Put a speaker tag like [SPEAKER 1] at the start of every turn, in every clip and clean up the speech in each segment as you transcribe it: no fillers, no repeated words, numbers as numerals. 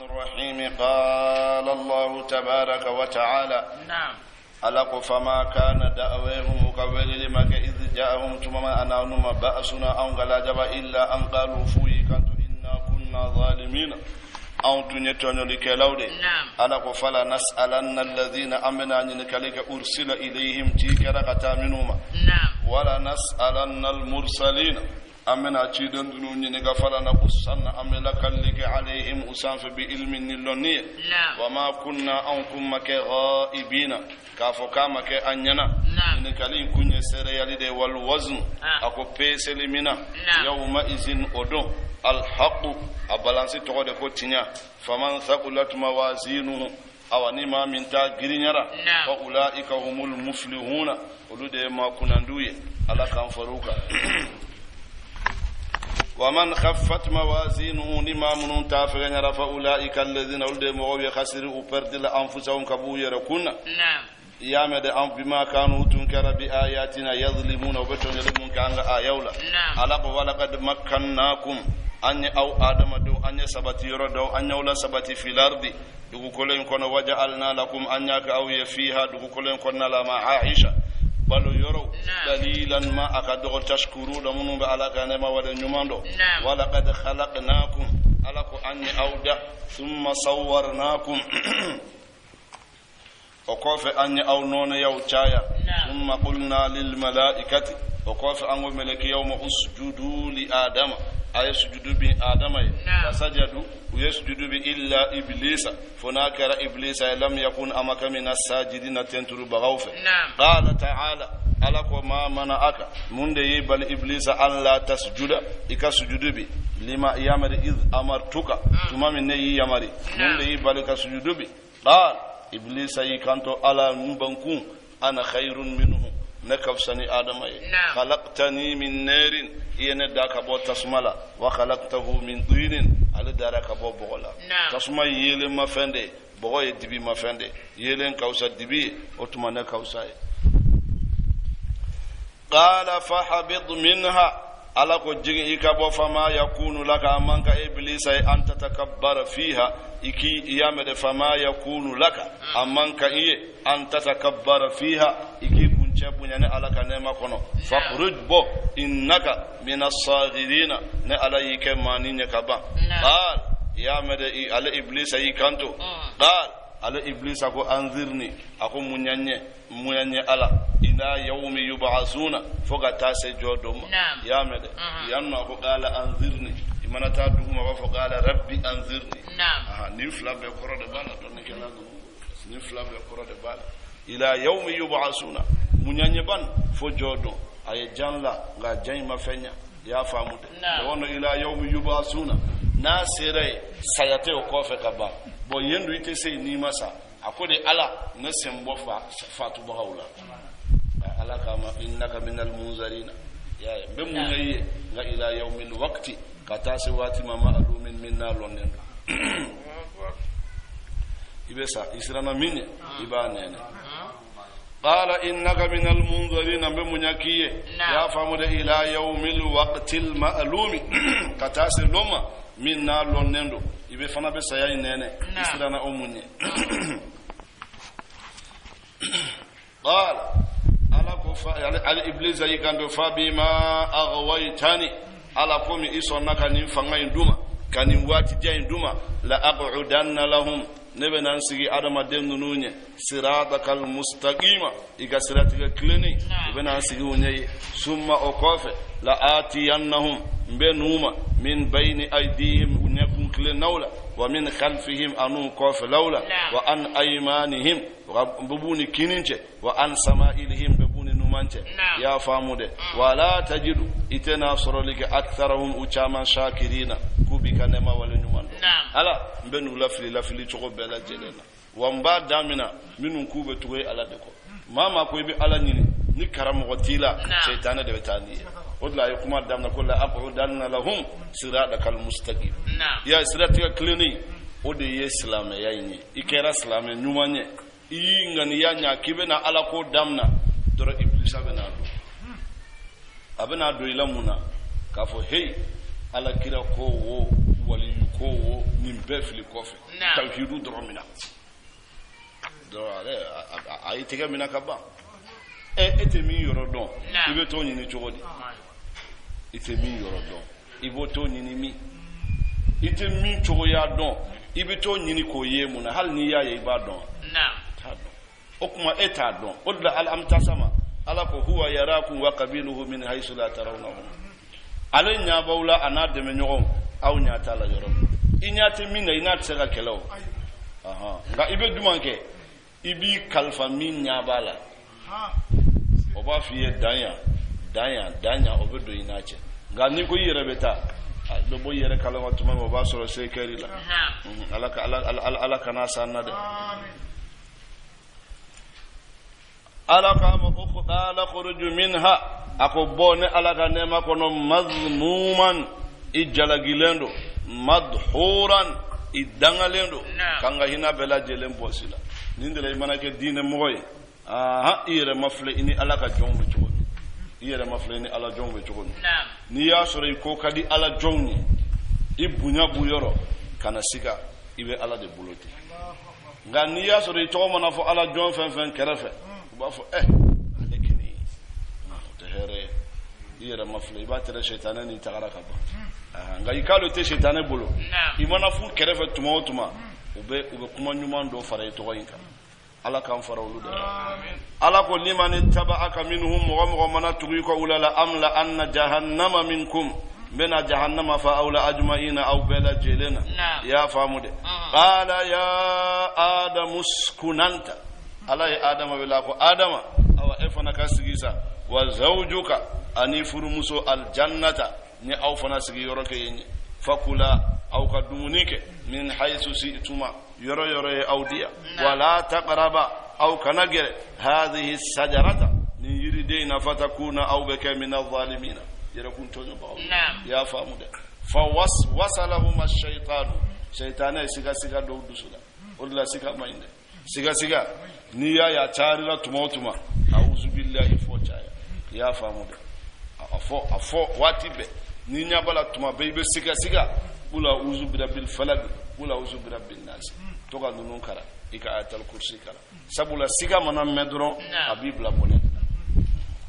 [SPEAKER 1] الرحيم قال الله تبارك وتعالى
[SPEAKER 2] نعم
[SPEAKER 1] ألق فما كان دعوهم مقبل لمك إذ جاءهم ثم أنا نما بأسنا أن غلاجب إلا أن قالوا فوي كنت إنا كنا ظالمين أو تنيتون لكلاودي ألق فلا نسألن الذين أمنا نكلك أرسل إليهم تيكرا كتامنهما ولا نسألن المرسلين amena ciden dunu ni ga fala na usanna amela kallike alaihim usanfa bi ilmin niloni wa ma kunna ankum make ghaibina ka foka make anyana ni kalin kunye sere yalide wal wazn ako peseli mina yawma izin odon al haqq abalansi to de ko tinya faman thaqulat mawazinuhu awani ma min ta girinyara wa ulaika humul muflihuna ulude ma kunanduye ala kan faruka ومن خفت موازينه لما من تافغن رفا أولئك الذين ولدوا يخسروا وبردل أنفسهم كبو يركون يامد أن بما كانوا تنكر بآياتنا يظلمون وبتون يظلمون كأن آيولا ألق ولقد مكناكم أن أو آدم دو أن سبتي ردو أن يولا سبتي في الأرض دو كلهم كن وجعلنا لكم أن يكأوي فيها دو كلهم كن لما عائشة بلو يرو دليلا ما أكدوا تشكروا لمن على كنما ودنيماندو ولقد خلقناكم ألكو أني أودع ثم صورناكم وكوف أني أو نون يوتايا ثم قلنا للملائكة وكوف أنو ملك يوم أسجدوا لآدم أي سجدوا بآدم فسجدوا ويسجدوا إلا إبليس فناكر إبليس لم يكن أمك من الساجدين تنتر بغوف قال تعالى ألك ما منعك من دي بل إبليس أن لا تسجد إك سجد بي لما يامر إذ أمرتك ثم من ني يامري من دي بل إك سجد بي قال إبليس يكانتو على نبنكم أنا خير منه نكفسني آدم خلقتني من نار يندك بو تسملا وخلقته من طين على دارك بو بغلا تسمى يلي ما فندي بغو يدبي ما فندي يلي كوسا دبي اوتما كوسا قال فحبط منها على كجي يكبو فما يكون لك امانك ابليس ان تتكبر فيها iki yamede fama yakunu laka amanka iye an tatakabbara fiha iki kunche bunyane alaka nema kono fakhruj bo innaka minas sagirina ne alayke maninya kaba qal yamede ala iblis ay kanto qal ala iblis ako anzirni ako munyanye ala ila yawmi yub'asuna foga tase jodom yamede yanno ako qala anzirni imana ta duguma wa fa qala rabbi anzirni ni flabe koro de bala don kala go ni flabe koro de bala ila yawmi yub'asuna munyanye ban fo jodo ay janla ga jayma fenya ya famude wono ila yawmi yub'asuna nasire sayate ko fe kaba bo yendu ite sey ni masa akode ala na sembo fatu bahawla ala kama innaka minal munzarina ya be munyaye ga ila yawmil waqti katase wati mama alumin minna lonen ibesa israna minne ibanene qala innaka minal munzirin bimunyakiye ya famude ila yawmil waqtil ma'lum katase loma minna lonendo ibe fana be sayi nene israna omunye qala ala kufa al iblis yikando fa bima aghwaytani ala komi isonnaka nin fanga induma kanin wati jayin duma la aq'udanna lahum nebe nan sigi adama dennununye siratakal mustaqima iga siratika klini ibe nan sigi unye summa okofe la atiyannahum benuma min bayni aydihim unyakun klinawla wa min khalfihim anum kofe lawla wa an aymanihim bubuni kininche wa an samailihim bubuni numanche ya famude wala tajidu itena sorolike aktharahum uchaman shakirina kubika nema wale nyumando ala mbenu lafili choko bela jelena wamba damina minun kube tuwe ala deko mama ko ibi ala nyini ni karamo gotila shaytan de betani odla yakuma damna kullu aqudanna lahum siratal mustaqim ya siratika klini ode islam yayni ikera islam nyumanye ingani yanya kibena ala ko damna doro iblis abena do ilamuna kafo hey ala kira ko wo wali ko nin bɛɛ fili kɔfɛ tawhidu dɔrɔn mina a y'i tɛgɛ mina ka ban e tɛ min yɔrɔ dɔn i bɛ t'o ɲini cogo di i tɛ min yɔrɔ dɔn i b'o t'o ɲini min i tɛ min cogoya dɔn i bɛ t'o ɲini k'o ye mun na hali n'i y'a ye i b'a dɔn t'a dɔn o kuma e t'a dɔn o de la an ta sama ala ko huwa yarakum wa qabiluhu min haythu la tarawnahum ale ɲabaw la a n'a dɛmɛɲɔgɔnw aw ɲa t'a la yɔrɔ i ɲa tɛ min na i n'a tɛ se ka kɛlɛ o nka i bɛ duman kɛ i b'i kalifa min ɲa b'a la o b'a f'i ye dan yan o bɛ don i n'a cɛ nka n'i ko i yɛrɛ bɛ taa dɔ bɔ i yɛrɛ kalama tuma min o b'a sɔrɔ se kɛr'i la ala kana s'an na dɛ ala k'a ma ko qala khuruju minha a ko bɔ ne ala ka nɛɛma kɔnɔ mazmuman i jalagilen do madhuran i dangalen do kan ka hinɛ bɛɛ lajɛlen bɔsi la nin de la i mana kɛ diinɛ mɔgɔ ye i yɛrɛ ma filɛ i ni ala ka jɔnw bɛ cogo min i yɛrɛ ma filɛ i ni ala jɔnw bɛ cogo min n'i y'a sɔrɔ i ko ka di ala jɔnw ye i bonya b'u yɔrɔ kana siga i bɛ ala de bolo ten nka n'i y'a sɔrɔ i tɔgɔ mana fɔ ala jɔn fɛn fɛn kɛrɛfɛ u b'a fɔ ale kini o tɛ hɛrɛ ye i yɛrɛ ma filɛ i b'a tɛrɛ seitanɛ n'i tagara ka ban nka i k'a dɔn i tɛ seitanɛ bolo i mana fu kɛrɛfɛ tuma o tuma u bɛ kuma ɲuman dɔ fara i tɔgɔ in kan ala k'an fara olu de la ala ko liman ittaba'aka minhum mɔgɔ mɔgɔ mana tugu i kɔ u la amla anna jahannama minkum bena jahannama fa aw la ajma'ina aw bɛɛ lajɛlen na i y'a faamu dɛ qala ya adamu uskunanta ala ye adama wele a ko adama awa e fana ka sigi sa wa zawjuka ani furumuso aljannata ni aw fana sigi yɔrɔ kɛ yen fakula aw ka dumuni kɛ min haythu si'tuma yɔrɔ yɔrɔ ye aw diya wala taqraba aw kana gɛrɛ hadhihi sajarata ni yiriden na fatakuna aw bɛ kɛ min adh-dhalimina yɛrɛ kun tɔɲɔbagaw y'a faamu dɛ fa waswasa lahum ash-shaytanu shaytana ye siga dɔw dusu la o de la siga man ɲi dɛ siga n'i y'a ye a caarila tuma o tuma a'udhu billahi fɔ caya i y'a faamu dɛ a fɔ waati bɛɛ n'i ɲɛ b'a la tuma bɛɛ i bɛ siga ula a'udhu birabbil falaq ula a'udhu birabbin nas to ka ninnu kara i ka ayatul kursi kara sabula siga mana mɛn dɔrɔn a b'i bila bɔnɛ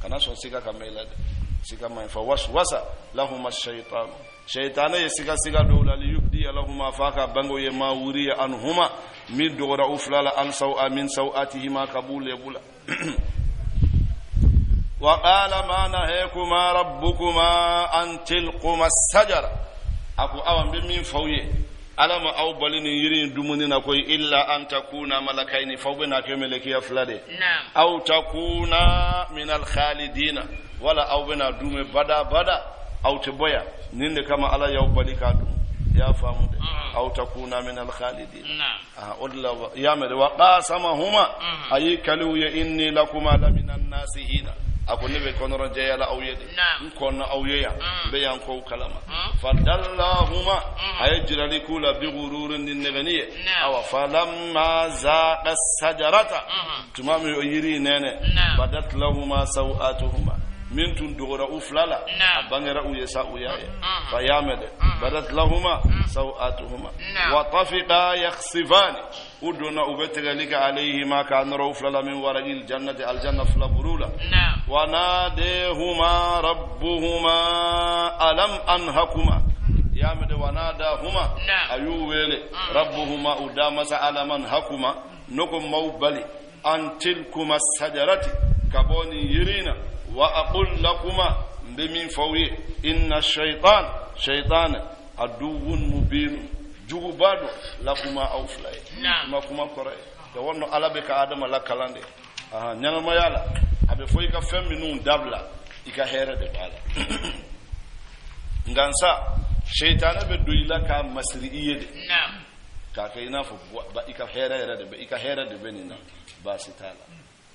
[SPEAKER 1] kana sɔn siga ka mɛn i la dɛ siga man fa waswasa lahum ash-shaytan shaytana ye siga dɔw la li yubdi lahum fa ka bango ye ma wuriya anhuma min dogora uflala an sawa min sawatihima kabule bula wa qala ma nahakuma rabbukuma an tilquma as-sajara aku awan be min fawye alama aw balini yirin dumuni na koy illa an takuna malakaini fawbena kemeleki ya flade aw takuna min al-khalidina wala aw bena dume bada aw te boya ninde kama ala yaw balika dum ya famu de aw takuna min al-khalidin udla ya mede wa qasamahuma ay kalu ya inni lakuma la min an-nasihina akone be konoron jeyala aw yede kono aw yeya be yan ko kalama fadallahuma ay jirali kula bi gururin din neganiye aw falamma zaqa sajarata tumami yiri nene badat lahuma sawatuhuma min tun dogora uflala bangera uyesa uyaye fayamede badat lahuma sawatuhuma wa tafiqa yakhsifani uduna ubetegalika alayhima kana uflala min waraqil jannati aljanna flaburula wa nadehuma rabbuhuma alam anhakuma yamede wa nadahuma ayuwele rabbuhuma udamasa alaman hakuma nokum mawbali antilkuma sajarati kaboni yirina wa aqul lakuma bimin fawi inna shaytan aduwwun mubin jugubado lakuma awflay makuma koray to wonno alabe ka adama la kalande nyalma yala abe foy ka femminun dabla ika here de bala ngansa shaytan be doyla ka masri'iye de ka kayna fo ba ika here de be ika here de benina basitala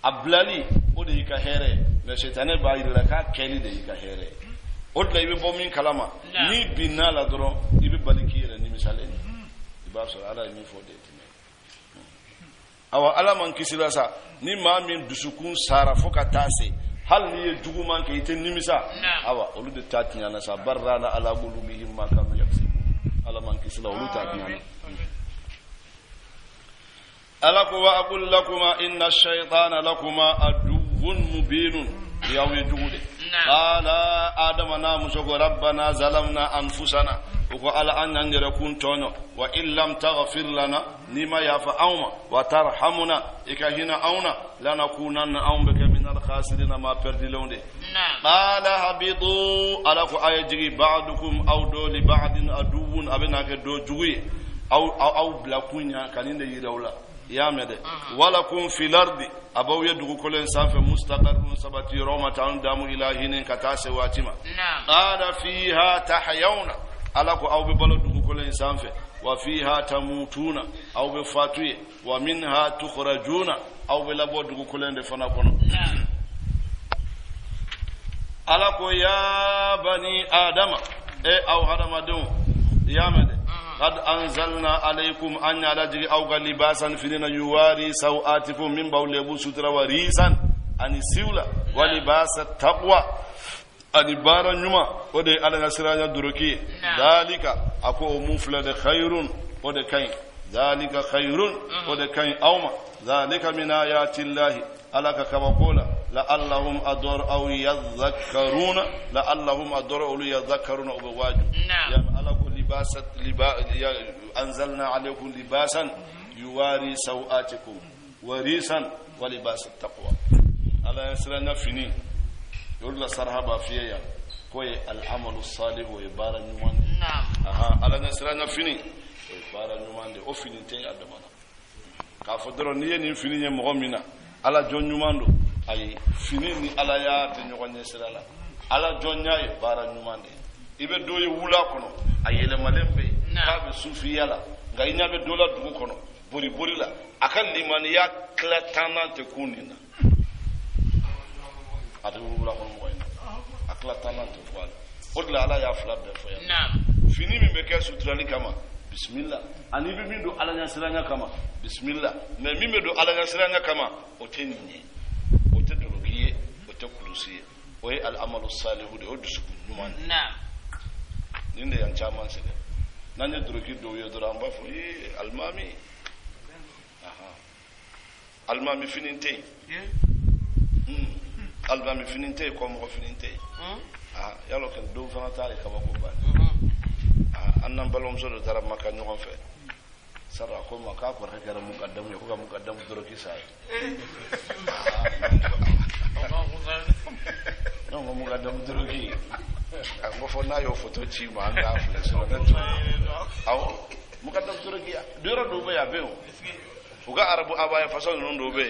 [SPEAKER 1] ablali o de ika here mais shaytan ba ila ka keli de ika here o de ibe bomin kalama ni binala doro ibe balikire ni misale ba so ala ni fo de tine awa ala man kisila sa ni ma min dusukun sara foka tase hal ni juguman ke ite nimisa awa olu de tatinya na sa barrana ala qulubihim ma kanu yaksibun ala man kisla uluta dinana alaku wa aqul lakuma inna ash-shaytana lakuma aduwwun mubinun yawi dugude qala adama na musogo rabbana zalamna anfusana uko ala an nangere kun tono wa illam taghfir lana nima yafa awma wa tarhamuna ikahina awna lanakunanna awmbaka min al-khasirin ma perdi londe qala habidu alaku ayjigi ba'dukum aw do li ba'din aduwwun abinaka do juguye aw blakunya kaninde yirawla yamede walakum fil ardi abaw yadugu kolen sanfe mustaqarrun sabati roma ta'un damu ilahinin katase watima qala fiha tahyawna alako aw be baladugu kolen sanfe wa fiha tamutuna aw be fatuye wa minha tukhrajuna aw be labodugu kolen de fana kono alako ya bani adama aw hadama dum yamede قد أنزلنا عليكم أن يلجري أوغا لباسا فينا يواري سوآتكم من بول يبو سترا وريسا أن سيولا ولباس التقوى أن بارا نما ودي على نسرانا دروكي ذلك أكو مفلد خير ودي كين ذلك خير ودي كين أوما ذلك من آيات الله ألك كما قول لعلهم أدور أو يذكرون لعلهم أدور أو يذكرون أو بواجه أنزلنا عليكم لباسا يواري سوآتكم وريسا ولباس التقوى على يسرنا فيني يقول صرحبا فيها كوي العمل الصالح ويبارا نمان نعم على يسرنا فيني ويبارا نمان او فيني تي ادمنا كافدرو ني فيني مغمنا على جون نماندو اي فيني ني على يا تنيو يسرلا على جون ناي بارا نمان ibe doye wula kono ayele malembe kabe sufi yala nga inyabe dola dugu kono bori bori la akan limani ya klatanante kunina adu wula kono moyna aklatanante wala odla ala ya flabbe foya naam fini mi be kesu trali kama bismillah ani be mi do ala nya siranya kama bismillah me mi me do ala nya siranya kama otenni otedorokiye otekulusiye oy al amalu salihu de odusu nyuman naam ninde yan chaman sile nanye duruki do yo duramba fo almami almami fininte almami fininte ko mo fininte yalo ken do fana tari ka bako ba annan balom so do dara makka nyon fe sara ko makka ko rekara mukaddam yo ko mukaddam duruki sai non mo mukaddam duruki ako fona yo foto ci ma nga flex no dat aw mukaddam duruki dura do be ya be uga arabu abaya façon non do be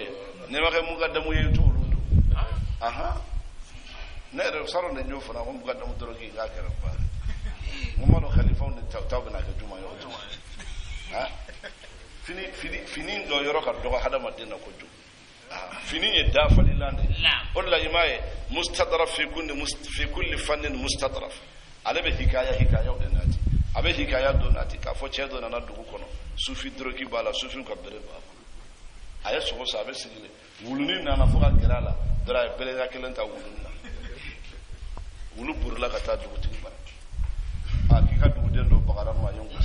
[SPEAKER 1] ne waxe mukaddam ye to lundo ne do saro ne ñoo fona ko mukaddam duruki ga kera ba mo mano khalifa on taw na ka juma yo juma fini do yoro ka do hada madina ko juma fini dafa lilande wala imaye mustadraf fi kulli fannin mustadraf ala be hikaya donati abe hikaya donati ka fo chedo na dugu kono sufi droki bala sufi ko bere ba aya so sabe sigile wuluni na foka gerala dra bele ya kelenta wulunna wulu burla ka ta dugu tin ba akika dugu den do bakara ma yongo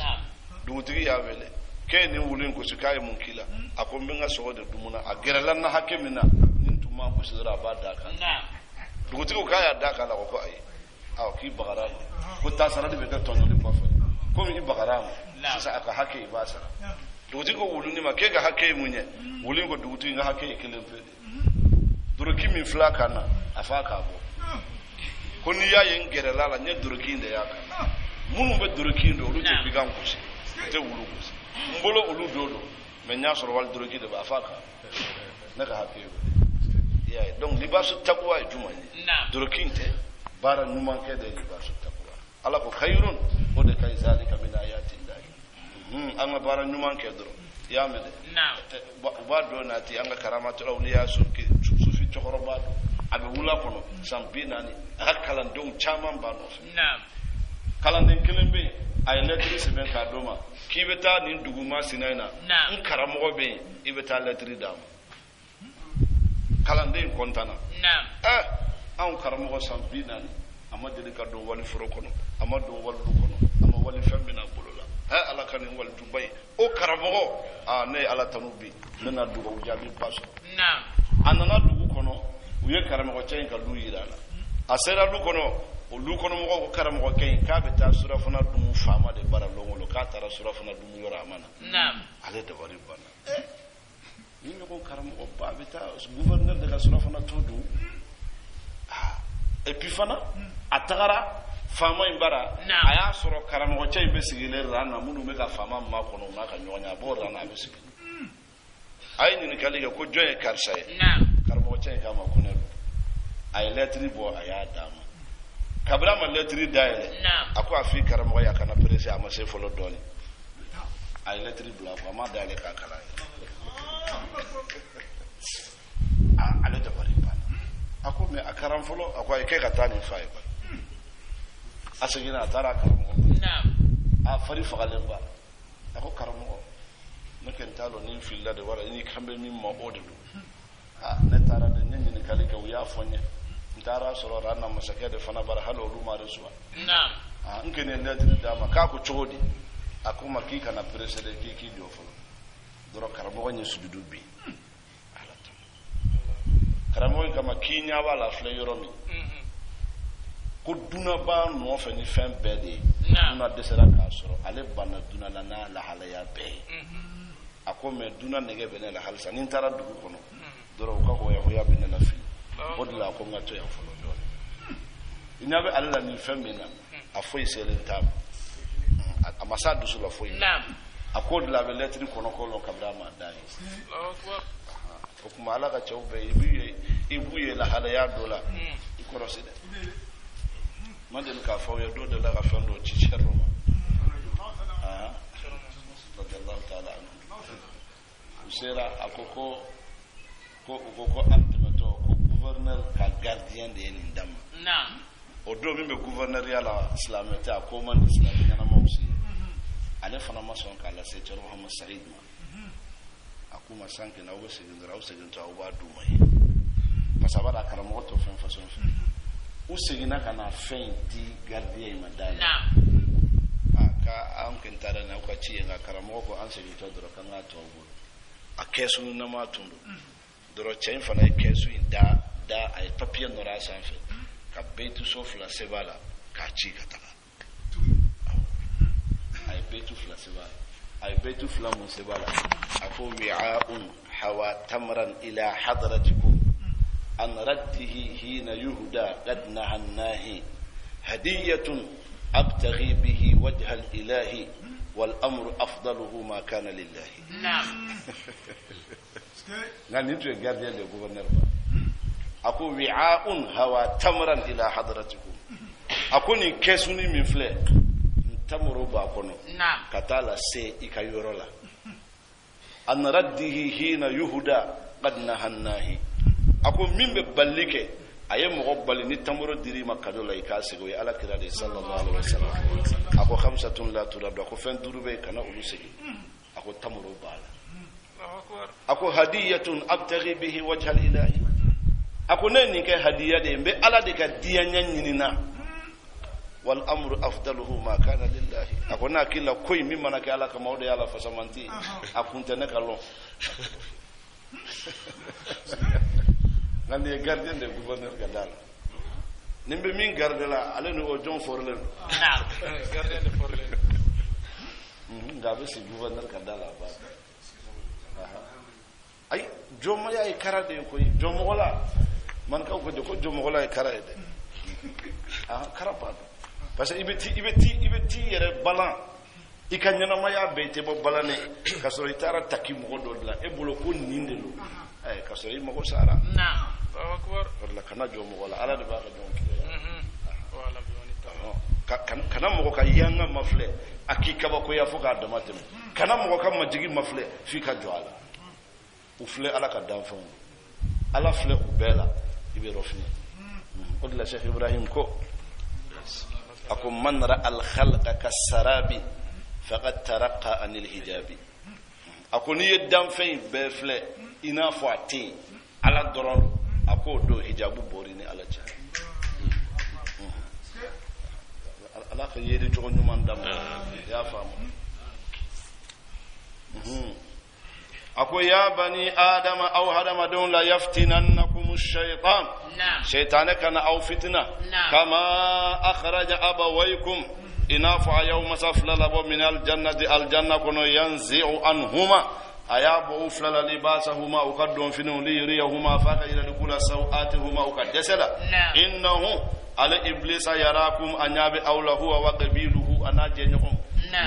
[SPEAKER 1] dugu tigi ya wele ke ni wulin ko sikaye mun kila akon binga so de dumuna a geralan na hakimina nin tuma ko sidra ba da kan duguti ko kaya da kala ko ay aw ki bagara ko ta sana de be ka tonyo de ko fa ko mi bagara sisa aka hake ba sara duguti ko wuluni ma ke ga hake munye wulin ko duguti ga hake kelen fe duruki mi flaka na afaka bo ko ni ya yen gerala nye duruki inde ya ka munu be duruki ndo lu te bigan ko si te wulu ko mbolo ulu dodo me nya soro wal drogi de ba faka naka hakiyo ya donc libasu taqwa jumani drokinte bara numan ke de libasu taqwa ala ko khairun o de kay zalika min ayati llahi anga bara numan ke dro ya me de ba do nati anga karamatu awliya sufi chokoro ba do abe wula kono sampinani akalan don chaman ba no kalan den kelembe ay letri seben ka doma kibeta ni duguma sinaina in karamo be ibeta letri dam kalande kontana an karamo sampina amade ka do wali furo kono amado wali kono amma wali fambina bolola ala kan wal dubai o karamo ne ala tanubi nana dugo jabi paso anana dugu kono u ye karamo cey ka lu yirala asera lu kono o lu kono mo ko karamo kay ka be ta sura fana dum fama de bara longolo ka tara sura fana dum yora amana ale de wari bana ni ko karamo ko ba be ta gouverneur de la sura fana todo et puis fana atagara fama imbara aya soro karamo cey be sigile rana munu me ka fama ma kono na ka nyonya bo rana be sigile ay ni kaliga ko joye karsaye karamo cey ka ma kono ay lettre bo aya dama kabra ma lettre daile ako afi karamo ya kana presse ama se folo doni ay lettre bla ko ma daile ka kala ale de bari bana ako me akaram folo ako ay ke katani fay ba asagina tara karamo a fari fagalen ba ako karamo naken talo ni filla de wala ni kambe min ma odu ne tara de nyen ni kalika uya fonye ntara soro rana masake de fana bar halo lu mare suwa nkene lettre dama ka ko chodi akuma kika na presede kiki dio folo doro karamo nyi sududu bi ala tam karamo kama kinya wala fle yoromi ko duna ba no fe ni fen bede duna desera ka soro ale bana duna na la halaya be akome duna nege bene la halsa nin tara dugu kono doro ka ko ya bene la fi odla ko ngato ya folo don inabe alla ni femina afoi selen tab amasa dusu la foi akod la lettre kono kono kabra ma dai ko kuma ala ka chawbe ibuye la halaya dola ikoroside mandel ka fawya do de la ka fando ci cerro radiyallahu ta'ala usera akoko ko antimato ko gouverneur ka gardien de ndam o do mi be gouverneur ya la islamete ko man islam yana mawsi ale fana mason ka la se cerro Muhammad Said ma akuma sanke na wo segin dara o segin to wa du mai pasabara karamo to fen façon o segina kana fen di gardien madala aka am kentara na ko ci nga karamo ko an segin to dro kan to wo akesu na ma tundu dro chain fana kesu da ay papier no ra sanfe ka betu sofla sebala ka ci ka taka ay betu fla sebala ay betu fla mo sebala ako wi'a'un hawa tamran ila hadratikum an raddihi hina yuhda qad nahannahi hadiyatun abtaghi bihi wajha al-ilahi wal amru afdaluhu ma kana lillahi ngani tu gardien de gouverneur ako wi'a'un hawa tamran ila hadratikum akoni kesuni min fle tamuro ba kono katala se ikayorola an raddihi hina yuhda qad nahannahi ako mimbe ballike aye mo bali ni tamuro diri makado la ikasigo ya ala kira de sallallahu alaihi wasallam ako khamsatun la turad ako fen durube kana ulusigi ako tamuro bala ako hadiyatun abtaghi bihi wajha al-ilahi ako neni ke hadiya de be ala de ka diya nyanyinina wal amru afdaluhu ma kana lillahi ako na kila koy mimma na ke ala ka mawde ala fasamanti akunte ne kalon ngande gardien de gouverneur gadal nimbe min gardela ale no John Forlen gardien de Forlen ngabe si gouverneur gadala ba ay jomo ya karade ko jomo wala man ka ko jomo wala e karade karapa parce que ibeti yere balan ikanyana maya bete bo balane kasoro itara takimu gododla e bolo ko nindelo ay kasoro imako sara na akbar wala kana jomo wala ala de ba ka jomo wala biwani kana mo ka yanga mafle akika ba ko ya fuka damatem kana mo ka majigi mafle fika joala ufle ala ka danfon ala fle ubela ibe rofni odla Sheikh Ibrahim ko akum man ra al khalqa kasarabi faqad taraqa anil hijabi akoni yedam fen be fle ina fo ati ala doron ako do hijabu borini ala cha ala ka yede to nyuma ndam ya famu ako ya bani adama aw hadama don la yaftinannakum ash-shaytan shaytan kana aw fitna kama akhraja abawaykum inafu yawma saflala min al-jannati al-janna kuno yanzi'u anhuma ayabu uflala libasahuma ukaddum finu li yuriyahuma faqayla likula sawatihuma ukaddasala innahu ala iblisa yarakum anyabi awlahu wa qabiluhu anajenyukum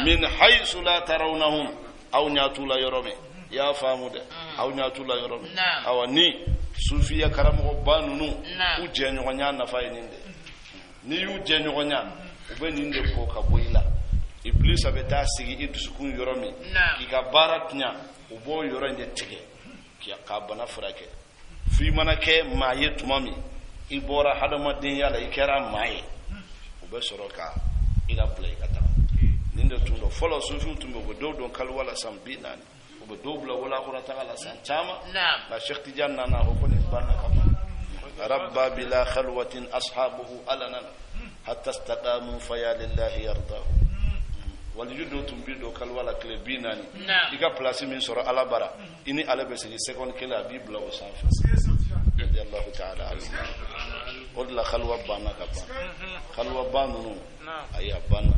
[SPEAKER 1] min haythu la tarawnahum aw nyatula yorobe ya famu da aw nyatula yorobe awani sufiya karamo banunu ujenyo nya na fayininde ni ujenyo nya ubeninde ko kaboila iblisa beta sigi idusukun yoromi kiga baratnya ubo yorande tige ki akabana frake fi manake maye tumami ibora hadama din yala ikera maye ube soroka ila play kata ninde tundo follow sufi tumbo go do kalwala sambina ube dobla wala ko ta ala san chama la sheikh tijanna na ko ni banna kama rabba bila khalwatin ashabuhu alanan hatta istaqamu faya lillahi yardahu wal yudu tumbido kalwala klebina ni diga place min soro ala bara ini ala be sigi second kila bible o safa radiyallahu ta'ala anhu odla khalwa bana kapa khalwa banu aya bana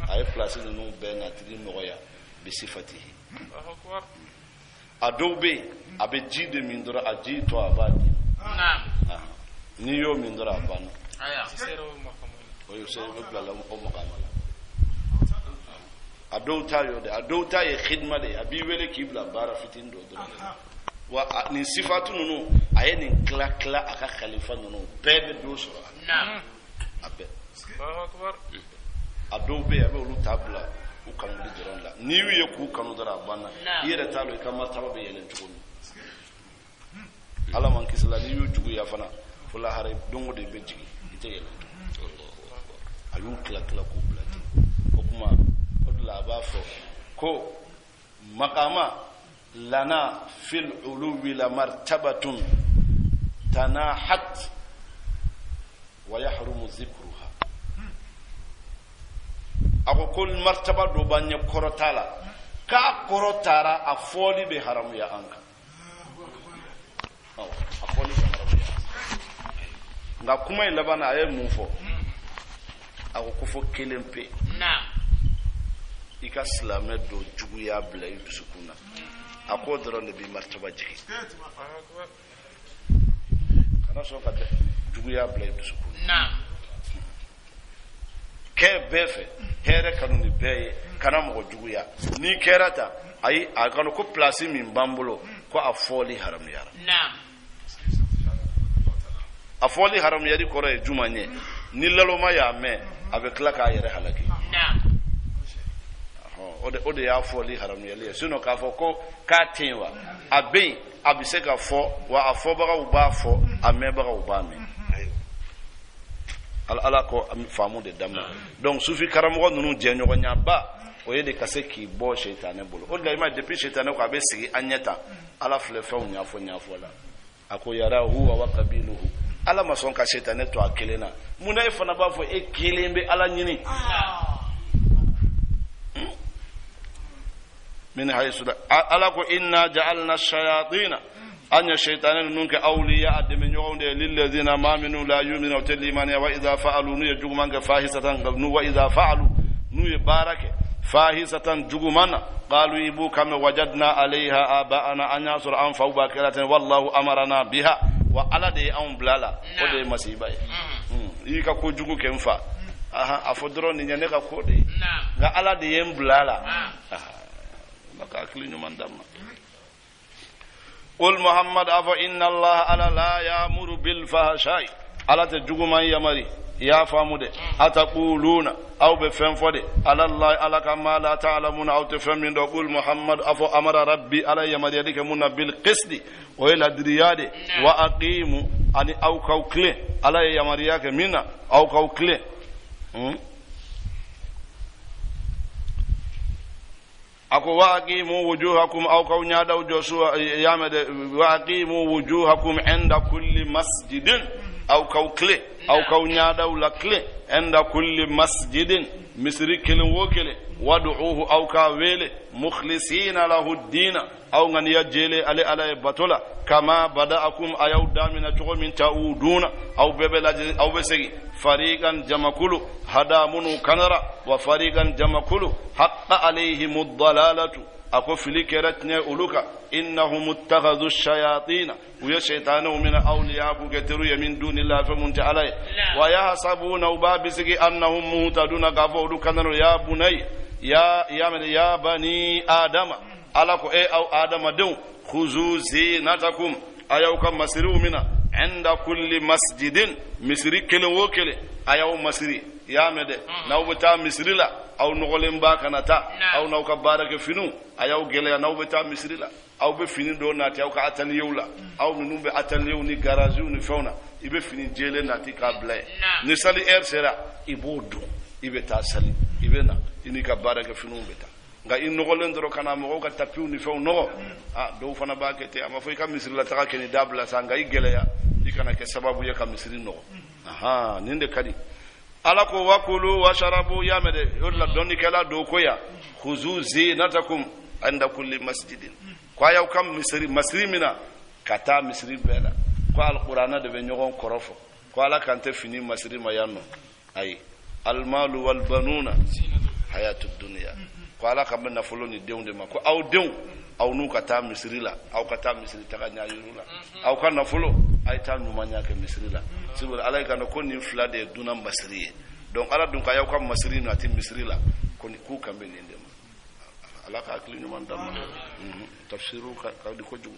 [SPEAKER 1] ay place no be na tri noya bi sifatihi akbar adobe abe jide min dora aji to abadi ni yo min dora bana aya sero makamo oyo sero blala o makamala adouta yo de adouta ye khidma de abi wele kibla bara fitin do wa ni sifatu nunu aye ni kla aka khalifa nunu bebe do so abe akbar adobe abe ulu tabla u kanu di doron la ni wiye ku kanu dara banna yere talo ka martaba be yelen tugun ala man kisla ni yu jugu ya fana fula hare dongo de be jigi ite yelen ayu kla ku blati ko kuma odla ba fo ko maqama lana fil uluwi la martabatun tanahat wa yahrumu dhikruha ako kul martaba do banye korotala ka korotara afoli be haramu ya anka afoli be haramu ya nga kuma ilabana aye mufo ako kufo kelempe na ika slame do juguya bla yusukuna ako dron de bi martaba jigi kana so ka juguya bla yusukuna na ke befe here kanu ni beye kana mo juguya ni kerata ai akano ko place min bambulo ko afoli haram yara na afoli haram yari ko re jumanye ni lalo ma ya me avec la ka yere halaki na ode ya afoli haram yari sino ka fo ko ka tinwa abe abise ka fo wa afo baga uba fo ame baga uba me ala ko famu de dama donc sufi karamo nunu jenyo nya ba o yede kase ki bo shaytané bolo o da ima depuis shaytané ko abe sigi anyeta ala fle fa nya fo la ako yara huwa wa qabiluhu ala mason ka shaytané to akelena muna e fana ba fo e kelembe ala nyini min haythu ala ko inna ja'alna ash-shayatin anya shaytanan nunka awliya ademe nyonde lilladhina ma minu la yu'minu wa talimani wa idha fa'alu nu yajumanga fahisatan nu wa idha fa'alu nu barake fahisatan jugumana qalu ibu kama wajadna alaiha aba'ana an yasur an fa bakiratan wallahu amarna biha wa ala de an blala o de masiba yi ka ko jugu kemfa aha afodro ni nyane ka ko de ga ala de yem blala maka aklinyu mandama قل محمد أفا إن الله ألا لا يأمر بالفحشاء ألا تجوما يمري يا فامود أتقولون أو بفنفود على الله ألا كما لا تعلمون أو تفهمون قل محمد أفا أمر ربي ألا يمري يدك من بالقسط وإلى درياد وأقيموا أن أو كوكلي ألا يمري يك منا أو كوكلي ako waqimu wujuhakum aw kaw nyaadaw joshua yamade waqimu wujuhakum inda kulli masjidin aw kaw kle aw kaw nyaadaw la kle inda kulli masjidin misiri kelen wo kelen wad'uhu aw ka wele mukhlisina lahu ad-dina aw ngani jele ale ala batola kama bada'akum ayaw damina to min ta'uduna aw bebelaji aw besegi fariqan jamakulu hadamunu kanara wa fariqan jamakulu haqqa alayhim ad-dalalatu ako filikeratne uluka innahum ittakhadhu ash-shayatin wa shaytanu min awliyaku gatiru min dunillahi famunta alay wa yahsabuna babisigi annahum muhtaduna gafu kanaro ya bunay ya bani adama alako aw adama dew khuzu zinatakum ayaw kam masiru mina inda kulli masjidin misri kelen wokele ayaw masri yamede nawbata misrila aw nogolen ba kanata aw nawka baraka finu ayaw gele nawbata misrila aw be fini do nati aw ka atan yewla aw minu be atan yew ni garage ni fawna ibe fini jele nati ka blay ni sali sera ibodu ibe ta sali ibe na ini ka baraka finu beta nga in nogolen doro kana mo ka tapiu ni faw no do fana ba kete ama fo ka misrila ta ka ni dabla sanga igele ya dikana ke sababu ya ka misri no ninde kadi alako wakulu washarabu yamede yolla donni kala do koya khuzu zinatakum inda kulli masjidin kwa yaw kam masrimina kata misri bela kwa alqur'ana de be nyogon korofo kwa la kante fini masrima yanno ay almalu wal banuna hayatud dunya kwa la kam na foloni dewnde ma ko aw dew aw nu kata misrila aw kata misri taganya yurula aw kana folo ay tan mu manya ke misrila sibul alayka no konni flade dunam basriye donc ala dun ka yaw kam masri no ati misrila koni ku kambe nende ma ala ka akli man dam tafsiru ka di ko ju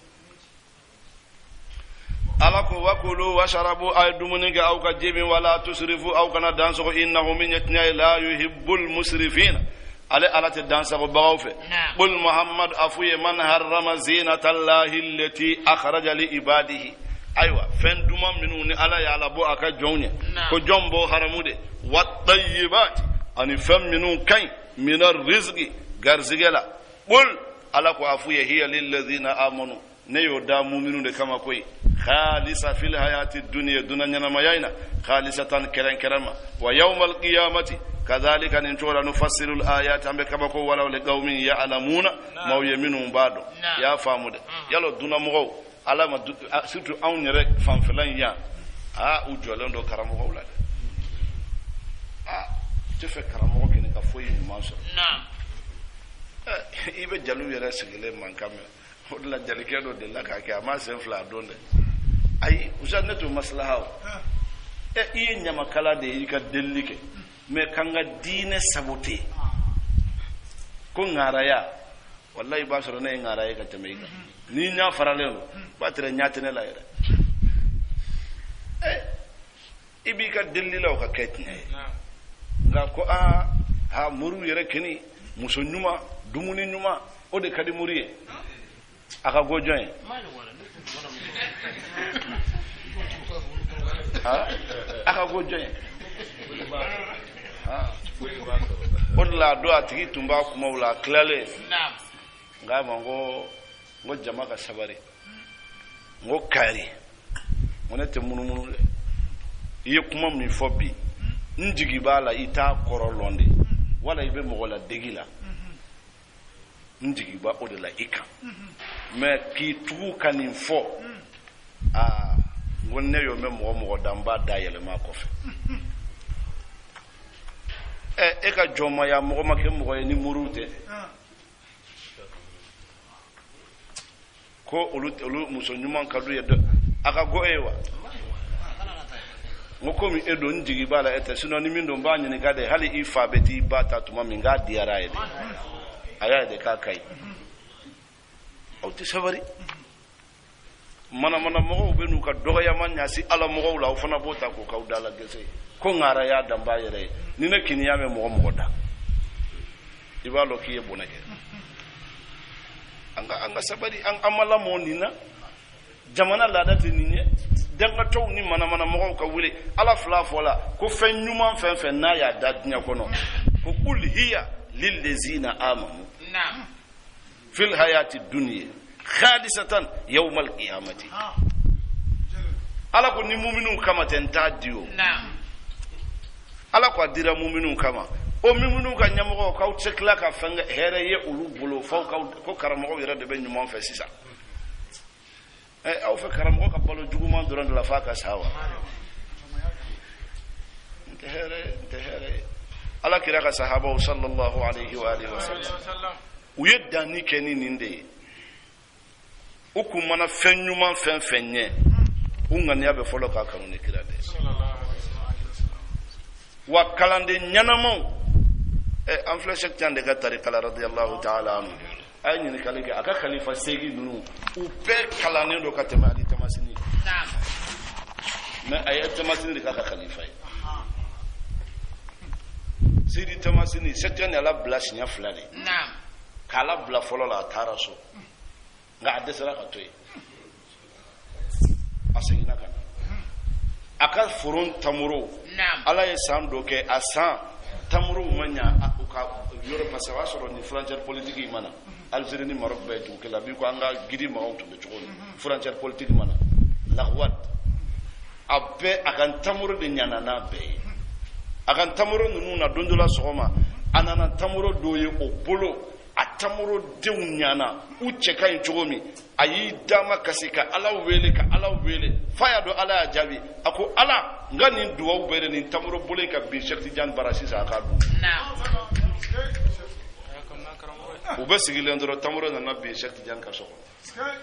[SPEAKER 1] ala ko wakulu washarabu ay dumuniga aw ka jibin wala tusrifu aw kana danso innahu min yatna la yuhibbul musrifina ale alati dansa ko bagaw fe qul muhammad afuye man harrama zinatallahi allati akhraja li ibadihi aywa fen duma minu ni ala ya labo aka jonye ko jombo haramude wat tayyibat ani fem minu kay min arrizqi garzigela qul ala ko afuye hiya lil ladina amanu ne yo da mu'minu de kama koy khalisa fil hayati dunya dunanya mayina khalisatan keren kerama wa yawmal qiyamati kadhalika nintola nufassilu al-ayati ambe kama ko wala le qaumin ya'lamuna ma yaminu bado ya famude yalo dunamugo alama surtout awni rek fanfelan ya u jolendo karamo wala te fe karamo ke ne ka foyi manso ibe jalu yere sigile man kamé odla jalike do de la ka ke ama sen fla donde ay usanatu maslaha iye nyama kala de yika delike me kanga dine sabote ko ngaraya wallahi ba soro ne ngaraya ka temeka ni nya farale ba tere nyatene la yere ibi ka delila ka ketne nga ko ha muru yere kini muso nyuma dumuni nyuma o de kadi muriye aka gojoy aka gojoy odla do atigi tumba kuma wala klale nga mango ngo jama ka sabari ngo kari monete munumunu le ye kuma mi fobi njigi bala ita korolonde wala ibe mogola degila njigi ba odela ika me ki tu kanin fo ngonne yo me mo damba dayele ma kofe e ka joma ya mo make mo ni murute ko olu muso nyuma kadu ye aka go ewa ngoko mi edo njigi bala ete sino ni mindo mbanye ni gade hali ifa beti bata tuma minga diara ede aya de kakai auti sabari mana mo be nu ka doya man nyasi ala mo la fana bota ko kaudala gese ko ngara ya damba yere ni ne kiniya me mo da ibalo kiye bonake anga sabari an amala mo nina jamana ladati ninye danga taw ni mana mo ka wule ala fla fola ko fen nyuma fen na ya dadnya kono ko kul hiya lil ladzina amanu na'am fil hayati dunya khalisatan yawm al qiyamati ala ko ni mu'minu kama ten tadio na'am ala ko adira mu'minu kama o mimunu ka ɲamɔgɔ k'aw tɛ tila ka fɛn hɛrɛ ye olu bolo fo ko karamɔgɔw yɛrɛ de bɛ ɲuman fɛ sisan aw fɛ karamɔgɔ ka balo juguman dɔrɔn de la f'a ka sa wa n tɛ hɛrɛ ala kira ka sahabaw sallallahu alaihi wa alihi wasallam u ye danni kɛ ni nin de ye u kun mana fɛn ɲuman fɛn fɛn ɲɛ u ŋaniya bɛ fɔlɔ k'a kanu ni kira de wa kalanden ɲɛnamaw an filɛ Cheikh Tidiane de ka tarika la radiyallahu ta'ala anhu a ye ɲininkali kɛ a ka khalifa segi ninnu u bɛɛ kalannen don ka tɛmɛ Ali Tamasini mais a ye Tamasini de k'a ka khalifa ye Sidi Tamasini Cheikh Tidiane ala bila siɲɛ 2 de k'a la bila fɔlɔ la a taara so nka a dɛsɛra ka to yen a seginna ka na a ka foron tamuro ala ye san dɔ kɛ a san tamuro ma ɲa u ka yɔrɔ parce que o y'a sɔrɔ ni frontière politique mana Algérie ni Maroc bɛɛ dugu kelen bi ko an ka gidi mɔgɔw tun bɛ cogo min frontière politique mana Lagouad a bɛɛ a ka tamuro de ɲana n'a bɛɛ ye a ka tamuro ninnu na don dɔ la sɔgɔma a nana tamuro dɔ ye o bolo a tamuro denw ɲana u cɛ ka ɲi cogo min a y'i dama kasi ka ala wele fa y'a dɔn ala y'a jaabi a ko ala n ka nin dugawu bɛɛ de nin tamuro bolo ka bin Cheikh Tidiane bara sisan a ka dun u bɛ sigilen dɔrɔn tamuro nana bin Cheikh Tidiane ka so kɔnɔ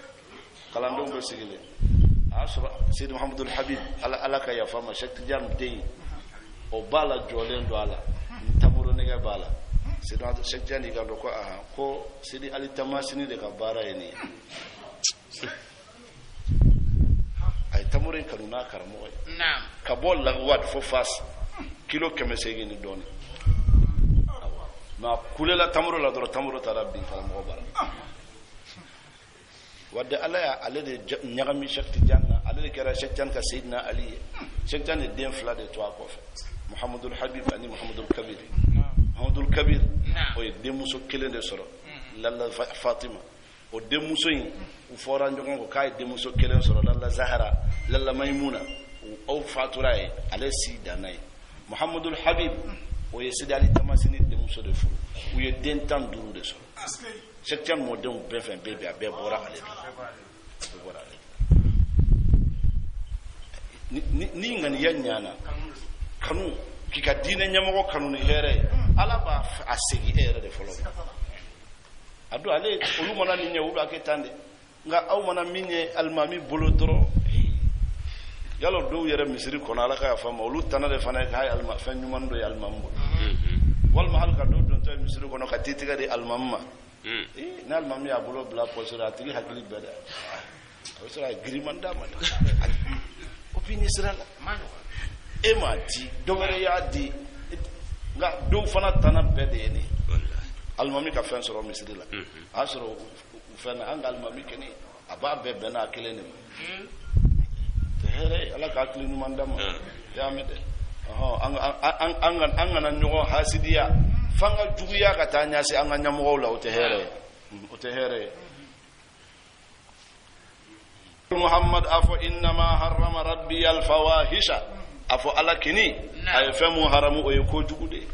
[SPEAKER 1] kalandenw bɛ sigilen a y'a sɔrɔ Seydi Mahamadul Habib ala ka yafa ma Cheikh Tidiane den o b'a la jɔlen don a la tamuro nɛgɛ b'a la Cheikh Tidiane y'i ka dɔn ko Sidi Ali Tamasini de ka baara ye nin ye a ye tamuro in kanu n'a karamɔgɔ ye ka bɔ Lagouad fo Fass kilo 800 ni dɔɔnin mais a kulela tamuro la dɔrɔn tamuro taara bin karamɔgɔ bara wa de ala y'ale de ɲagami Cheikh Tidiane na ale de kɛra Cheikh Tidiane ka Seydina Ali ye Cheikh Tidiane ye den 2 de to a kɔfɛ Muhammadul Habib ani Muhammadul Kabir Muhammadul Kabir o ye denmuso 1 de sɔrɔ Lalla Fatima o denmuso in u fɔra ɲɔgɔn kɔ k'a ye denmuso 1 sɔrɔ Lalla Zahara Lalla Maymuna aw fatura ye ale si danna ye Muhammadul Habib o ye Sidi Ali Tamasini denmuso de furu u ye den 15 de sɔrɔ Cheikh Tidiane mɔdenw bɛɛ fɛn bɛɛ a bɛɛ bɔra ale de ni ŋaniya ɲana kanu k'i ka diinɛ ɲɛmɔgɔ kanu ni hɛrɛ ye ala b'a a segin e yɛrɛ de fɔlɔ a don ale olu mana nin ɲɛ olu a kɛ tan de nka aw mana min ye alimami bolo dɔrɔn yala dɔw yɛrɛ misiri kɔnɔ ala ka yafa ma olu tana de fana ye k'a ye fɛn ɲuman dɔ ye alimami bolo walima hali ka dɔw dontɔ ye misiri kɔnɔ ka t'i tɛgɛ di alimami ma ni alimami y'a bolo bila pɔsi la a tigi hakili bɛɛ dɛ a bɛ sɔrɔ a ye giriman d'a ma o bi ɲɛ sira la e m'a di dɔ wɛrɛ y'a di nka dɔw fana tana bɛɛ de ye nin alimami ka fɛn sɔrɔ misiri la a y'a sɔrɔ fɛn na an ka alimami kɛnɛ a b'a bɛɛ bɛn n'a kelen de ma tɛ hɛrɛ ye ala ka hakili ɲuman d'a ma y'a mɛn dɛ an kana ɲɔgɔn hasidiya f'an ka juguya ka taa ɲɛsin an ka ɲɛmɔgɔw la o tɛ hɛrɛ ye o tɛ hɛrɛ ye Muhammad a fɔ innama harrama rabbi al-fawahisha a fɔ ala kini a ye fɛn mun haramu o ye kojugu de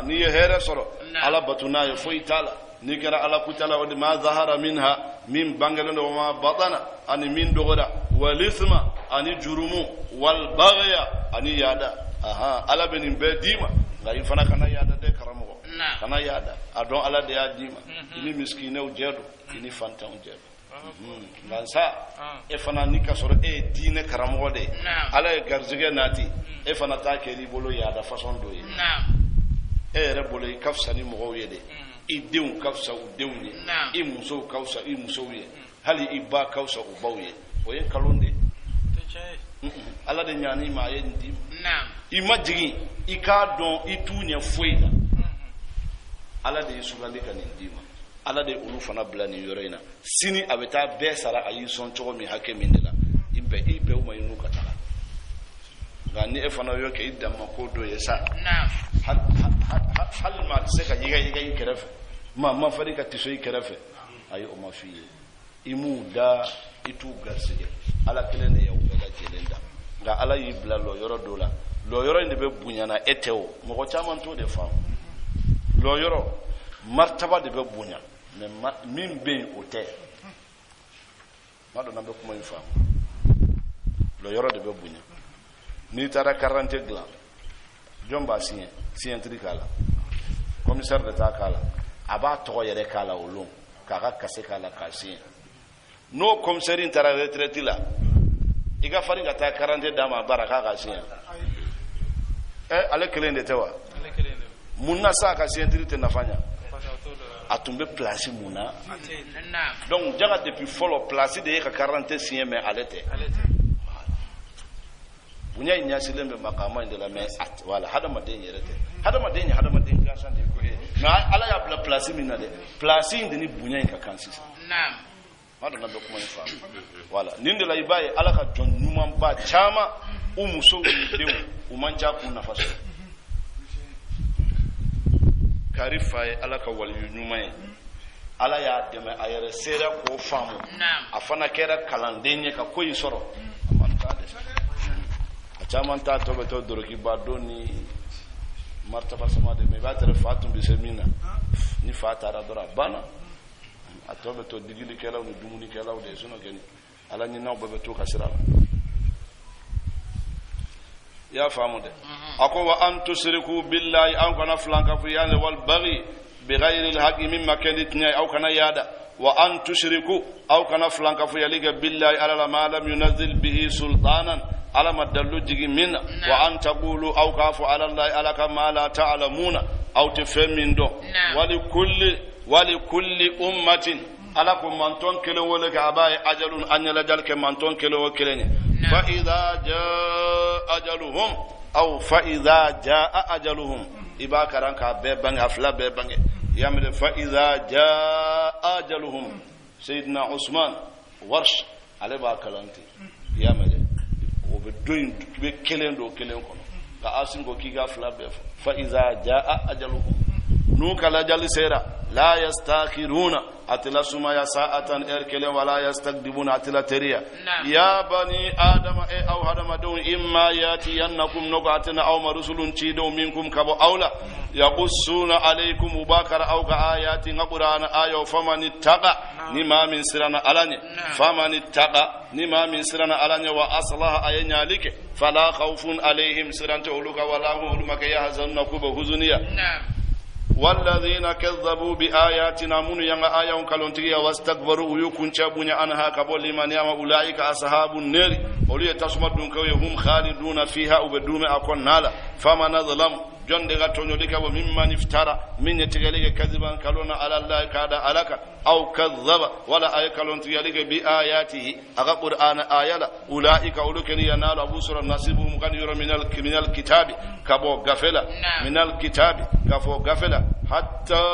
[SPEAKER 1] n'i ye hɛrɛ sɔrɔ ala batu n'a ye foyi t'a la n'i kɛra ala kutala o de ma zahara minha min bangelen do ma batana ani min dɔgɔda wal ithma ani jurumu wal baghya ani yada ala bɛ nin bɛɛ d'i ma nka i fana kana yada dɛ karamɔgɔ kana yada a dɔn ala de y'a d'i ma i ni miskinɛw jɛ don i ni fantanw jɛ don nka sa e fana ni ka sɔrɔ e ye diinɛ karamɔgɔ de ye ala ye garizigɛ nati e fana t'a kɛ i bolo yaada façon dɔ ye e yɛrɛ bolo i ka fisa ni mɔgɔw ye de i denw ka fisa u denw ye i musow ka fisa i musow ye hali i ba ka fisa u baw ye o ye nkalon de ala de ɲani ma a ye nin d'i ma i ma jigin i k'a dɔn i t'u ɲɛ foyi la ala de y'i sugandi ka nin d'i ma ala de olu fana bila nin yɔrɔ in na sini a bɛ taa bɛɛ sara a y'i sɔn cogo min hakɛ min de la i bɛɛ ma ɲin'u ka taga nka ni e fana y'o kɛ i danma ko dɔ ye sa hali maa tɛ se ka yiga i kɛrɛfɛ maa ma fari ka tiso i kɛrɛfɛ ayi o ma f'i ye i m'u da i t'u garisɛgɛ ala kelen de y'aw bɛɛ lajɛlen da nka ala y'i bila lɔyɔrɔ dɔ la lɔyɔrɔ in de bɛ bonyana e tɛ o mɔgɔ caman t'o de faamu lo yoro martaba de be bunya mais min be o te mado nambe kuma infam lo yoro de be bunya ni tara 40 glan jomba signé tricala commissaire d'état kala aba to yere kala ulum kaka kase kala kasi no commissaire tara retraite la iga fari ngata 40 dama baraka kasi ale kelende tewa munna sa ka sientrite nafanya atumbe place muna donc jaga depuis follow place de ka 40 sien mais alete bunya nya silembe makama ndela mais at wala hada madenye rete hada madenye gasan de ko na ala ya bla place mina de place ndini bunya ka kansisa naam mado na dokuma ifa wala nindela ibaye ala ka jon nyuma ba chama umuso widewo umanja ku nafaso karifaye ala ka waliyu nyuma ala ya deme ayere sera ko famu afana kera kalandenye ka koyi soro amanta de achamanta to beto doroki badoni martaba sama de me batere fatum bi semina ni fatara dora bana atobe to digili kelaw ni dumuni kelaw de suno geni ala ni naw beto kasira ya famu de ako wa an tusriku billahi an kana flanka fu yani wal baghi bighayri al haqi mimma kanitnya aw kana yada wa an tushriku aw kana flanka fu yaliga billahi ala ma lam yunzil bihi sultanan ala madallu jigi min wa an taqulu aw kafu ala allahi ala kama la ta'lamuna aw tafamindo wali kulli ummatin ala ko manton kele wala ka abaye ajalun anyala jalke manton kele wo kelene fa idha jaa ajaluhum aw fa idha jaa ajaluhum ibakaran ka be bangi afla be bangi yamde fa idha jaa ajaluhum sayyidina usman warsh ale ba kalanti yamde o be doyin be kelendo kelen kono ka asingo kiga afla be fa idha jaa ajaluhum nuka la jali sera la yastakhiruna atila suma ya sa'atan erkele wala yastakdibuna atila teriya ya bani adama aw hadama dun imma yati yannakum nuqatina aw marusulun chido minkum kabo aula yaqussuna alaykum mubakara aw ka ayati qur'ana ayo famanittaqa nima min sirana alanya famanittaqa nima min sirana alanya wa aslaha ayanyalike fala khawfun alayhim siranta uluka wala hum makayahzanna kuba huzuniya والذين كذبوا بآياتنا من ينغا آيون كالونتيا واستكبروا ويكون شابونيا أنها كبول لمن يام أولئك أصحاب النار ولي تصمدون كوي هم خالدون فيها وبدوم أكون نالا فما نظلم جون دغا تونيوليك وممن افترى من يتغليك كذبا كلون على الله كادا ألك أو كذب ولا آية كالونتياليك بآياته أغا قرآن آيالا أولئك أولوكني ينال أبو سر نصيبهم كان يرى من الكتاب كبو غفلة من الكتاب كفو غفلة حتى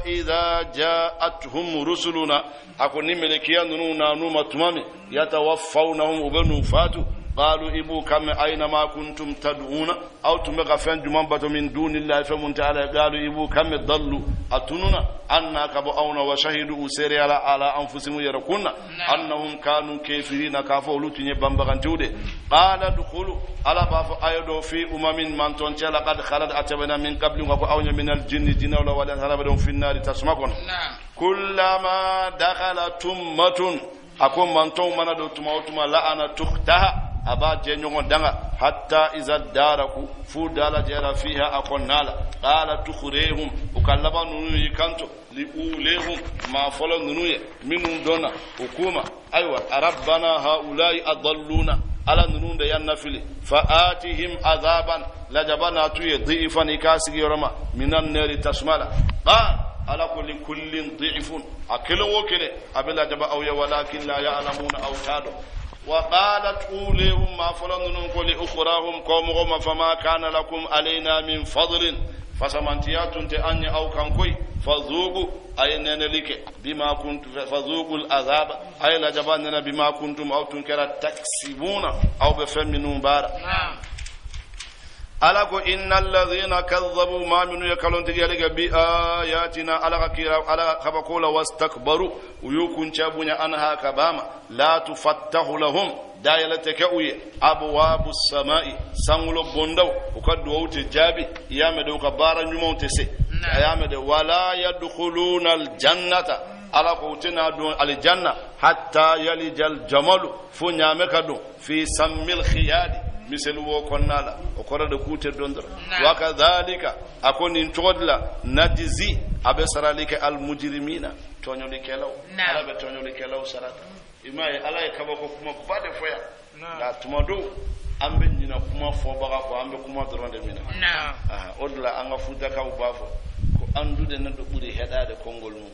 [SPEAKER 1] إذا جاءتهم رسلنا أكون ملكيا نونا نوما تمامي يتوفونهم وبنو فاتوا قالوا إبو كم أينما كنتم تدعون أو تمغفن جمانبة من دون الله فمن تعالى قالوا إبو كم ضلوا أتنون أننا كبؤون وشهدوا سيري على أنفسهم يركون أنهم كانوا كافرين كافوا لتني بمبغان جودي قال دخلوا على باب أيضا في من تنتهي لقد خلد أتبنا من قبل وقعون من الجن جن ولا هربهم في النار تسمعون كلما دخل تمة أكون من تومنا دو تما لأنا تختها aba je nyongo danga hatta iza daraku fu dala jera fiha akonnala qala tukhrihum ukallaba nunu yikanto li ulehum ma folo nunu minun dona hukuma aywa rabbana haulai adalluna ala nunu da yanafili faatihim azaban lajabana tuye dhifan ikasi yorama minan nari tasmala ala kulli kullin dhifun akelo wokele abela jaba awya walakin la ya'lamuna awtado وقالت أوليهم ما فلنن قل أخراهم قومهم فما كان لكم علينا من فضل فسمنتيات تأني أو كنكوي فذوقوا أين لك بما كنتم فذوقوا العذاب أي لجباننا بما كنتم أو تنكر تكسبون أو بفمنون بارا ألكو إن الذين كذبوا ما من يكلون تجارك بآياتنا على خبقول واستكبروا ويكون شابونا أنها كباما لا تفتح لهم دايلة كأوية أبواب السماء سنغلو بندو وقد دوت جابي يامدو كبارا نمون تسي ayamede wala yadkhuluna aljannata ala ko tina don aljanna hatta yalijal jamalu fu nyame kadu fi sammil khiyadi misel wo konnala o korade kute dondor wa kadhalika akoni todla najzi abesaralika almujrimina tonyoli kelaw ala be tonyoli kelaw sarata imay ala e kabako kuma bade foya la tumado ambe nyina kuma fo baga ko ambe kuma doronde mina odla anga fuda ka ubafo ko andude na do buri hedade kongol mum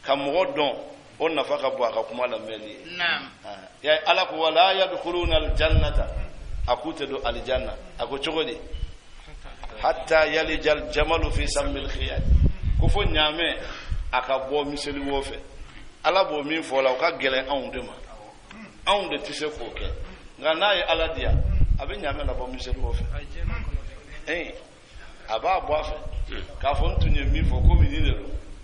[SPEAKER 1] kam woddon on nafaka bo aka kuma la meli ya ala ko wala yadkhuluna aljannata akute do aljanna ako chogodi hatta yalijal jamalu fi sammil khiyat ko fo nyame aka bo miseli wofe ala bo mi fo la ka gele aunde tise ko ke ngana ye ala dia abe nyame la bo miseli wofe aba bo afa ka fo ntunye mi fo ko mi ni le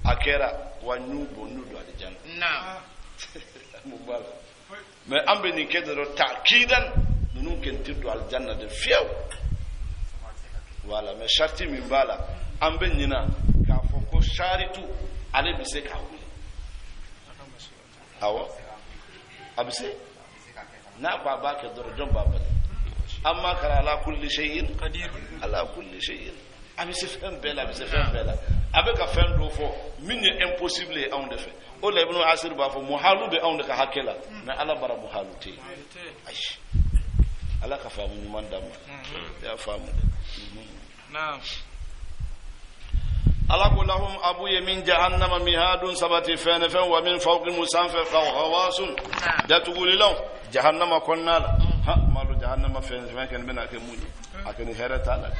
[SPEAKER 1] akera wanyu bonu do aljanna mubala mais ambe ni kedro takidan nunu kentirdo aljanna de fiew wala mais sharti min bala ambe nyina ka fo ko sharitu ale bise ka wuli awo abise na baba ke doro jom baba amma kara ala kulli shay'in qadir ala kulli shay'in abise fem bela abe ka fen do fo min ye impossible on de fait o le ibn asir ba fo muhalu be on de ka hakela mais ala bara muhalu te aish ala ka famu ni man dam ya famu naam ala ko lahum abu yamin jahannama mihadun sabati fanafan wa min fawqi musanfa qawasun da tuguli law jahannama konnala ha malu jahannama fanafan kan bena ke muni akani herata la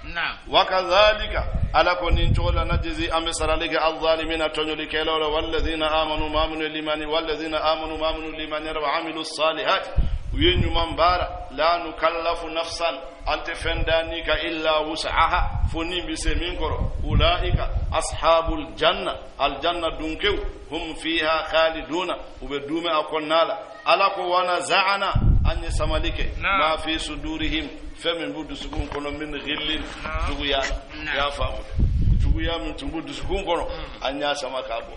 [SPEAKER 1] نعم وكذلك على كون تولا نجزي ام سرالك الظالمين تنولي كيلو والذين امنوا مامنوا لمن والذين امنوا مامنوا لمن وعملوا الصالحات وين من بار لا نكلف نفسا انت فندانيك الا وسعها فني بسمينكر اولئك اصحاب الجنه الجنه دونكو هم فيها خالدون وبدوم اكونالا على كو ونزعنا ان يسملك ما في صدورهم فمن بود سكون كونو من غلين دغيا يا فامو دغيا من تبود سكون كونو انيا سما كابو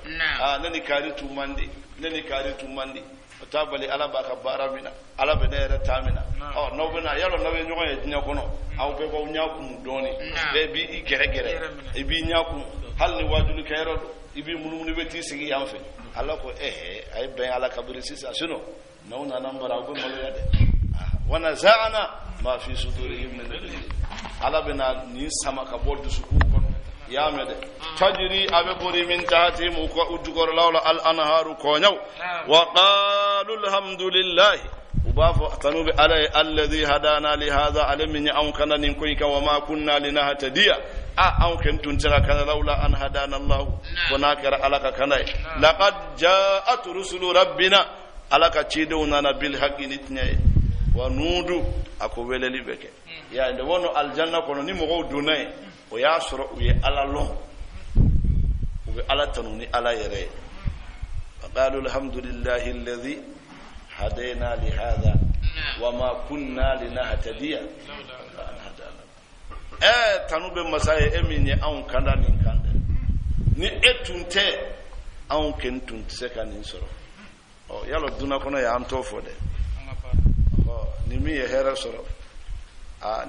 [SPEAKER 1] نني كاري توماندي tabali ala baka baramina ala benere tamina no bena yalo no be nyoy nya kono aw be ko nyaku doni be bi i gere e bi nyaku halni wajulu kayro ibi munumuni be tisigi yamfe ala ko ay ben ala kabri sisa suno no na nambara go malo yade wana za'ana ma fi sudurihim min ala bena ni sama ka boldu suku kono yamede tajri abe bori min tahti mu ko udugor lawla al anharu ko nyaw wa qalu alhamdulillah ubafu tanubi alai alladhi hadana li hadha alamin an kana nin kuika wa ma kunna linahtadiya an kuntum tara kana lawla an hadana allah wa nakara alaka kana laqad ja'at rusulu rabbina alaka chiduna bil haqqi nitnay wa nudu ako weleli beke ya nde wono aljanna kono ni mo dunay o ya soro o ye ala lon o be ala tanuni ala yere qalu alhamdulillahi alladhi hadayna li hadha wama kunna linahtadiya lawla an hadana tanube masaye eminye an kanda nin kande ni etunte an kentun sekanin soro o yalo duna kono ya anto fode ni mi ye hera soro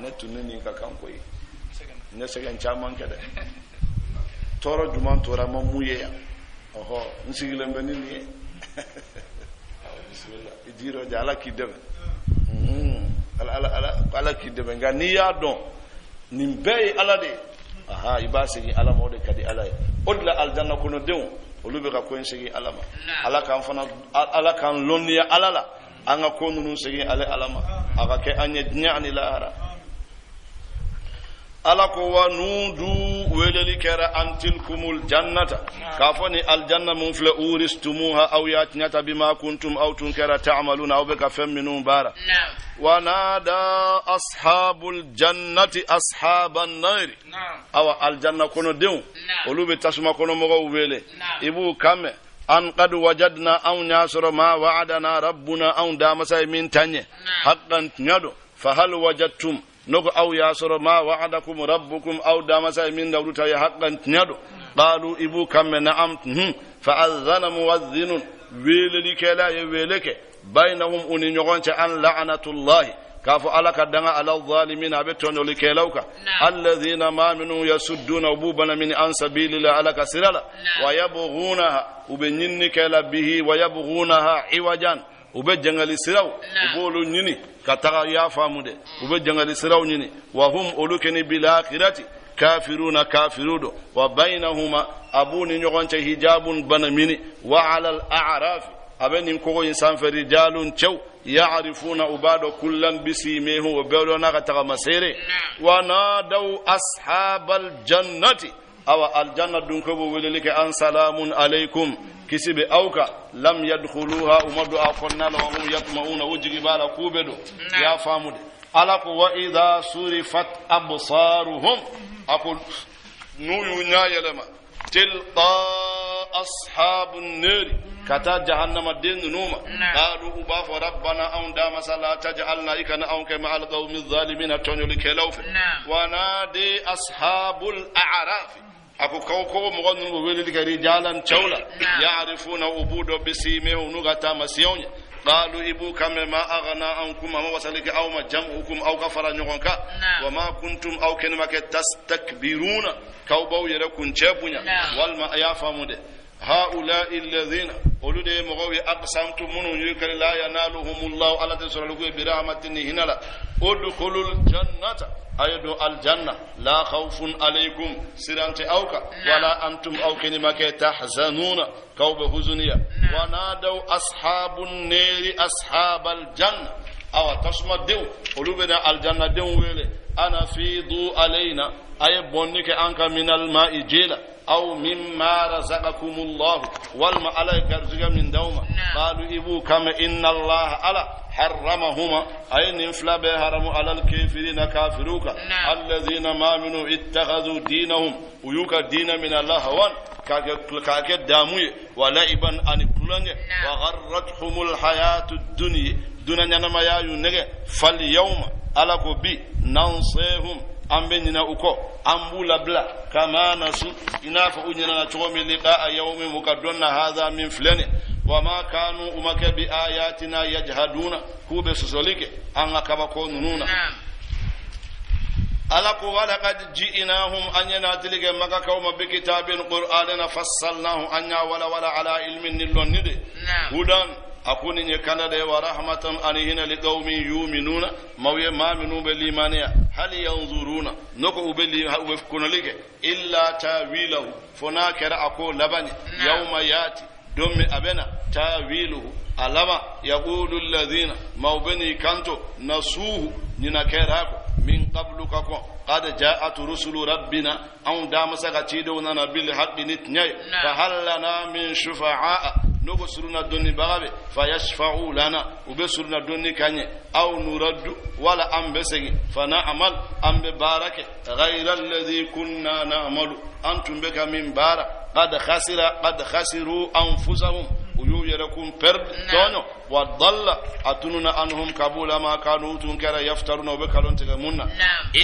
[SPEAKER 1] ne tunni ka kan koyi ne segen chaman kede toro juman tora mamuye ya oho nsigile mbeni ni bismillah idiro jala kidebe ala kidebe ngani ya don nimbe ala de aha ibase ni ala mode kadi ala odla aljanna kono dew olube ka ko ensegi alama ala kan fana ala kan loniya alala anga ko nunu segi ale alama aga ke anye nyani lahara ala ko wa nudu weleli kera antilkumul jannata kafani aljanna mun fla uristumuha aw yatnyata bima kuntum aw tunkara ta'maluna aw bika faminun bara wa nada ashabul jannati ashaban nar aw aljanna kono dew olube tasuma kono mogo wele ibu kame an qad wajadna aw nasra ma wa'adana rabbuna aw damasay min tanye haqqan nyado fa hal wajadtum نكو أو ياسر ما وعدكم ربكم أو دامسا من دولتا يحقا تنيدو قالوا إبو كم نعم فأذن موذن ويلك لا يويلك بينهم أن يغنش أن لعنة الله كافو على كدنا على الظالمين أبتون لكيلوكا الذين ما منهم يسدون أبوبنا من عن سبيل الله على كسرلا ويبغونها وبنينك به ويبغونها عوجا وبجنغل سراو وقولوا نيني كتغا يا فامود وبجنغل سراو نيني وهم أولوكني بالآخرة كافرون كافرون وبينهما أبون يغنش حجاب بنميني وعلى الأعراف أبن كو إنسان فرجال تشو يعرفون أباد كلا بسيمه وبيلونا كتغا مسيري ونادوا أصحاب الجنة أو الجنة دنكبو وللك أن سلام عليكم كسب أوكا لم يدخلوها ومدو أقلنا لهم يطمعون وجبال كوبدو يا فامود ألق وإذا صرفت أبصارهم أقول نويو نايلما تلقى أصحاب النار كتا جهنم الدين نوما قالوا أباف ربنا أون دام لا تجعلنا إكنا أون كما القوم الظالمين تونيو لكيلوف ونادي أصحاب الأعراف أكو كوكو مغنن وولدك رجالا تشولا يعرفون أبودو بسيمه نغتا مسيوني قالوا إبو كما ما أغنى عنكم ما وصلك أو ما جمعكم أو كفر نغنكا وما كنتم أو كنما تستكبرون كوبو يركن تشابونا والما يافهمون هؤلاء الذين قولوا دي مغوي أقسمتم منهم يكر لا ينالهم الله على تسرلكم برحمته هنا ادخلوا الجنة أيدو الجنة لا خوف عليكم سرانت أوكا ولا أنتم أو كنما تحزنون كوب حزنية ونادوا أصحاب النار أصحاب الجنة أو تسمى ديو قلوبنا الجنة ديو ويلي أنا فيضوا علينا أي بونيك أنك من الماء جيلا أو مما رزقكم الله والما عليك رزق من دوما قالوا إبو كما إن الله على حرمهما أي نفلا بهرم على الكافرين كافروك الذين ما منوا اتخذوا دينهم ويوك دين من الله هوان كاك داموي ولعبا أن كلنج وغرتهم الحياة الدنيا دون نما يا ينغ فاليوم على كبي ننصيهم أمبنينا أكو أمبولا بلا كما نسو إناف أجننا تومي لقاء يوم مكدون هذا من فلان وما كانوا أمك بآياتنا يجهدون هو بسسوليك أنك كبكون ألقوا ولقد جئناهم أن يناتلك مكا كوم بكتاب قرآن فصلناه أنيا ولا على علم نلون ندي هدى أكون يكند ورحمة أنهن لقوم يؤمنون ما منوا بالإيمانية هل ينظرون نكو بفكون لك إلا تاويله فناكر أكو لبني يوم ياتي دم أبنا تاويله ألما يقول الذين موبني كانتو نسوه ننكراكو من قبلك قد جاءت رسل ربنا أو دامسك تيدوننا بالحق نتنيي فهل لنا من شفعاء نغسرنا دوني بغابي فيشفعوا لنا وبسرنا دوني كاني أو نرد ولا أنبسي فنعمل أم ببارك غير الذي كنا نعمل أنتم بك من بارك قد خسروا أنفسهم ويركم برد دونو وضل أتنون أنهم قبول ما كانوا تنكر يفترون وبكالون تغمون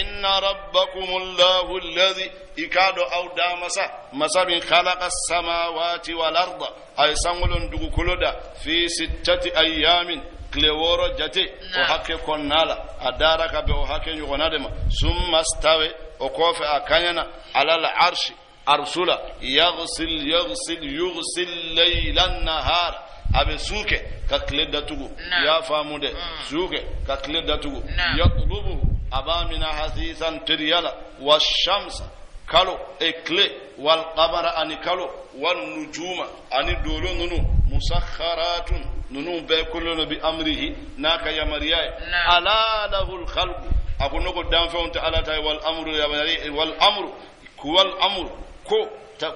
[SPEAKER 1] إن ربكم الله الذي إكادو أو دامسا مسابين خلق السماوات والأرض أي سنغلون دقو كلودا في 6 أيام كليورو جاتي وحكي كونالا أدارك بوحكي يغنادم ثم استوى وكوف أكانينا على العرش أرسل يغسل ليل النهار أبي سوكي ككلدتو يا فامود سوكي ككلدتو يطلبه أبامنا حثيثا تريالا والشمس كالو إكلي والقمر أني كالو والنجوم أني دولو ننو مسخرات ننو بكلنا بأمره ناك يا مرياي ألا له الخلق أقول نقول دانفون تعالى والأمر يا مرياي والأمر هو الأمر كو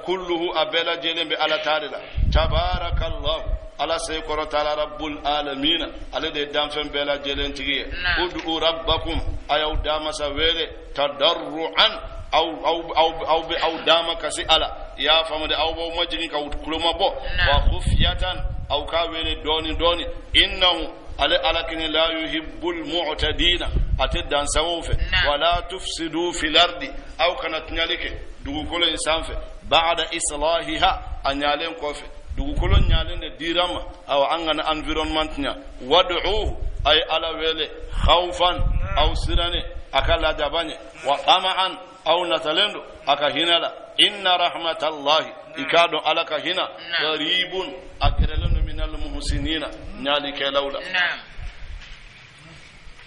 [SPEAKER 1] كله أبلا جلم بألا تارلا تبارك الله على سيكون تعالى رب العالمين على دي دامفن بلا جلن تيجي ادعوا ربكم أيو دام سويل تضرعا أو دام كسئلا يا فمد أو مجرين كلما بو وخفية أو كاويل دوني إنه على كن لا يحب المعتدين atiddan sawfe wala tufsidu fil ardi aw kanat nyalike dugukolo insanfe ba'da islahiha anyalen kofe dugukolo nyalen de dirama aw angana environment nya wad'uhu ay ala wele khawfan aw sirane akala dabanye wa tama'an aw natalendo akahinala inna rahmatallahi ikado alaka hina qaribun akrelun minal muhsinina nyalike lawla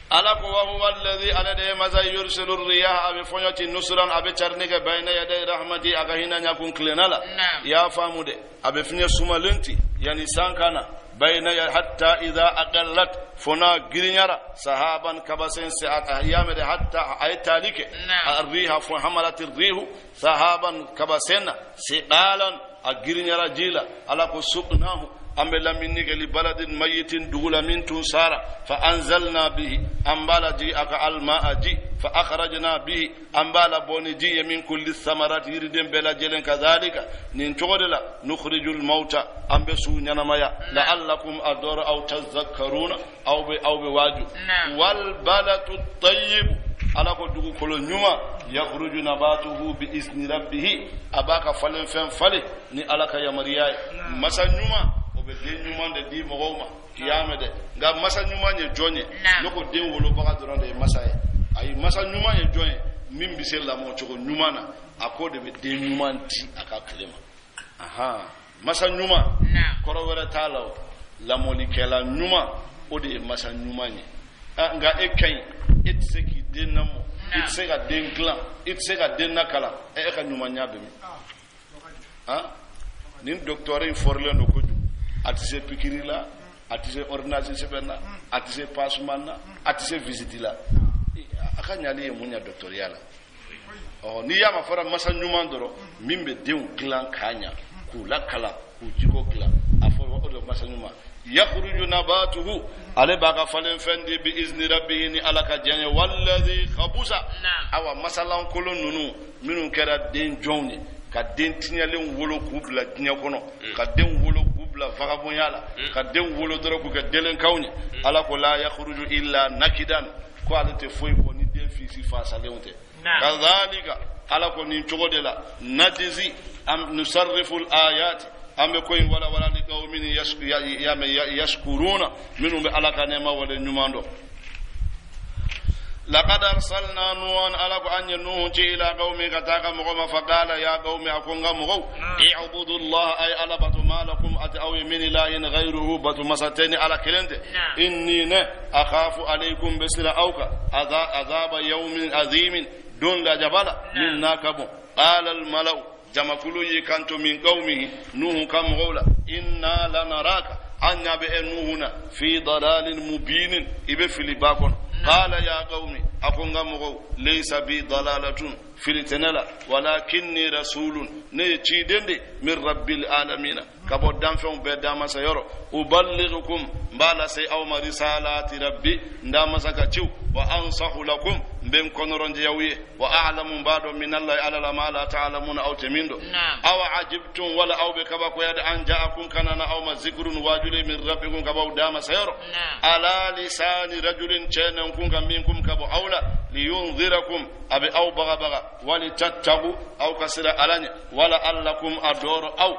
[SPEAKER 1] alako wa huwa alladhi alade maza yursilu riyaha abi fonyati nusran abi charnike bayna yaday rahmati akahina nyakun klenala ya famude abi finya sumalenti yani sankana bayna hatta idha aqallat fona girinyara sahaban kabasen sa'at ayyamade hatta aytalike arriha fa hamalat arrihu sahaban kabasena siqalan agirinyara jila alako subnahu amela minike li baladin mayitin dugula min tunsara fa anzalna bihi ambala ji aka almaa ji fa akhrajna bihi ambala boni ji min kulli thamarati yirden bela jelen kadhalika nin togodela nukhrijul mauta ambe su nyanamaya la'allakum ador aw tazakkaruna aw bi waju wal balatu tayyib alako dugu kolo nyuma yakhruju nabatuhu bi izni rabbih abaka falen fen fale ni alaka ya mariya masa nyuma be den nyuma de di mogoma kiyamede nga masa nyuma nye jonye loko den wolo baka doron de masa ay masa nyuma nye jonye min bisel la mo choko nyuma na akode be den nyuma nti aka klema aha masa nyuma koro wera talaw la molikela nyuma ode masa nyuma nye nga ekay etseki den namo etseka den glan etseka den nakala e ka nyuma nyabe mi ha nin docteur inforle no ko atise pikirila atise ordonnance sebenna atise passemenna atise visitila akanyali munya doctoriala ni yama fara masa nyuma ndoro mimbe dew glan kanya kula kala ku jiko glan afo odo masa nyuma yakhruju nabatuhu ale baga falen fendi bi izni rabbih ni alaka janye walladhi khabusa awa masalan kolon nunu minun kera den jonne ka den tinyalen wolo kubla dinya kono ka den wolo kubla vagabonyala ka den wolo doro ku ka delen kawni ala ko la yakhruju illa nakidan ko alate foy ko ni den fi si fa salewte kadhalika ala ko ni chogodela najizi am nusarrifu al ayat ambe koy wala li qaumin yashkuruna minum alaka nema wala nyumando لقد أرسلنا نوحا على أن ينوح إلى قومه كتاك مغوما فقال يا قوم أكونغا مغو اعبدوا الله أي على بطو ما لكم أتأوي من إله غيره بطو مساتين على كلنت إني أخاف عليكم بسر أوكا عذاب يوم عظيم دون لا جبال من ناكبو قال الملأ جمكلو يكانتو من قومه نوح كم غولا إنا لنراك أن يبئ نوحنا في ضلال مبين إبه في لباكون قال يا قومي أكونغا مغو ليس بي ضلالة في التنلا ولكني رسول نيتي دندي من رب العالمين كبو دامفون بداما سيرو أبلغكم بالا سي أو رسالات ربي ndama saka ciw wa ansahu lakum bem konoron jawiye wa a'lamu bado min Allah ala ma la ta'lamuna aw tamindo aw ajibtum wala aw be kaba ko yada an ja'akum kanana aw mazikrun wajuli min rabbikum kaba dama sayro ala lisani rajulin chanan kun kam minkum kaba aula liyunzirakum abi aw baga wali tattabu aw kasira alanya wala allakum adoro aw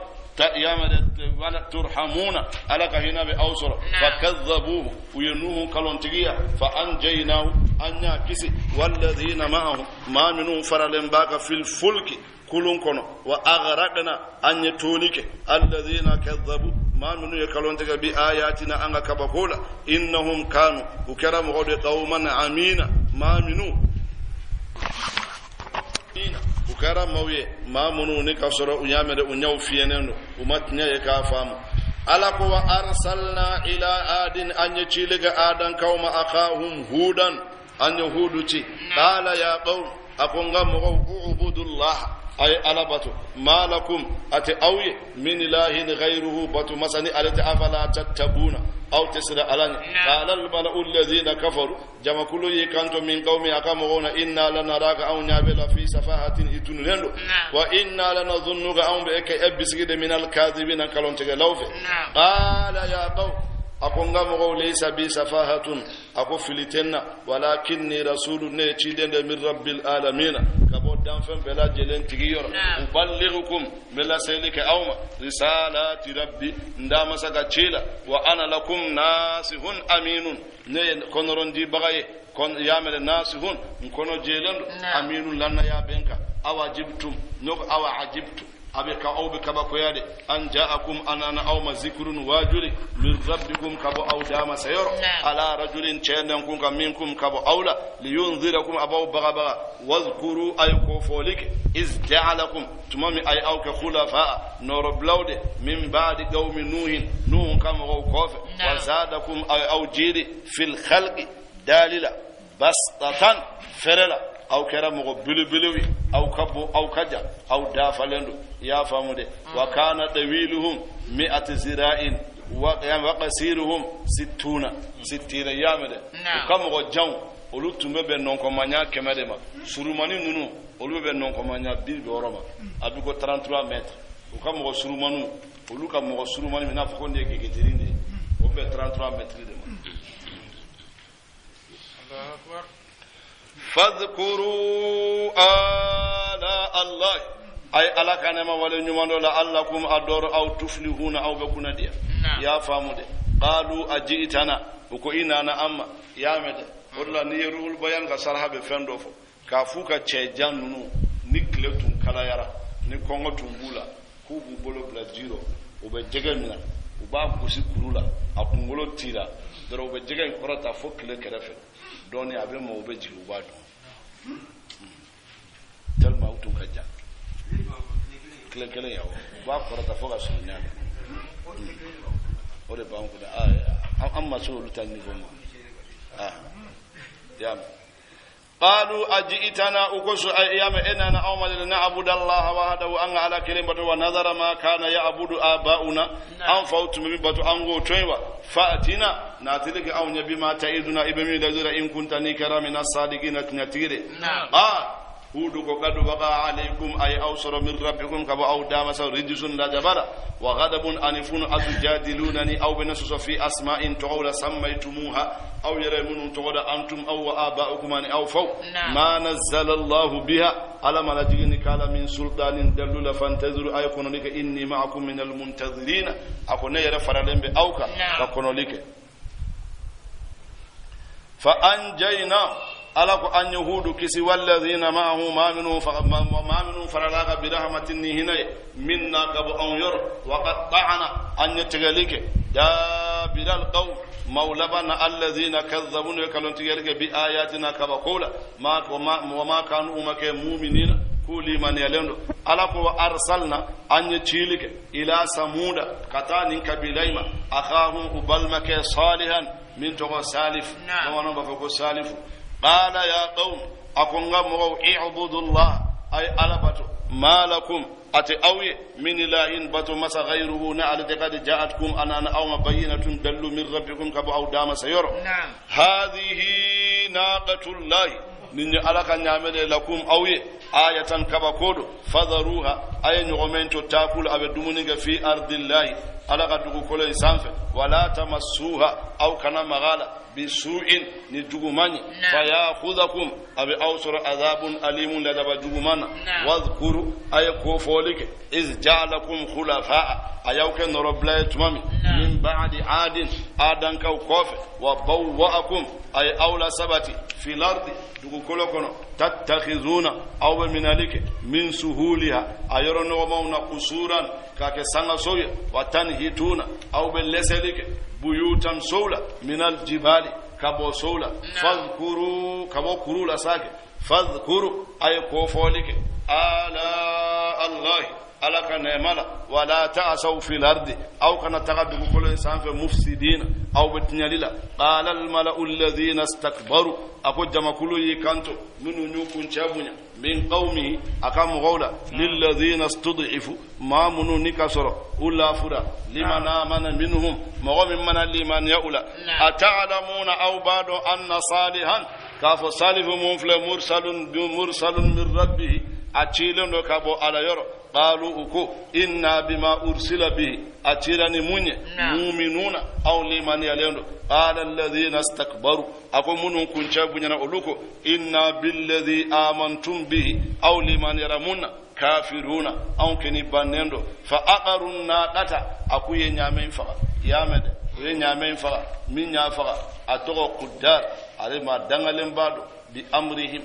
[SPEAKER 1] ولا ترحمون على كهنا بأوسر فكذبوه وينوه كالونتجيا فأنجيناه أن كسي والذين معه ما منهم فرلن باك في الفلك كلون كنو وأغرقنا أن يتونك الذين كذبوا ما منهم يكالونتجيا بآياتنا أنك كبقولا إنهم كانوا وكرم غد قوما عمينا ما منهم ukara mawye mamunu ni kasoro unyamede unyaw fiyenendo umatnya ye ka famu ala ko wa arsalna ila adin anya chilega adan kauma akahum hudan anya huduci qala ya qaum akonga mo ubudullah ay alabatu malakum ati awye min ilahin ghayruhu batu masani alati afala tattabuna aw tisra alani qala al mala'u alladhina kafaru jama kullu yikanto min qaumi akamona inna lanaraka aw nyabela fi safahatin itunulendo wa inna lanadhunnuka aw bi ka abisgide min al kadhibin kalon tege lawfe qala ya qaum akonga mo laysa bi safahatun ako filitenna walakinni rasulun ne chidende min rabbil alamin kabo dan fen bela jelen tigi yoro uballighukum bela selike awma risalati rabbi ndama saga chila wa ana lakum nasihun aminun ne konorondi bagaye kon yamele nasihun kono jelendo aminun lanna ya benka awajibtum nok awa ajibtum abika aw bika bakoyade an ja'akum anana aw mazikrun wajuli min rabbikum kabo aw dama sayro ala rajulin chayndan kun kam minkum kabo awla liyunzirakum abaw bagaba wadhkuru ay kofolik iz ja'alakum tumami ay aw ka khulafa noro blawde min ba'di qawmi nuhin kam go kofe wa zadakum ay aw jiri fil khalqi dalila bastatan ferala aw kera mo bilibiliwi aw kabbo aw kaja aw dafalendo ya famude wa kana tawiluhum 100 zira'in wa qasiruhum 60 yamede kam go jaw olu tumbe be non ko manya kemede ma surumani nunu olu be non ko manya bi doroma abiko 33 mètres kam go surumanu olu kam go surumani mina fako ndeke ketirinde o be 33 mètres de ma Allahu akbar فاذكروا آلاء الله أي ألا كان ما ولن يمانو لعلكم أدور أو تفلحون أو بكونا ديا يا فامود قالوا أجئتنا وكوينا أنا أما يا مد والله نيرو البيان كسرها بفندوفو كافوكا تشجان نو نكلتون كلا يرى نكونغ تنبولا كوبو بولو بلاجيرو وبجعلنا وباب كوسي كرولا أكملوا تيرا درو بجعل كرة فوق لكرفة دوني أبي ما وبجي وبادو تلما وتو كجا كلا يا باب كرة فوق السنة ore ba ko da amma so lutani goma ya qalu ajitana ukosu ayyama inna awmal na'budu allaha wahdahu an ala kalimatu wa nadhara ma kana ya'budu abauna an fautu mi batu an go toywa fa'atina na tilike awnya bima ta'iduna ibami da zura in kunta ni karamin as-sadiqina tinatire hudu ko gadu baqa alaykum ay awsara min rabbikum kaba aw dama sa rijsun la jabara wa ghadabun anifun atujadilunani aw binasu fi asma'in tuqawla sammaytumuha aw yaramun tuqada antum aw aba'ukum an aw faw ma nazzala Allah biha ala malajini kala min sultanin dalula fantazuru ay kunulika inni ma'akum minal muntazirina akone yara faralembe awka ka kunulike fa anjayna alaku an yahudu kisi walladhina ma'ahu ma minhum faralaga bi rahmatin hinay minna qabu an yur wa qatta'na an yatagalike ya bilal qaw maulabana alladhina kazzabuna kalontigelike bi ayatina kabaqula ma kanu umake mu'minina kuli man yalendo alaku wa arsalna an yachilike ila samuda katanin kabilaima akhahum ubalmake salihan min to salif wa ba ko salifu قال يا قوم أكون غمروا اعبدوا الله أي ألبتوا ما لكم أتأوي من إله بتو مسا غيره نعلى قد جاءتكم أنا أو بينة دل من ربكم كبو أو دام سير هذه ناقة الله نني ألك نعمل لكم أوي آية كبكود فذروها أي نغمين تاكل أبدومنك في أرض الله ألك دقو سانف ولا تمسوها أو كان مغالا بسوء ندغماني فياخذكم ابي اوسر عذاب اليم لدب دغمانا واذكروا اي كوفولك اذ جعلكم خلفاء ايوك نربلت مامي من بعد عاد ادن كوف وبوأكم اي اولى سبتي في الارض دغكلكن تتخذون او من لك من سهولها ايرون ومون قصورا كاكسان سويا وتنهتون او باللسلك بيوتا سولا من الجبال كبو سولا فاذكروا كبو كرو لساك فاذكروا اي كوفولك آلاء الله ألك نعملا ولا تعسوا في الأرض أو كان تغدق كل إنسان في مفسدين أو بتنياللا قال الملأ الذين استكبروا أقول جمع كل يكانتو من نيوكن شابونا من قومه أقام غولا للذين استضعفوا ما منو نكسر أولا فرا لمن آمن منهم مغم من لمن يأولا أتعلمون أو بعد أن صالحا كاف صالح مرسل من ربه أتشيلن كابو على يرو قالوا أكو إنا بما أرسل به أتيرني مني مؤمنون أو لمن يلينو قال الذين استكبروا أكو منهم كنشا بنينا أولوكو إنا بالذي آمنتم به أو لمن يرمون كافرون أو كني بانيندو فأقروا الناقة أكو ينيامين فقط يامد ينيامين فقط من يافقط أتوقع قدار على ما دنغلين بادو بأمرهم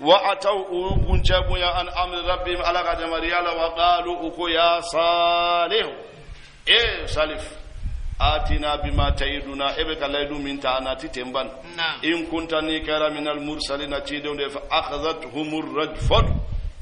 [SPEAKER 1] وأتوا كنشابوا عن أمر ربهم على قدم ريالا وقالوا أكو يا صالح إيه صالح آتنا بما تعيدنا إبك ليلو من تعناتي تنبان إن كنت نكرا من المرسلين تيدون فأخذتهم الرجفة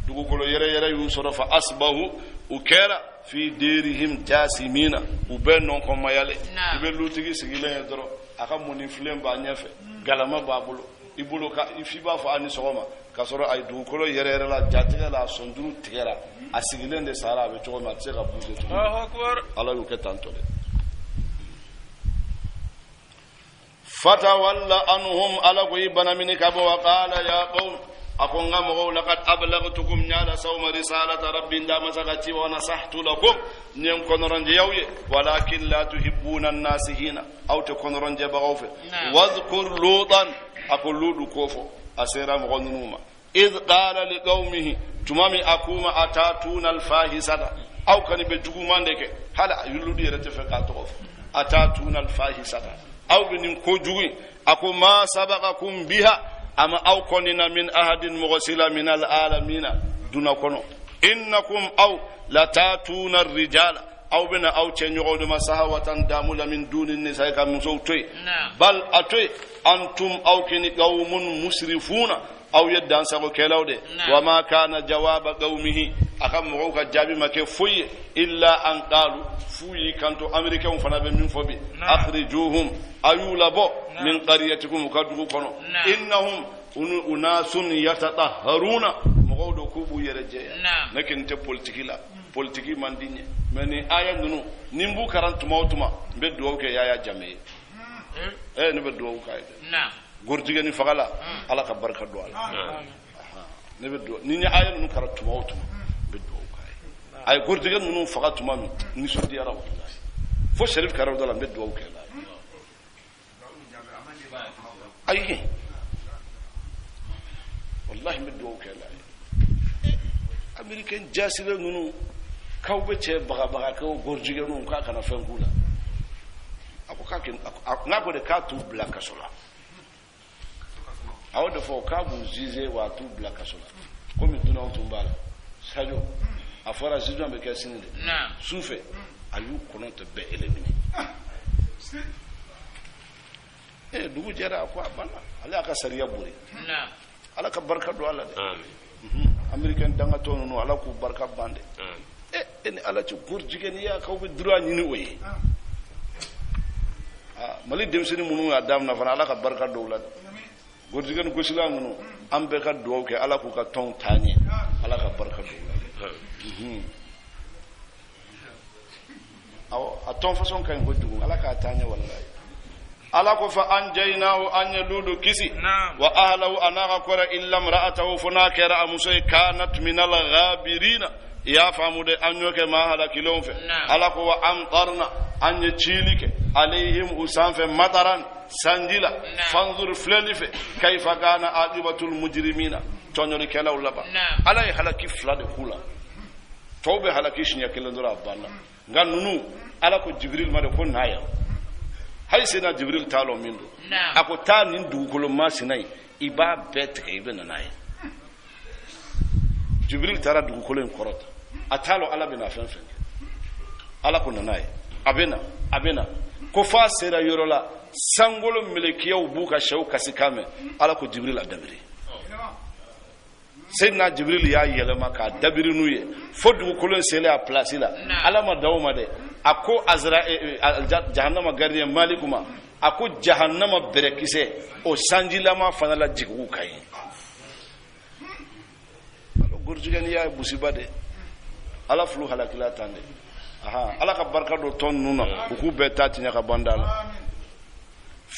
[SPEAKER 1] دقوا يرى يرى يوسر فأصبحوا وكرا في ديرهم جاسمين وبينهم كما يلي يبلو تيجي سجلين يدرو أكم منفلين بانيفه غلما بابلو ibulu ka ifiba fa ani sogoma kasoro ay dukolo yerere la jatiga la sonduru tigera asigilen de sara be to ma tsega buze to Allahu akbar ala yu ketanto de fatawalla anhum ala goybana min kabo wa qala ya qawm akonga mo laqad ablaghtukum nyala sawma risalata rabbin da masakati wa nasahtu lakum nyen konoronje yawye walakin la tuhibbuna an-nasihina aw te konoronje bagawfe wadhkur lutan أقول كوفو أسيرا مغنوما إذ قال لقومه تمامي أكوما أتاتون الفاحشة أو كان بجومان ديك هلا يلودي رتفقاتوف أتاتون الفاحشة أو بنين كوجوي أكو ما سبقكم بها أما أو كوننا من أحد مغسل من العالمين دون كونو إنكم أو لتاتون الرجال أو بنا أو تنيعود مساهوة دامولا من دون النساء كمسوتي بل أتوي أنتم أو كني قوم مسرفون أو يدان سقو كلاودي وما كان جواب قومه أكم موقع جابي ما كفوي إلا أن قالوا فوي كانتو أمريكا وفنا بمن فبي أخرجوهم أيولبو من قريتكم وكادو كنو إنهم أناس يتطهرون مغودو كوبو يرجع لكن تبولتكي لا politiki mandinye meni aya nunu nimbu karantuma be duwo ke yaya jame ne be duwo kay na gorjige ni fagala ala ka barka do ala ne be duwo ni aya nunu karantuma be duwo kay ay gorjige nunu fagatuma mi ni sudi ara wallahi fo sharif karaw dala be duwo ke la ay wallahi be duwo ke la american jasile nunu kawbe che baga ko gorjige non ka kana fengula ako kakin ngako de ka tu blaka sola awo de fo ka bu zize wa tu blaka sola komi tuna utumbala sajo afara zizo be kasini de na sufe ayu kono to be elimini dugu jara ko abana ala ka sariya buri na ala ka barka do ala de amin american danga to no ala ku barka bande ene ala ci gorjige ni ya kaw be droit ni oyi mali demseni munu adam na fana ala ka barka do la gorjige ni gosila munu ambe ka do ke ala ku ka ton tani ala ka barka do la aw aton façon kan ko dugu ala ka tani wallahi ala ko fa anjaynahu an yaludu kisi wa ahlahu anaka qara illa imra'atahu funakira amusay kanat min al-ghabirina ya famude anyoke ma hala kilon fe ala ko wa amtarna anye chilike alayhim usanfe mataran sanjila fanzur flalife kayfa kana aqibatul mujrimina tonyori kelaw laba ala halaki flade kula tawbe halaki shinya kelendora balla nganunu ala ko jibril made ko naya hay sina jibril talo mindo ako ta nin dugukolo masinai iba bet ke ibena nayi jibril tara dugukolo en korota atalo ala bina fenfen ala ko nanayi abena ko fa sera yorola sangolo melekiyaw buka shaw kasikame ala ko jibril adabiri sayyidina jibril ya yelema ka dabiri nuye fo dugukolo sele a place la ala ma dawma de ako azra jahannama gardiya malikuma ako jahannama berekise o sanjilama fanala jigu kai alo gurjugani ya busibade ala flu halakila tande ala ka barka do ton nuna ku betati nya ka bandala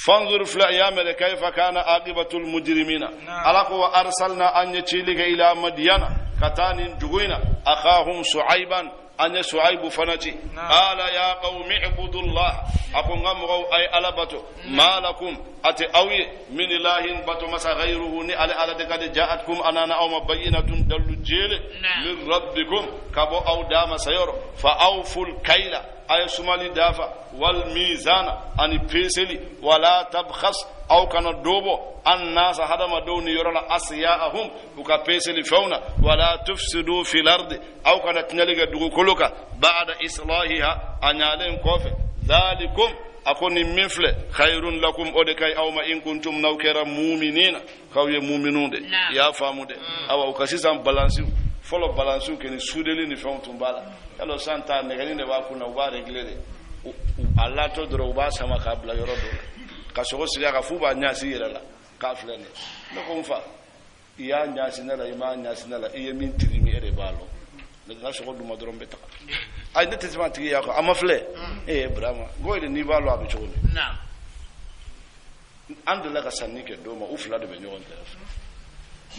[SPEAKER 1] fanzur fil ayyam kayfa kana aqibatul mujrimina ala ko arsalna an yachiliga ila madyana كتان جوينا أخاهم شعيبا أن شعيب فنتي قال يا قوم اعبدوا الله أكون غمروا أي ألبتو ما لكم أتي أوي من إله بتو مسا غيره ني على دقد جاءتكم أنا أو مبينة دل جيل من ربكم كبو أو دام سير فأوفوا الكيل أي سمالي دافا والميزان أن بيسلي ولا تبخس أو كان دوبو الناس هذا ما دون يرى أسياءهم وكبيسلي فونا ولا تفسدوا في الأرض أو كان تنلقى دوكولوكا بعد إصلاحها أن يعلم كوفي ذلكم أكون مثل خير لكم أودكاي أو ما إن كنتم نوكرا مؤمنين كوي مؤمنون دي يا فامو دي أو كسيسان بالانسيو فولو بالانسيو كني سودلي ني فون تومبالا يلو سانتا نغاني ne ba kuna uba reglere Allah to dro uba sama kabla yorodo kasoko siya ka fuba nyasi yela ka flene no ko mfa iya nyasi na la ima nyasi na la iye min tirimi ere balo na soko duma dro mbeta ay nete timanti ya ko amafle brama goyde ni balo abi choni na andela ka sanike do ma ufla de be nyon telef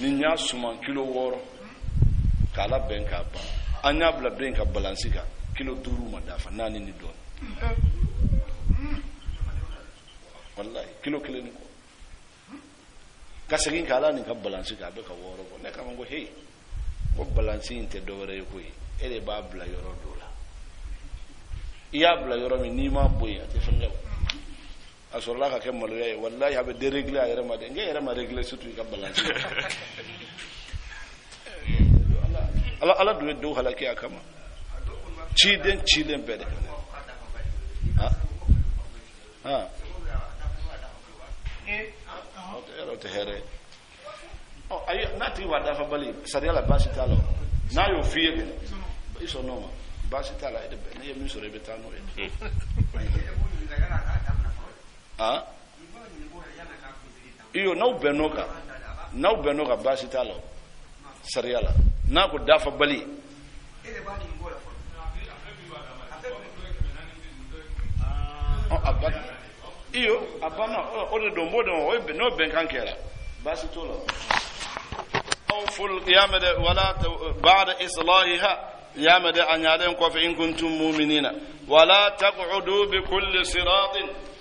[SPEAKER 1] ni nya suman kilo woro kala benka ba anya bla benka balansika kilo duru madafa nani ni don wallahi kilo kilo ni ko kasagin kala ni ka balansika be ka woro ko ne kamango hey ko balansi inte do wore ko ere ba bla yoro dola iya bla yoro mi ni ma boya te fanga asolla ka ke malo yayi wallahi habe dérégler ayere ma de ngey ma régler surtout ka balansi ala duwe do halaki akama chiden bede ha ero te here ayi nati wada fa bali sariala basi talo na yo fiye de iso no basi tala ede be ne mi so rebe tano ede ha iyo na benoka basi talo sariala na ko dafa bali abana iyo abana o de dombo de o be no ben kankera basi tolo aw ful qiyamah wala ba'da islahiha يامد أن يعلمكم فإن كنتم مؤمنين ولا تقعدوا بكل صراط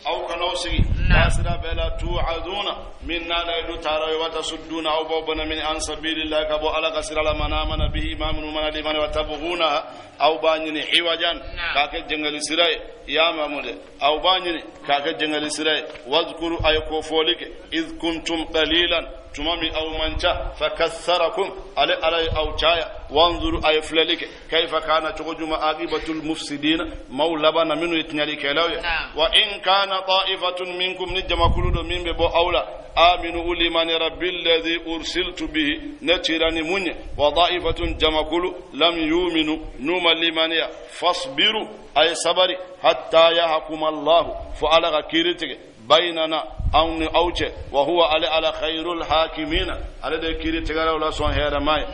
[SPEAKER 1] أو كنوسي ناسرا بلا توعدون منا لا يدتاروا وتصدون أو بوبنا من عن سبيل الله كبو على قصر لمن آمن به إمام من لمن وتبغونها أو بانيني حوجا كاك جنگل سراي يا محمود أو بانيني كاك جنگل سراي واذكروا أيكو فولك إذ كنتم قليلا تمامي أو منشا فكثركم على أو جايا وانظروا أي فللك كيف كان تقدم عاقبة المفسدين مولبنا منه يتنالي كلاوي وإن كان طائفة منكم نجم كلود من ببو أولى آمنوا لمن رب الذي أرسلت به نتيراني مني وضائفة جم كل لم يؤمنوا نوما لمن فاصبروا أي صبري حتى يحكم الله فعلى كيرتك بيننا أو أوجه وهو على خير الحاكمين على ذكر تجارة ولا سون هير ماي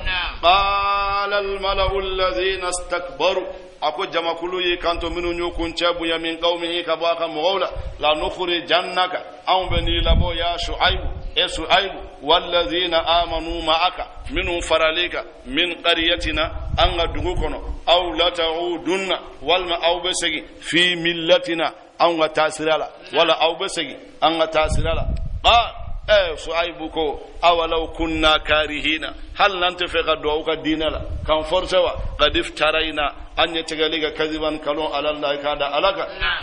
[SPEAKER 1] قال الملأ الذين استكبروا أكو جمع كلو يكانتو منو نيوكون تشابو يمين قومه كباكا مغولا لا نخرجنك أو بني لبو يا شعيب شعيب والذين آمنوا معك منهم فراليك من قريتنا أن دغوكنا أو لا تعودن والما أو بسجي في ملتنا أو تاسرالا ولا أو بسجي أن تاسرالا قال شعيبكو أولو كنا كارهين هل ننتفق دعوك ديننا كان فرسوا قد افترينا أن يتغلق كذبا كلون على الله كادا ألك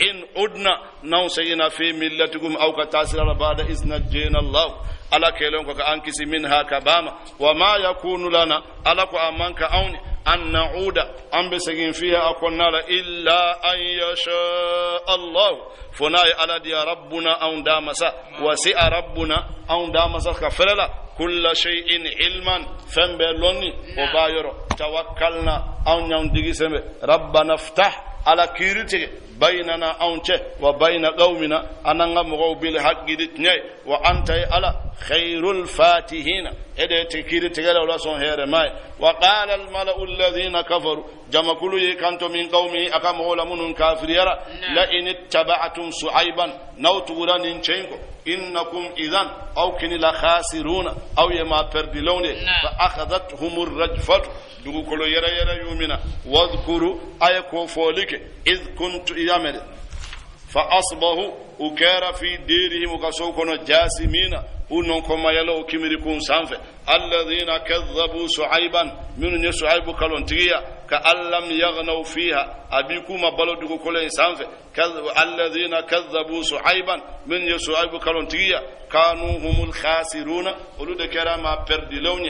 [SPEAKER 1] إن أدنا نوسينا في ملتكم أو كتاسرالا بعد إذ نجينا الله على كلونك أنكس منها كباما وما يكون لنا ألك أمانك أوني أن نعود أن بسجين فيها أكون إلا أن يشاء الله فناي على دي ربنا أو دامسا وسع ربنا أو دامسا كفرلا كل شيء علما فنبلوني وبايرو توكلنا أو نعندي سمي ربنا افتح على كيرتك بيننا أونته وبين قومنا أننا مغو بالحق دتني وأنت على خير الفاتحين إذا تكير تقال ولا صن هير ماي وقال الملأ الذين كفروا جمع كل يكانتو من قومه أقام علمون كافر يرى لئن اتبعتم شعيبا نوتورا ننشينكو إنكم إذن أو كن لخاسرون أو يما پردلون فأخذتهم الرجفة دوغو كلو يرى يومنا واذكروا أيكو فولك إذ كنت إيامل فأصبحوا وكار في ديرهم وكسوكنا جاسمين ونكم يلو كمركم سانف الذين كذبوا شعيبا من شعيب كالونتيا كأن لم يغنوا فيها أبيكم بلدكم كل سانف الذين كذبوا شعيبا من شعيب كالونتيا كانوا هم الخاسرون ولد كرام پردلون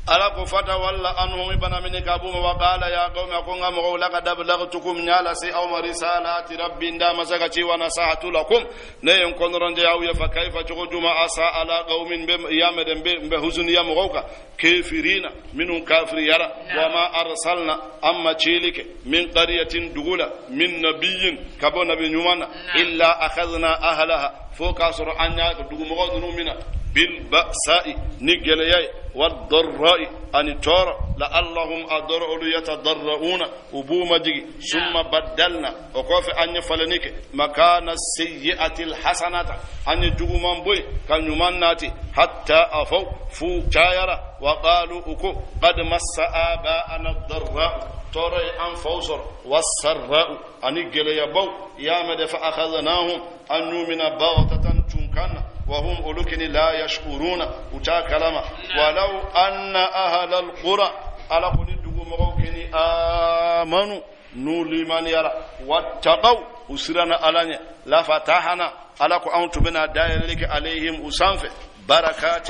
[SPEAKER 1] ala ko fata walla anhum ibana min kabuma wa qala ya qaumi akunga mo laqad ablagtukum nyala si aw risalati rabbi nda masaka ci wa nasahatu lakum ne en konronde yaw ya fa kayfa tujuma asa ala qaumin be yameden be huzun yam gowka kafirina minun kafir yara wa ma arsalna amma chilike min qaryatin dugula min nabiyyin kabo nabi nyumana illa akhadna ahlaha foka sur anya dugumo godunumina بالبأساء نجلياي والضراء أن ترى لعلهم أضروا يتضرؤون وبومجي ثم بدلنا وقف أن يفلنك مكان السيئة الحسنة أن يجومان بوي كان يمناتي حتى أفو فوكايرا وقالوا أكو قد مس آباءنا الضراء ترى أن فوصر والسراء أن يجليا بو يا مد فأخذناهم أن يؤمن بغتة تنكنا وهم أولوكني لا يشكرون وتا كلمة ولو أن أهل القرى على كل دغموكني آمنوا نولي من يرى واتقوا وسرنا ألاني لا فتحنا على كو أنتم بنا دايرك عليهم أسانف بركات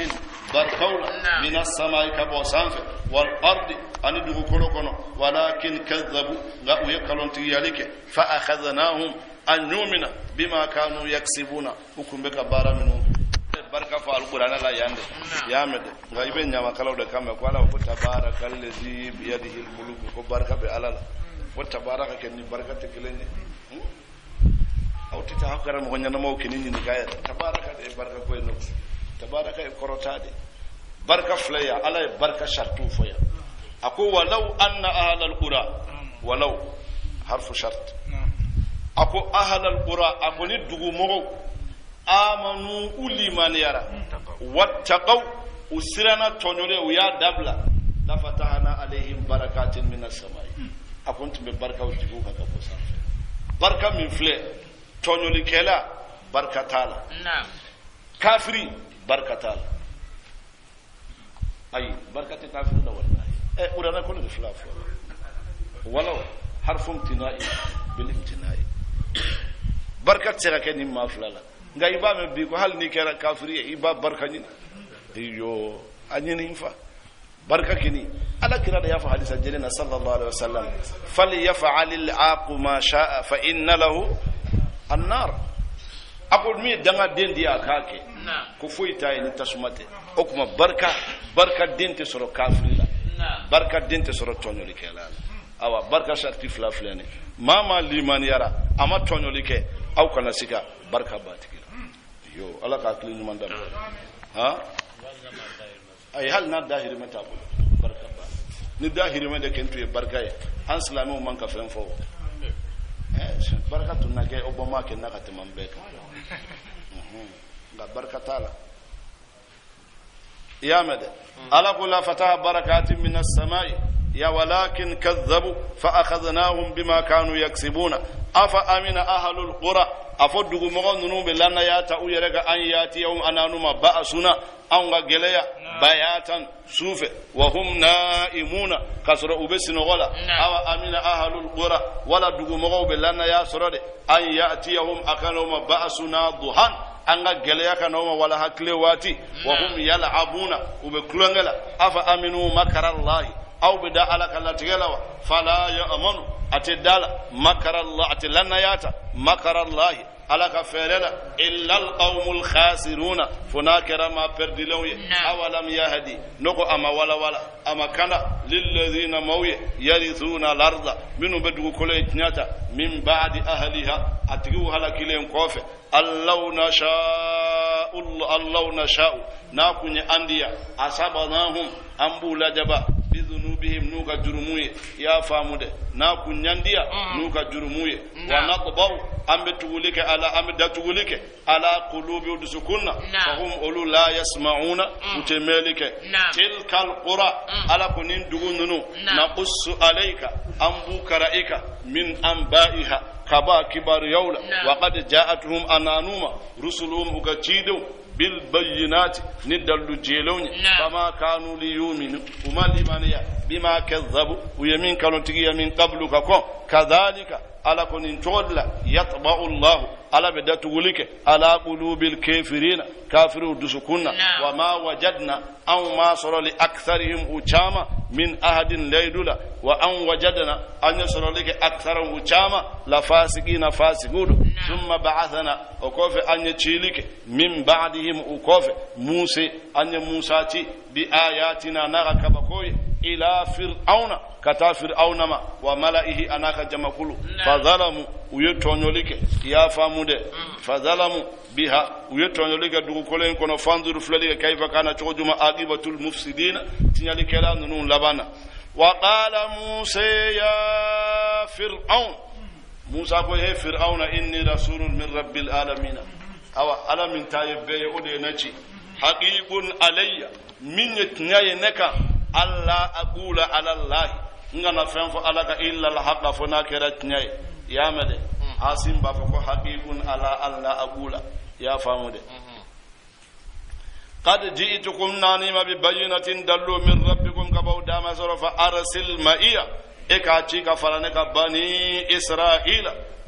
[SPEAKER 1] بركولا من السماء كبو سانف والأرض أن دغكلوكنو ولكن كذبوا لا يكلون تيالك فأخذناهم أن نؤمن بما كانوا يكسبون وكم بك بارا منهم بركة فالقرآن لا يند يامد غايبين يا مكالو ده كم يقولا وتبارك الذي بيده الملك وبركة بالله وتبارك كني بركة تكلني أو تتحقق مغنى نمو كني نكاية تبارك بركة كوينو تبارك كروتادي بركة فليا على بركة شرطو فيا أقول ولو أن أهل القرى ولو حرف شرط أكو أهل القرى أكو ندغو مغو آمنوا أولي من يرى واتقوا وسرنا تنولي ويا دبلا لفتحنا عليهم بركات من السماء أكنت ببركة وجبوك كفوسا بركة من فلي تنولي كلا بركة تالا كافري بركة تالا أي بركة كافري لا والله أولانا كل الفلاف ولو حرف امتنائي بالامتناء بركة سيغاكني ما فلالا nga iba me bi ko hal ni kera kafiri iba barka ni iyo anyini infa barka kini ala kira da yafa hadisa jelena sallallahu alaihi wasallam falyaf'al al-aqu ma sha'a fa inna lahu an-nar akul mi danga dendi akake ko foita ni tasumate okuma barka dente soro kafiri la barka dente soro tonyoli kala awa barka sharti flaflane mama liman yara ama tonyoli ke au kana sika barka batiki yo ala ka klin man dam ha ay hal na dahiri mata bu barka ba ni dahiri man de kentu e barka e han islamu man ka fen fo barka tun na ke obama ke na ka tamam be ka ga barka taala ya made ala kula fataha barakatin minas samai يا ولكن كذبوا فأخذناهم بما كانوا يكسبون أفأمن أهل القرى أفدقوا مغنون بلنا ياتأوا يرق أن ياتيهم أنانما بأسنا أنغا قليا بياتا سوف وهم نائمون كسر أبسن غلا أفأمن أهل القرى ولا دقوا مغنون بلنا ياسرد أن ياتيهم أكانهم بأسنا ضحان anga geleya kanoma wala haklewati wa hum yal'abuna ubekluangela afa aminu makarallahi aw bida ala kala tigelawa fala ya'manu atidala makarallah atilanayata makarallahi ala ka ferela illa alqawmul khasiruna funakira ma perdilawi awalam yahdi noko ama wala ama kana lilladhina mawi yarithuna al-ardha minu bedu kole nyata min ba'di ahliha atigu halakilen kofe allau nasha allahu nasha'u na kunye andiya asabanahum ambula jaba bidhunubihim nuka jurumuye ya famude na kunyandiya nuka jurumuye wa naqbaw ambe tugulike ala ambe datugulike ala qulubi udsukunna fahum ulu la yasma'una utemelike tilkal qura ala kunin dugununu naqussu alayka ambu karaika min anba'iha kaba kibar yawla wa qad ja'atuhum ananuma rusuluhum ugachidu bil bayyinati nidallu jelawni fama kanu liyuminu uma limaniya bima kadhabu uyamin kanu tigiya min qablu kako kadhalika ala kunin todla yatba'u Allah ala bedatu gulike ala qulubil kafirina kafiru dusukunna wa ma wajadna aw ma sara li aktharihim uchama min ahadin laydula wa an wajadna an yasra lika aktharan uchama la fasiqina fasigudu thumma ba'athana ukofe an yachilike min ba'dihim ukofe Musa ti bi ayatina naraka bakoy ila fir'auna kata fir'auna ma wa mala'ihi anaka jamakulu fadhalamu uyetonyolike ya famude fadhalamu biha uyetonyolike dugu kolen kono fanzuru fulaliga kayfa kana chojuma aqibatul mufsidina tinyalike la nunun labana wa qala musa ya fir'aun musa ko he fir'auna inni rasulun min rabbil alamin awa alamin taybe ode naci haqiqun alayya min yatnyaye neka alla aqula ala allah ngana fenfo alaka illa al haqa fona kerat nyay yamade asim ba ko haqiqun ala alla aqula ya famude qad ji'tukum nanima bi bayyinatin dallu min rabbikum kabaw dama sarafa arsil ma'iya ekati ka farane ka bani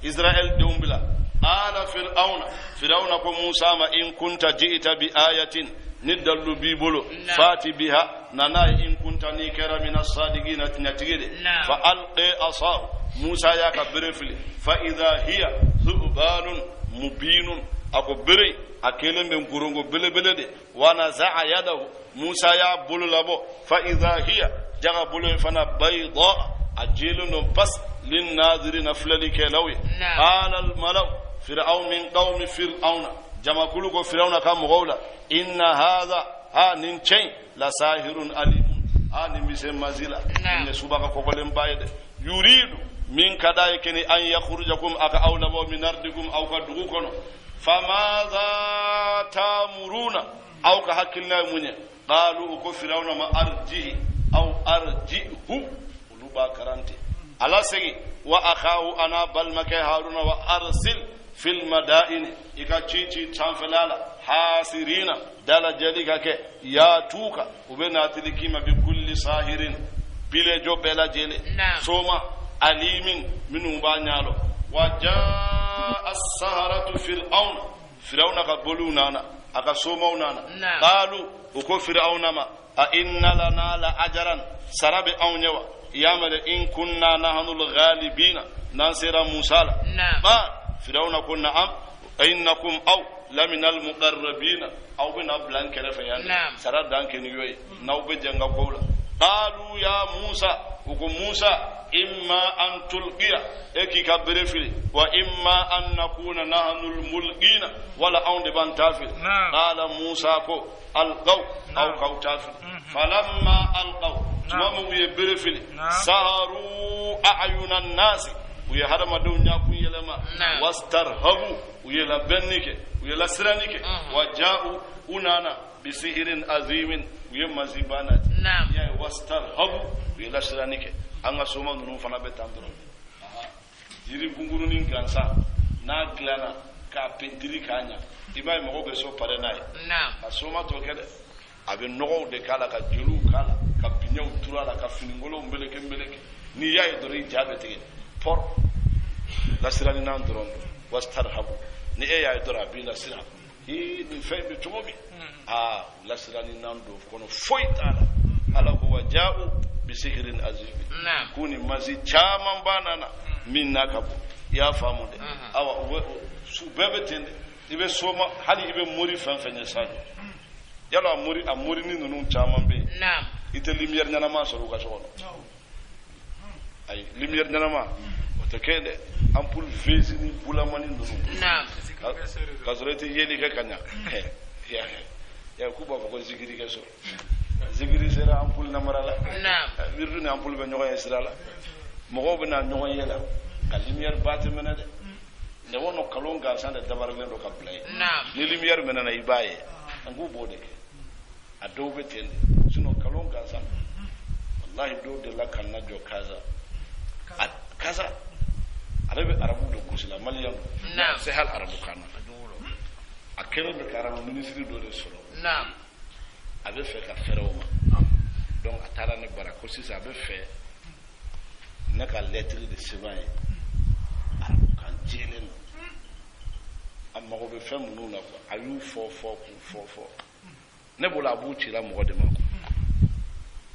[SPEAKER 1] israel dumbila ala fir'auna ko musa ma in kunta ji'ta bi ayatin ندلو بيبولو فاتي بها نانا إن كنت نيكرا من الصادقين تنتجد فألقي أصاه موسى يا كبرفلي فإذا هي ثعبان مبين أكو بري أكلم من كورونغو بلبلدي ونزع يده موسى يا بولو لابو فإذا هي جا بولو فنا بيضاء أجيل نبس للناظرين فللي كلاوي قال الملأ فرعون من قوم فرعون جما كلكو فرعون كم غولا إن هذا نينشين لساحر عليم نمسم مزيلا إن سباق كوكولم بايد يريد من كدايكني أن يخرجكم أو لبو من أرضكم أو كدغوكم فماذا تأمرون أو كحكلنا مني قالوا كو فرعون ما أرجيه أو أرجئه ولبا كرانتي على سيغي وأخاه أنا بلمك هارون وأرسل في المدائن إكاتشيتي تنفلالا حاسرين دالا جليكا يا توكا وبنا تلكيما بكل ساهر بلا جو بلا جلي سوما عليم من بانيالو وجاء السهرة فرعون قبلونانا أكا سومونانا قالوا وكو فرعون ما أئن لنا لأجرا سرب أونيوا يامد إن كنا نحن الغالبين ناصر موسى ما فرعون كنا نعم إنكم أو لمن المقربين أو بنا بلان كرفيان سرد دان كنيوي نو بجنغا قولا قالوا يا موسى وكم موسى إما أن تلقي إكي كبرفلي وإما أن نكون نحن الملقين ولا أون دبان تافل قال موسى كو ألقوا أو كو تافل فلما ألقوا تمامو يبرفلي سهروا أعين الناس ويهرم دنيا كيلما واسترهبوا ويلا بنك ويلا سرانك وجاءوا أنانا بسحر عظيم ويما زبانات يا واسترهبوا ويلا سرانك أنا سوما نوفنا بتاندرون jiri gunguru ni gansa na glana ka pentiri kanya ibai mo be so pare nai asoma to kede abe nogo de kala ka julu kala ka pinyo turala ka finingolo mbeleke ni yaay dori jabe tege por la sirani nan doron wastarhabu ni e yaay dora bi la sira hi ni febe tumobi la sirani nan do kono foitala ala ko waja'u bi sihrin azim kuni mazi chaman banana min nakabu ya famu de awa su bebe tende ibe soma hali ibe mori fanfanya sadu yalo amori ni nunu chaman be ite lumière nyana ma so ruga so ay lumière nyana ma to kende ampul vezini bulamani nunu kazorete yeli ka kanya ya kuba ko zikiri ke so zikiri sera ampul namarala wirdu ni ampul be ñoy sirala mo go na ñoy yela ka lumière batte mena de ne wono kalon gar sande dabar le do ka play ni lumière mena na ibaye angu bode ke adobe ten suno kalon gar san wallahi do de la kan na jo kaza arabe arabu do kusila maliyan c'est hal arabu kana akere be karamu ministre do de solo abe fait ka feroma donc atala ne bara ko si abe fait ne ka lettre de sebaye arabu kan jelen amma ko be fem nu na ko ayu fo ne bola bu ci la mo de mako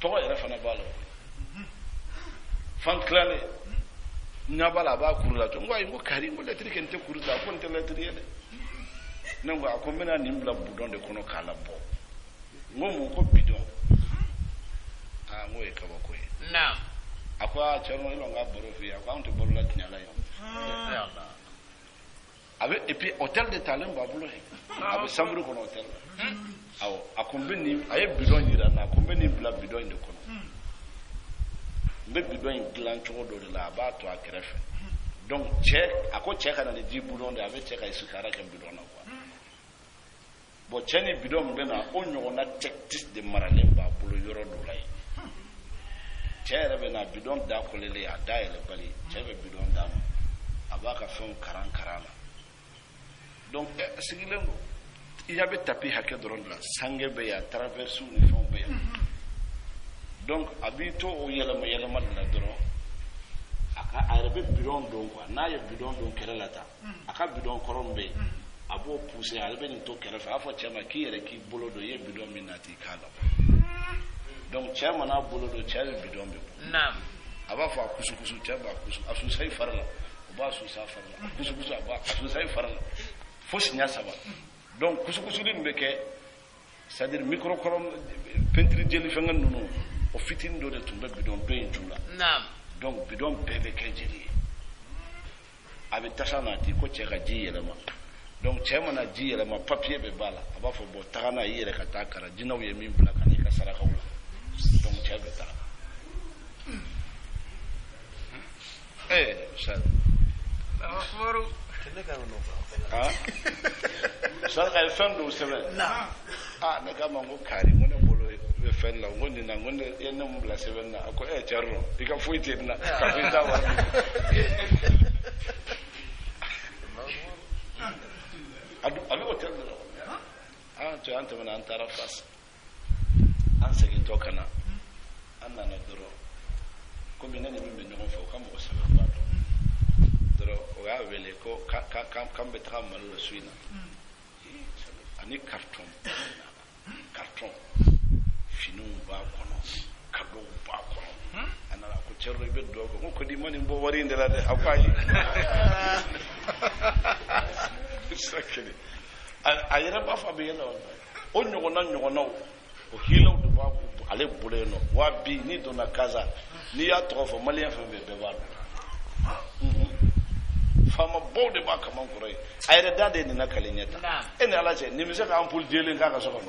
[SPEAKER 1] to yere fana balo fan klane nyabala ba kurula to ngwa ngo kari ngo lettre ken te kurula ko te lettre yele nango akomena nimbla budon de kono kala bo ngomu ko bidon ngo e kaba ko akwa chano ilo nga borofi akwa onte borola tinyala yo abe et puis hôtel de talent babulo abe sambru kono hôtel awo akombeni aye bidon yira na akombeni bla bidon de kono mbe bidon glan chogo do de la ba to akrefe donc check ako check na di bidon de abe check ay sukara ke bidon na quoi bo cheni bidon be na onyo na tektis de marale babulo yoro do lay chere be na bidon da ko lele ada ele bali chebe bidon da abaka fon karana donc sigilengo il y avait tapé hakke doron la sangue be ya traverse ni fon be donc habito o yela la doron aka arabe bidon don quoi na ye bidon don kerelata aka bidon korombe abo pousser arabe ni to kerefa afo chema ki yere ki bolo do ye bidon minati kala donc chema na bolo do chebe bidon be aba fa kusu cheba kusu asu sai farla ba su sa farla kusu aba asu sai farla fo signa saba donc kusu din be ke c'est-à-dire micro korom peinture jeli fangan nunu o fitin do de tumbe bidon be jula donc bidon bebe ke jeli abi tasana ti ko cheka ji yelema donc chema na ji yelema papier be bala aba fo bo tagana yere ka takara jinaw ye min bla kan ka saraka wala donc chebe ta ça
[SPEAKER 2] akbaru
[SPEAKER 1] ça ka fen do sebe ne ka mango kari mo ne bolo be fen la ngoni na ngoni yenna mo bla sebe na ko charro ika fuite na ka fuita wa adu hotel no to ante mana antara fas an segi to kana anna na doro ko bi nani be no fo kam ko sebe ba doro o ga wele ko kam be tra mal la suina ani carton finu ba kono kado ba kono ana ko cerro be do ko di mani bo wari ndela de afayi sakene ayira ba fa be yelo o nyugo na o hilo do ba ale buleno wa bi ni do na kaza ni ya trofo malien fa be ba fama bode ba kaman kurai ayira dade ni na kalinyata ene ala ce ni mi se ka ampul dele ka so ko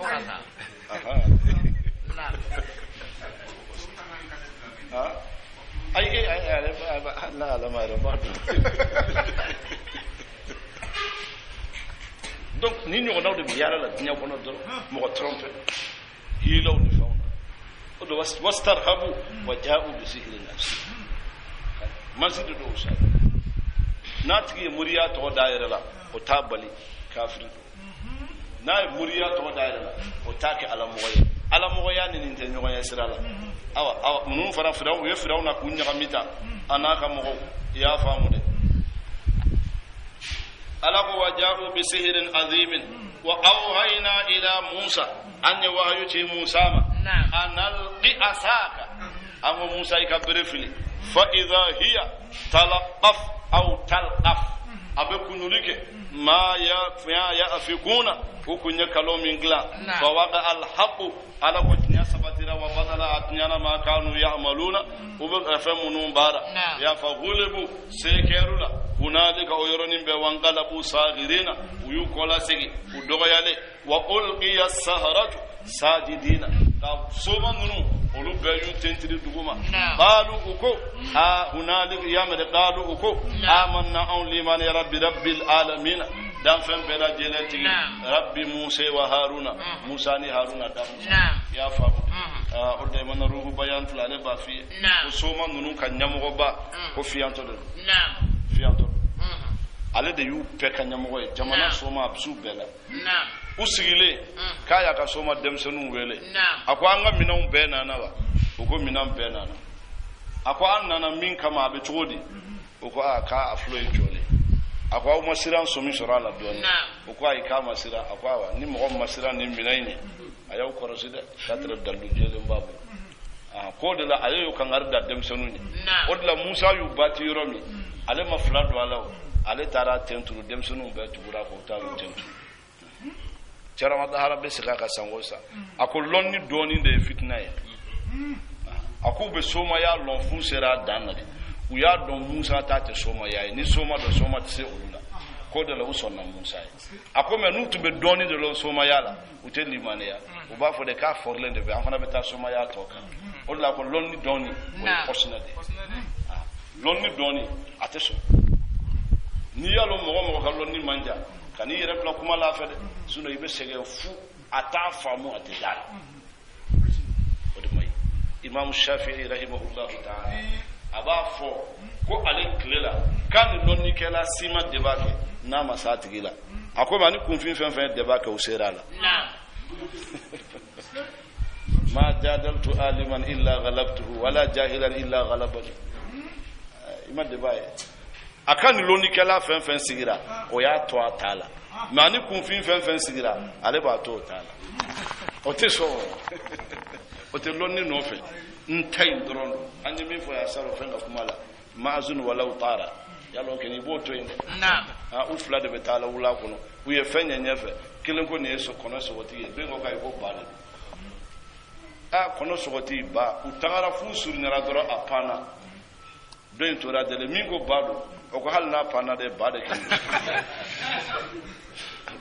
[SPEAKER 1] ay la ma ba donc ni ñoo daw de yara la ñaw kono do mo ko tromper hilo ni fauna o do wastarhabu wa ja'u bi sihrin nas masjid do sa natigi muriya to daire la o tabali kafir na muriya to daire la o take alamoya ni nte ñoo ya sirala awa munun fara firaw ye firaw na kunya kamita anaka mo ya famu de alako waja'u bi sihrin azimin wa awhayna ila Musa an wahayuti Musa analqi asaka amo Musa ikabrefili fa idha hiya talaqaf aw talqaf abekunulike ma ya afikuna hukunya kalomi ngla fa waqa alhaqu ala wajnya sabatira wa badala atnyana ma kanu ya'maluna ubu afamunun bara ya fa ghulibu sekerula hunalika oyronin be wanqalabu saghirina uyu kola sigi udogo yale wa ulqiya as-saharatu sajidina ka soma ngunu olu be yu tentiri duguma qalu uko hunalika yamade qalu uko amanna an liman ya rabbil alamin dan fen bela jelati rabbi musa wa haruna musa ni haruna da ya famu orde man ruhu bayan fulane ba fi ko soma ngunu kan nyamugo ba ko fiyanto de fiyanto ale de yu pe kan nyamugo jamana soma absu bela usigile kaya ka soma demsenu wele akwa anga minan be nana ba uko minan be nana akwa annana min kama abe chodi uko aka aflo ejole akwa masira somi sura la don uko ay ka masira akwa wa ni mo masira ni minaini ayaw korosida katra dalu jele babu ko de la ayo kan arda demsenu ni odla musa yu bati romi ale mafla do alaw ale tara tenturu demsenu be tubura ko taru tenturu charama da harabe sika ka sangosa akolon ni doni de fitna ye akube soma ya lon fu sera danade u ya don musa ta te soma ya ni soma do soma te se ulula ko de la usonna musa akome nutu be doni de lo soma ya la u te limane ya u ba fo de ka forlen de be an fana be ta soma ya to kan o la ko lon ni doni o posna de lon ni doni ateso ni ya lo mo ka lon ni manja kani yere bla kuma la fede suno ibe sege fu ata famu atidal odi may imam shafi'i rahimahullah ta'ala aba fo ko ale klela kan lonni kela sima debake na masatigila akoba ni kunfin fen debake userala ma jadaltu aliman illa ghalabtuhu wala jahilan illa ghalabani ima debaye akani loni kala fen sigira o ya to atala mani kunfin fen sigira ale ba to atala o te so o te loni no fe ntai ndrondo anje mi fo ya saro fen ga kumala ma'zun walau tara ya lo keni bo to inde na ufla de betala wula kuno uye fenya nyefe kilen ko ne so kono so woti be ngo kai ko bale kono so woti ba utagara fu surnera doro apana do to ra de mingo bado o ko halna pana de bade kin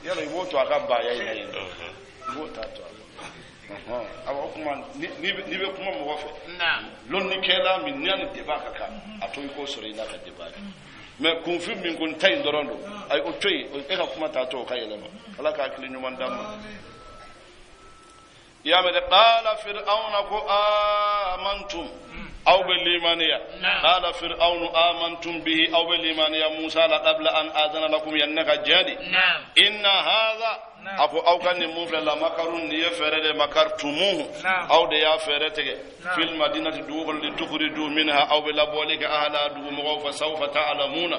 [SPEAKER 1] yalo ibo to aka ba ya ina yin ibo ta to aba kuma ni be kuma mo wafe lon ni kela min nyani de baka ka atoy ko sore ina ka de bade me confirm min kon tay ndorondo ay o toy o e ka kuma ta to kayela ma ala ka akli nyuman dam ya me de qala fir'auna ko amantum أو بالإيمانية قال فرعون آمنتم به أو بالإيمانية موسى قبل أن آذن لكم ينك جادي إن هذا أو كان موفى لمكرون يفرد مكرتموه أو ديا فرتك في المدينة دوغل لتخرجوا منها أو بلابولك أهلا دوغم فسوف تعلمون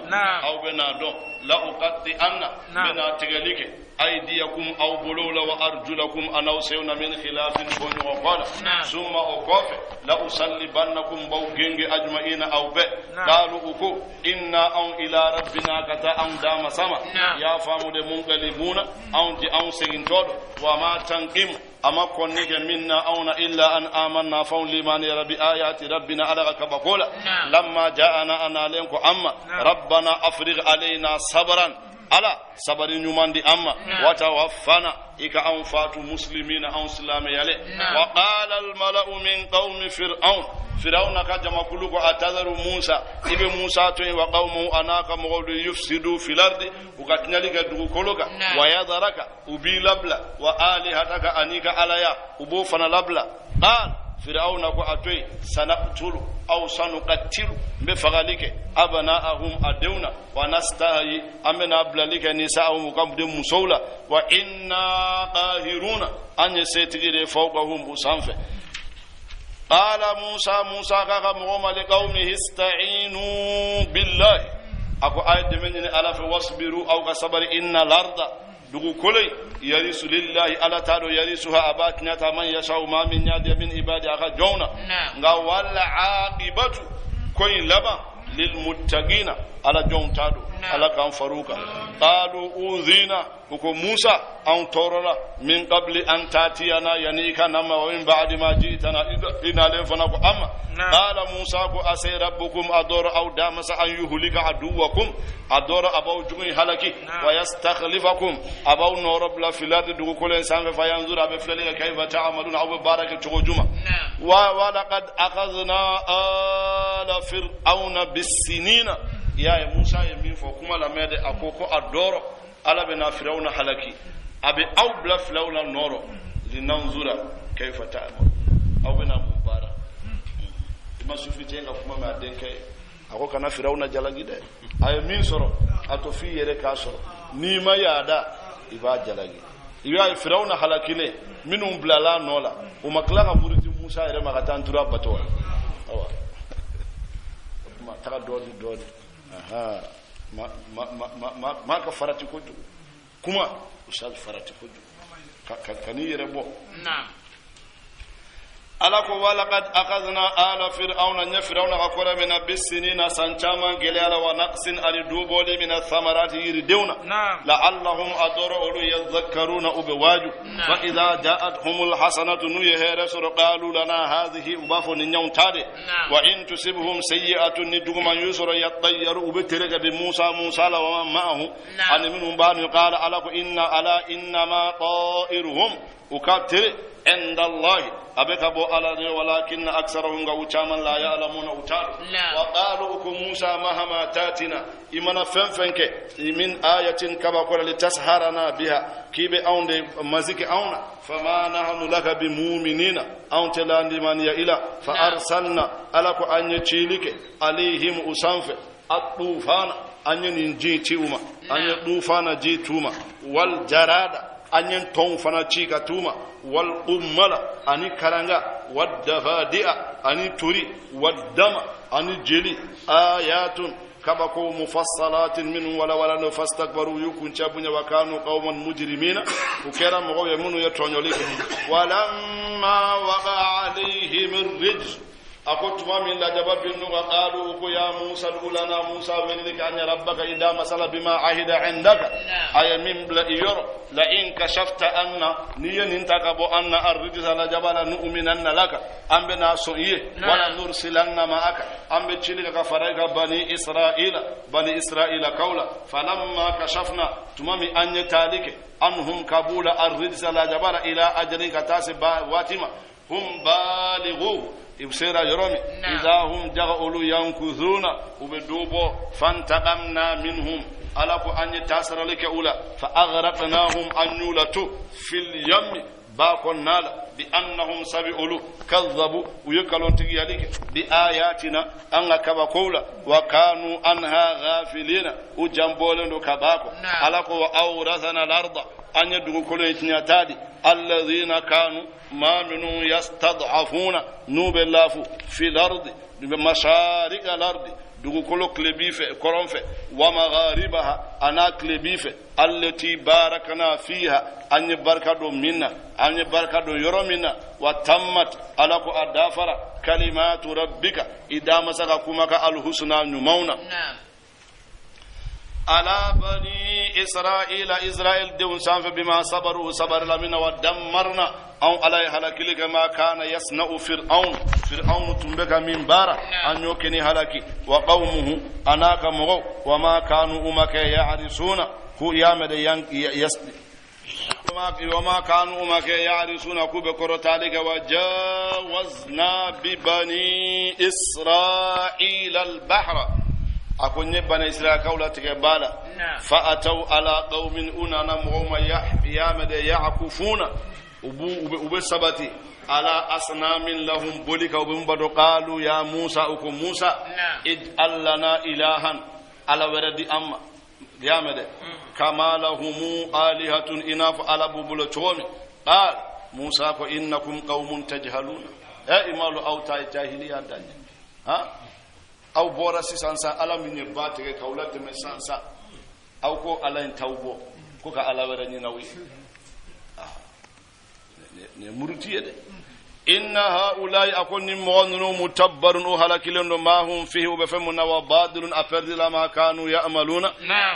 [SPEAKER 1] أو بنادو لا أقطعن بنا تغليك أيديكم أو بلول وأرجلكم أنو سيون من خلاف كون وقال ثم أقف لا أصلبنكم بوغينغ أجمعين أو بي قالوا أكو إنا أو إلى ربنا كتا أو دام سما يا فامو دي منقلبون أو دي أو سينتود وما تنقم أما كونيك منا أونا إلا أن آمنا فون لمن يرى بآيات ربنا على كبقولا لما جاءنا أنا لنكو أما ربنا أفرغ علينا صبرا ala sabari nyumandi amma watawaffana ika anfatu muslimina an salama yale wa qala al mala'u min qaumi fir'aun ka jama kuluko atadharu musa ibe musa to wa qaumu anaka mawdu yufsidu fil ardi ukatnyalika dugu koloka wa yadharaka ubilabla wa alihataka anika alaya ubufana labla qal فرعون ko atoy sanaqtulu aw sanuqatilu be fagalike abnaahum adawna wa nastahi amna ablalika nisaahum kamde musawla wa inna qahiruna an yasetigire fawqahum usanfa qala musa ka mu'ma liqaumihi ista'inu billahi ako ayde menni ala fa wasbiru aw ka sabari inna larda dugu kolay yarisu lillahi ala tado yarisuha abatna ta man yashau ma min yadi min ibadi aka jawna nga wala aqibatu koy laba lil muttaqina ala jontado ala kan faruka qalu udhina ko Musa an torola min qabli an tatiyana yani kana ma wa min ba'di ma ji'tana ina len fana ko amma qala Musa ko asay rabbukum adora aw damasa an yuhlika aduwakum adora abaw jumi halaki wa yastakhlifakum abaw norab la filad dugo ko len sanbe fayanzura be flali kayfa ta'maluna aw baraka chugo juma wa laqad akhadna ala fir'auna bis-sinina ya Musa ya min fo kuma la mede akoko adoro ala bena fir'auna halaki abi aw bla fir'auna noro linanzura kayfa ta'mal aw bena mubara masufi jenga kuma ma denke ako kana fir'auna jalagi de ay min soro ato fi yere ka soro ni ma yada iba jalagi iba fir'auna halakile minum blala nola o makla ka buriti Musa yere magatan tura batwa awa ma taka dodi aha ma ka farati kuju kuma usal farati kuju kani yere bo na alako walaqad akhadna ala fir'auna nya fir'auna akora min bisinina sanchama gelala wa naqsin aliduboli min athamarati yiriduna la'allahum adru yadhakkaruna ubwaju fa idha ja'atuhumul hasanatu nuhira surqalu lana hadhihi ubafun nyawtade wa in tusibhum sayyi'atun niduguma yusra yatayyaru ubtirga bi Musa la wa ma'ahu an minhum ba'du qala alako inna ma ta'iruhum ukatir عند الله أبكبوا على ولكن أكثرهم غوچاما لا يعلمون وتعالى وقالوا موسى مهما تاتنا إمنا فنفنك من آية كما قال لتسحرنا بها كيب أون مزيك أون فما نحن لك بمؤمنين أون تلاند من يإلى فأرسلنا ألك أن يتشيلك عليهم أسانف الطوفان أن ينجي تيوما أن يطوفان جي توما والجراد anyen ton fana chika tuma wal ummala ani karanga wad dafadi'a ani turi wad dama ani jeli ayatun kabako mufassalatin min wala nufastakbaru yukun chabunya wakanu qauman mujrimina ukera mgowe munu yatonyolika walamma waqa alayhim ar-rijz akutuma min la jababin nuga qalu ku ya Musa lana Musa welika an rabbaka idha masala bima ahida indaka ay min bla yoro la in kashafta anna niyan intakabo anna ar-rijza la jabala nu'minanna laka ambe na soye wala nursilanna ma'aka ambe chilika ka faraiga bani israila qawla falamma kashafna tumami anya talike anhum kabula ar-rijza la jabala ila ajrika tasiba watima hum balighu ibsira yoromi idha hum jag'ulu yankuthuna ubedubo fantaqamna minhum alaku anyi tasara leke ula fa aghraqnahum anyulatu fil yam bakon nala bi annahum sabiulu kadhabu uyakalon tigi yalike bi ayatina anga kabakula wa kanu anha ghafilina ujambole ndo kabako alako wa awrathana al-ardh anya dugu kolo tinyatadi alladhina kanu ما منو يستضعفون نوبلاف في الأرض بمشارق الأرض دوغو كلو كلبيفه كورنفه ومغاربها أنا كلبيفه التي باركنا فيها أني بركة منا أني بركة يرمنا وتمت على أدافر كلمات ربك إذا مسككمك الحسنى نمونا على بني إسرائيل دون سانف بما صبروا صبر لمن ودمرنا أو على هلاكي كما كان يصنع فرعون تنبك من بارا أن يكني هلاكي وقومه أناك مغو وما كانوا أمك يعرسون هو يامد وما كانوا أمك يعرسون كو بكرتالك وجاوزنا ببني إسرائيل البحر أكون بني إسرائيل كولا تكبالا فأتوا على قوم أننا مغوم يامد يعكفون وبسبتي على أصنام لهم بولك وبمبدو قالوا يا موسى أكو موسى اجعل لنا إلها على ورد أما يامد كما لهم آلهة إناف على ببلو تومي قال موسى إنكم قوم تجهلون إمالو أو تاي جاهلية دانيا ها أو بورسي سانسا على من يباتك كولات من سانسا أو كو على انتوبو كوكا على ورد نوي ne murutiye de inna haulai akonni mogonnu mutabbarun o halakilen do ma hum fihi ube femuna wa badilun aperdila ma kanu ya'maluna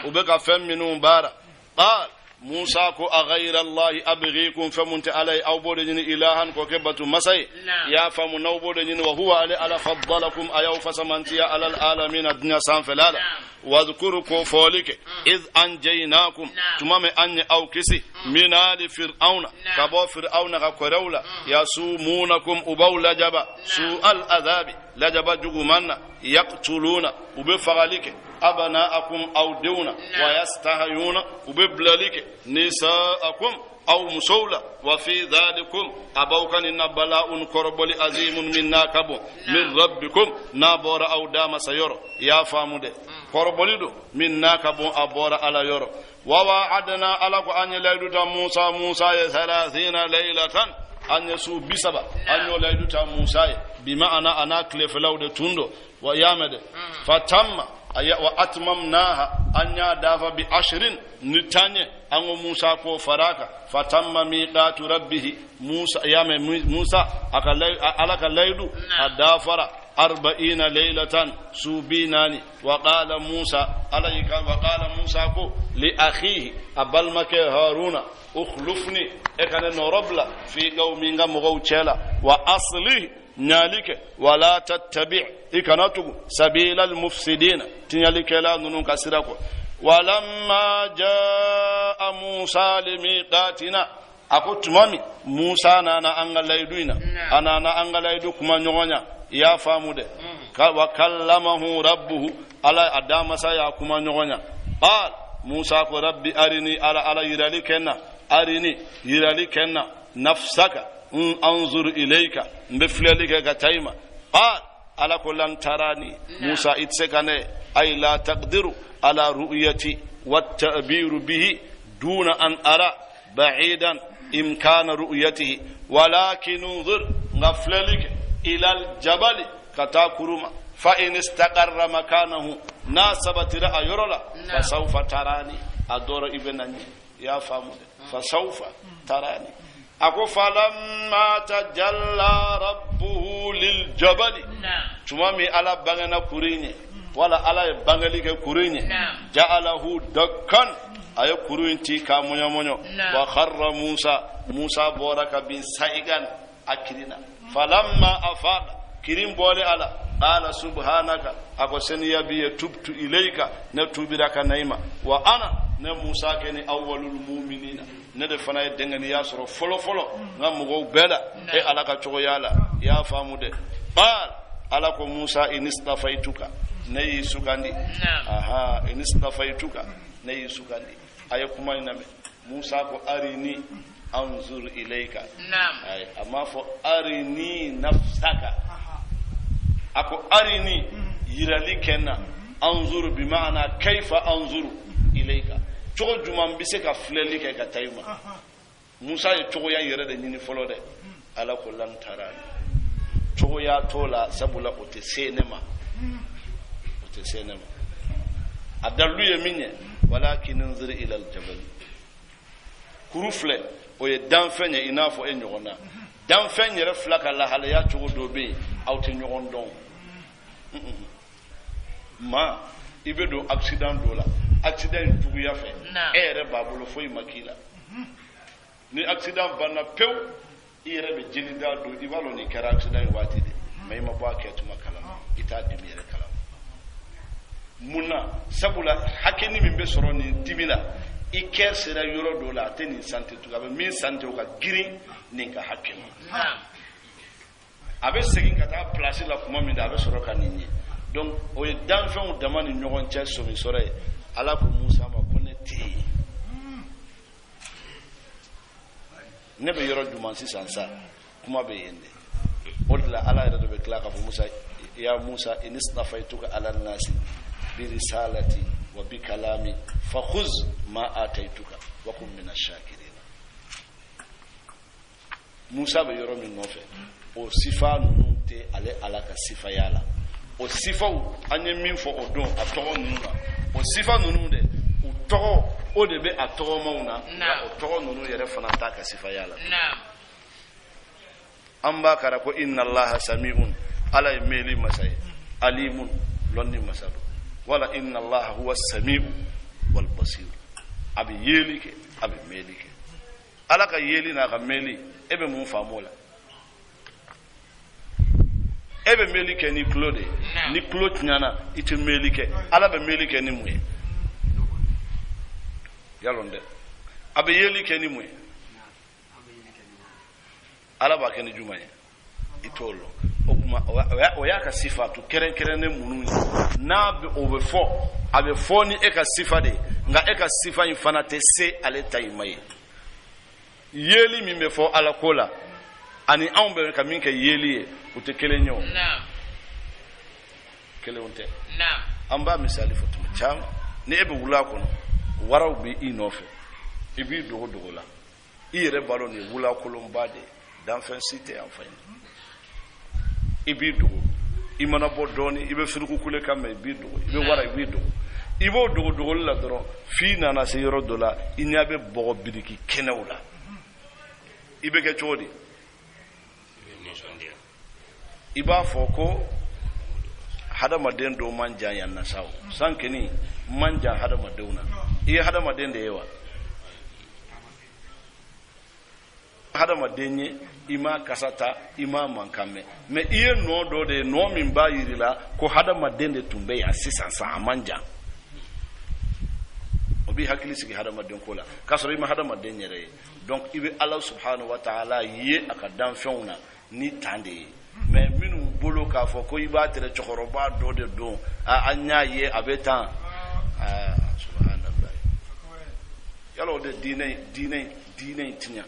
[SPEAKER 1] ube ka femminu bara qal musa ko aghayra allah abghikum famunta alai aw bodeni ilahan ko kebatu masai ya famu naw bodeni wa huwa ala faddalakum ayaw fasamantiya ala alamin adnya sanfalala واذكروا فولك إذ أنجيناكم تمام أن أو كسي من آل فرعون كبو فرعون كقرولا يسومونكم أبو لجبا سوء العذاب لجبا جغمانا يقتلون وبفغلك أبناءكم أو دون ويستحيون وببللك نساءكم أو مسولة وفي ذلكم أبوكا إن بلاء كربل عظيم منا كبو من ربكم نابور أو دام سيور يا فامود كربلدو منا كبو أبور على يور ووعدنا على أن يلد موسى 30 ليلة أن يسو بسبا أن يلد موسى بمعنى أنا كلف لو تندو ويامد فتم وأتممناها أن يدافع ب10 نتاني أن موسى كو فراكا فتم ميقات ربه موسى يام موسى أكلك الليل أدافر 40 ليلة سوبيناني وقال موسى عليك وقال موسى كو لأخيه أبلمك هارون أخلفني إكان نربلا في قومين مغوشلا وأصله نالك ولا تتبع إكانتو سبيل المفسدين تنالك لا ننون كسركو ولما جاء موسى لميقاتنا أقول مامي موسى أنا أنغلايدونا أنا أنغلايدو كما نغنيا يا فامود وكلمه ربه على أدام سيا كما نغنيا قال موسى ربي أرني على يرالكنا أرني يرالكنا نفسك أنظر إليك بفلالك كتايما قال على كل تراني موسى اتسكني أي لا تقدر على رؤيتي والتعبير به دون أن أرى بعيدا إمكان رؤيته ولكن انظر غفللك إلى الجبل كتاكرما فإن استقر مكانه ناسبت رأى يرلا فسوف تراني أدور ابنني يا فامود فسوف تراني أكو فلما تجلى ربه للجبل تمامي على بغنا كوريني ولا على بغليك كوريني جعله دكان أي كورينتي كامونيا مونيو وخر موسى بورك بن سايغان أكرنا فلما أفاد كريم بولي على قال سبحانك أكو سنيا بي تبت إليك نتوبرك نايما وأنا موسى كني أول المؤمنين nede fana dengani ya soro folo ngamugo bela e alaka chogo yala ya famude qal alako musa inistafaituka nayi sukandi aha inistafaituka nayi sukandi ayakuma iname musa ko arini anzur ilayka ay amma fo arini nafsaka ako arini yiralikenna anzur bi maana kayfa anzuru ilayka chogo juman bise ka fleli ke ka tayma musa ye chogo ya yere de nyini folo de ala ko lan tarani chogo ya tola sabula o te senema adallu ye minye walakin anzur ila aljabal kurufle o ye danfenye inafo e nyogona danfenye reflaka la hala ya chogo dobe awte nyogon don ma ibedo accident dola accident tugu ya fe ere babulo foy makila ni accident banna pew ire be jilida do ibalo ni kara accident wati de may ma ba ketu makala ita dimire kala muna sabula hakeni mimbe soro ni dimila iker sera yoro do la teni santé tuga be min santé o ka giri ni ka hakeni abe segin kata place la kuma min da abe soro kaninyi donc o ye danfɛnw dama ni ɲɔgɔn cɛ somi sɔrɔ ye ala ko musa ma ko ne tɛ yen ne bɛ yɔrɔ jumɛn sisan sa kuma bɛ yen de o de la ala yɛrɛ de bɛ tila k'a fɔ musa ya musa inisnafaytuka ala nasi bi risalati wa bi kalami fakhuz ma ataytuka wa kun min ash-shakirin musa bɛ yɔrɔ min nɔfɛ o sifa ninnu tɛ ale ala ka sifaya la o sifaw an ye min fɔ o don a tɔgɔ ninnu na o sifa ninnu de o tɔgɔ o de bɛ a tɔgɔmaw na o tɔgɔ ninnu yɛrɛ fana t'a ka sifaya la amba kara ko inna allaha sami'un ala meli masay alimun lonni masalu wala inna allaha huwa sami'u wal basir abi yelike abi melike ala ka yeli na ka meli ebe mun famola ebe melike ni claude ni claude nyana ite melike ala be melike ni muye yalonde abi yelike ni muye ala ba ken jumaye itolo okuma o ya ka sifatu keren ne mununi na be obefo abe foni e ka sifade nga e ka sifa infana te se ale taimaye yeli mi me fo ala kola ani ambe ka min ke yeli ute kele nyo kele unte amba misali fotu cham ni ebe wula kono waraw bi inofe ibi dogo la ire balo ni wula kolombade d'enfin cité enfin ibi dogo imana bodoni ibe firuku kule kama ibi dogo ibe wara ibi dogo ibo dogo la doro fi nana se yoro dola inyabe bogo bidiki kenewla ibe ke chodi iba foko hada maden do manja yan nasaw sankeni manja hada maduna hada maden da yawa hada madenye ima kasata ima mankame me iye no do de no min ba yirila ko hada maden de tumbe ya sisansa amanja obi hakili sigi hada maden kola kasoro ima hada maden yere donc ibe Allah subhanahu wa ta'ala ye akadam fewna ni tande mais minu bolo ka fo ko iba tere chokoroba do de do anya ye abetan subhanallah yalo de dine tinya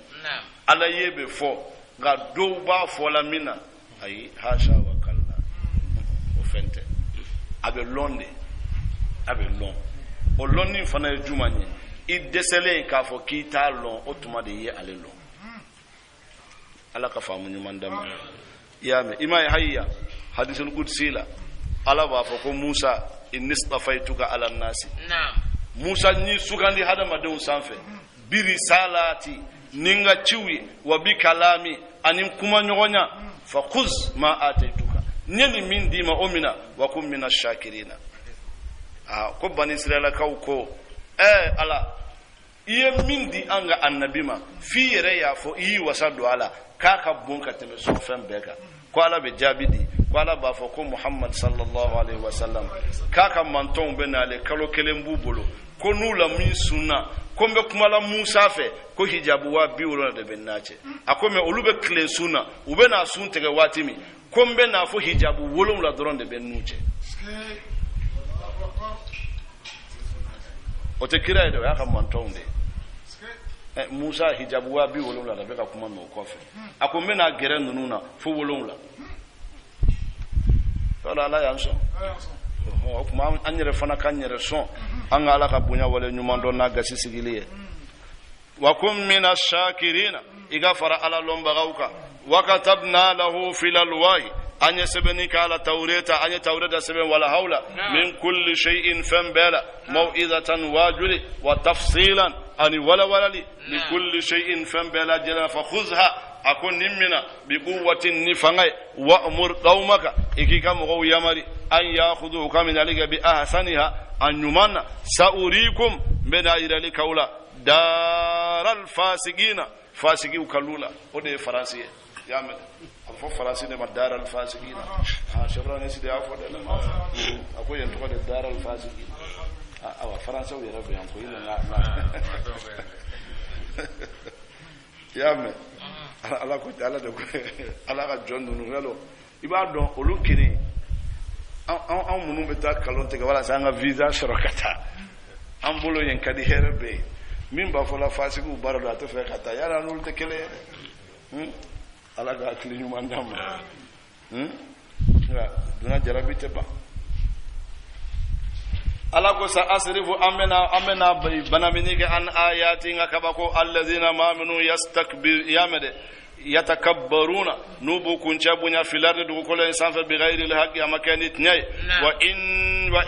[SPEAKER 1] ala yebe fo ga do ba fo la mina ay hasha wa kalla ofente abe londe abe lon o lonni fana jumanye i desele ka fo kita lon otuma de ye ale lon ala ka famu nyumandama ya me imay hayya hadithul qudsi la ala ba fo ko Musa innistafaituka ala nasi Musa ni sugandi hada madun sanfe biri salati ninga chiwi wa bi kalami anin kuma nyogonya fa khuz ma ataituka nyeli min dima omina wa kum minash shakirina ko bani israila ko ala iye min di anga annabima fi yere ya fo yi wasadu ala kaka bonka teme so fem beka ko ala be jabidi ko ala ba fo ko Muhammad sallallahu alaihi wasallam kaka manton benale kalo kelembu bolo ko nula min sunna ko be kumala Musa fe ko hijabu wa biwro de bennache akome olube kle sunna ube na sun tege watimi ko be na fo hijabu wolum la doron de bennuche o te kira de ya ka manton de Musa hijabu wa biwro la de ka kuma no kofe akome na gere nununa fo wolum la wala la yanso o kuma anyere fana kanyere son an ala ka bunya wala nyuma don na gasi sigiliye wa kum minash shakirina iga fara ala lomba gauka wa katabna lahu fil alwahi an yasbani kala tawrata an tawrata saban wala haula min kulli shay'in fambala mau'izatan wajuli wa tafsilan ani wala li kulli shay'in fambala jala fa khuzha akon nimmina bi quwwatin nifangai wa amur qaumaka ikika mo yamari an ya'khudhuka min alika bi ahsaniha an yumanna sa'urikum bena irali kaula daral fasigina fasigi ukalula ode faransiye yamen afo faransi de daral fasigina shabra ne sidi afo de la akoy en to de daral fasigina awa faransa wi rabbi am ko ila na yamen ala ko ala de ala ka jondu no ngalo iba don olukini an munu beta kalon te wala sanga visa shorokata an bolo yen kadi herbe min ba fola fasigu barado ato fe kata yara nul te kele ala ga kliñu mandam ya duna jarabite ba ala ko sa asrifu amena banaminike an ayati ngakabako allazina ma'minu yastakbir yamade yatakabbaruna nubu kuncha bunya filarde du ko len sanfa bi ghairi al haqi amakani tnyay wa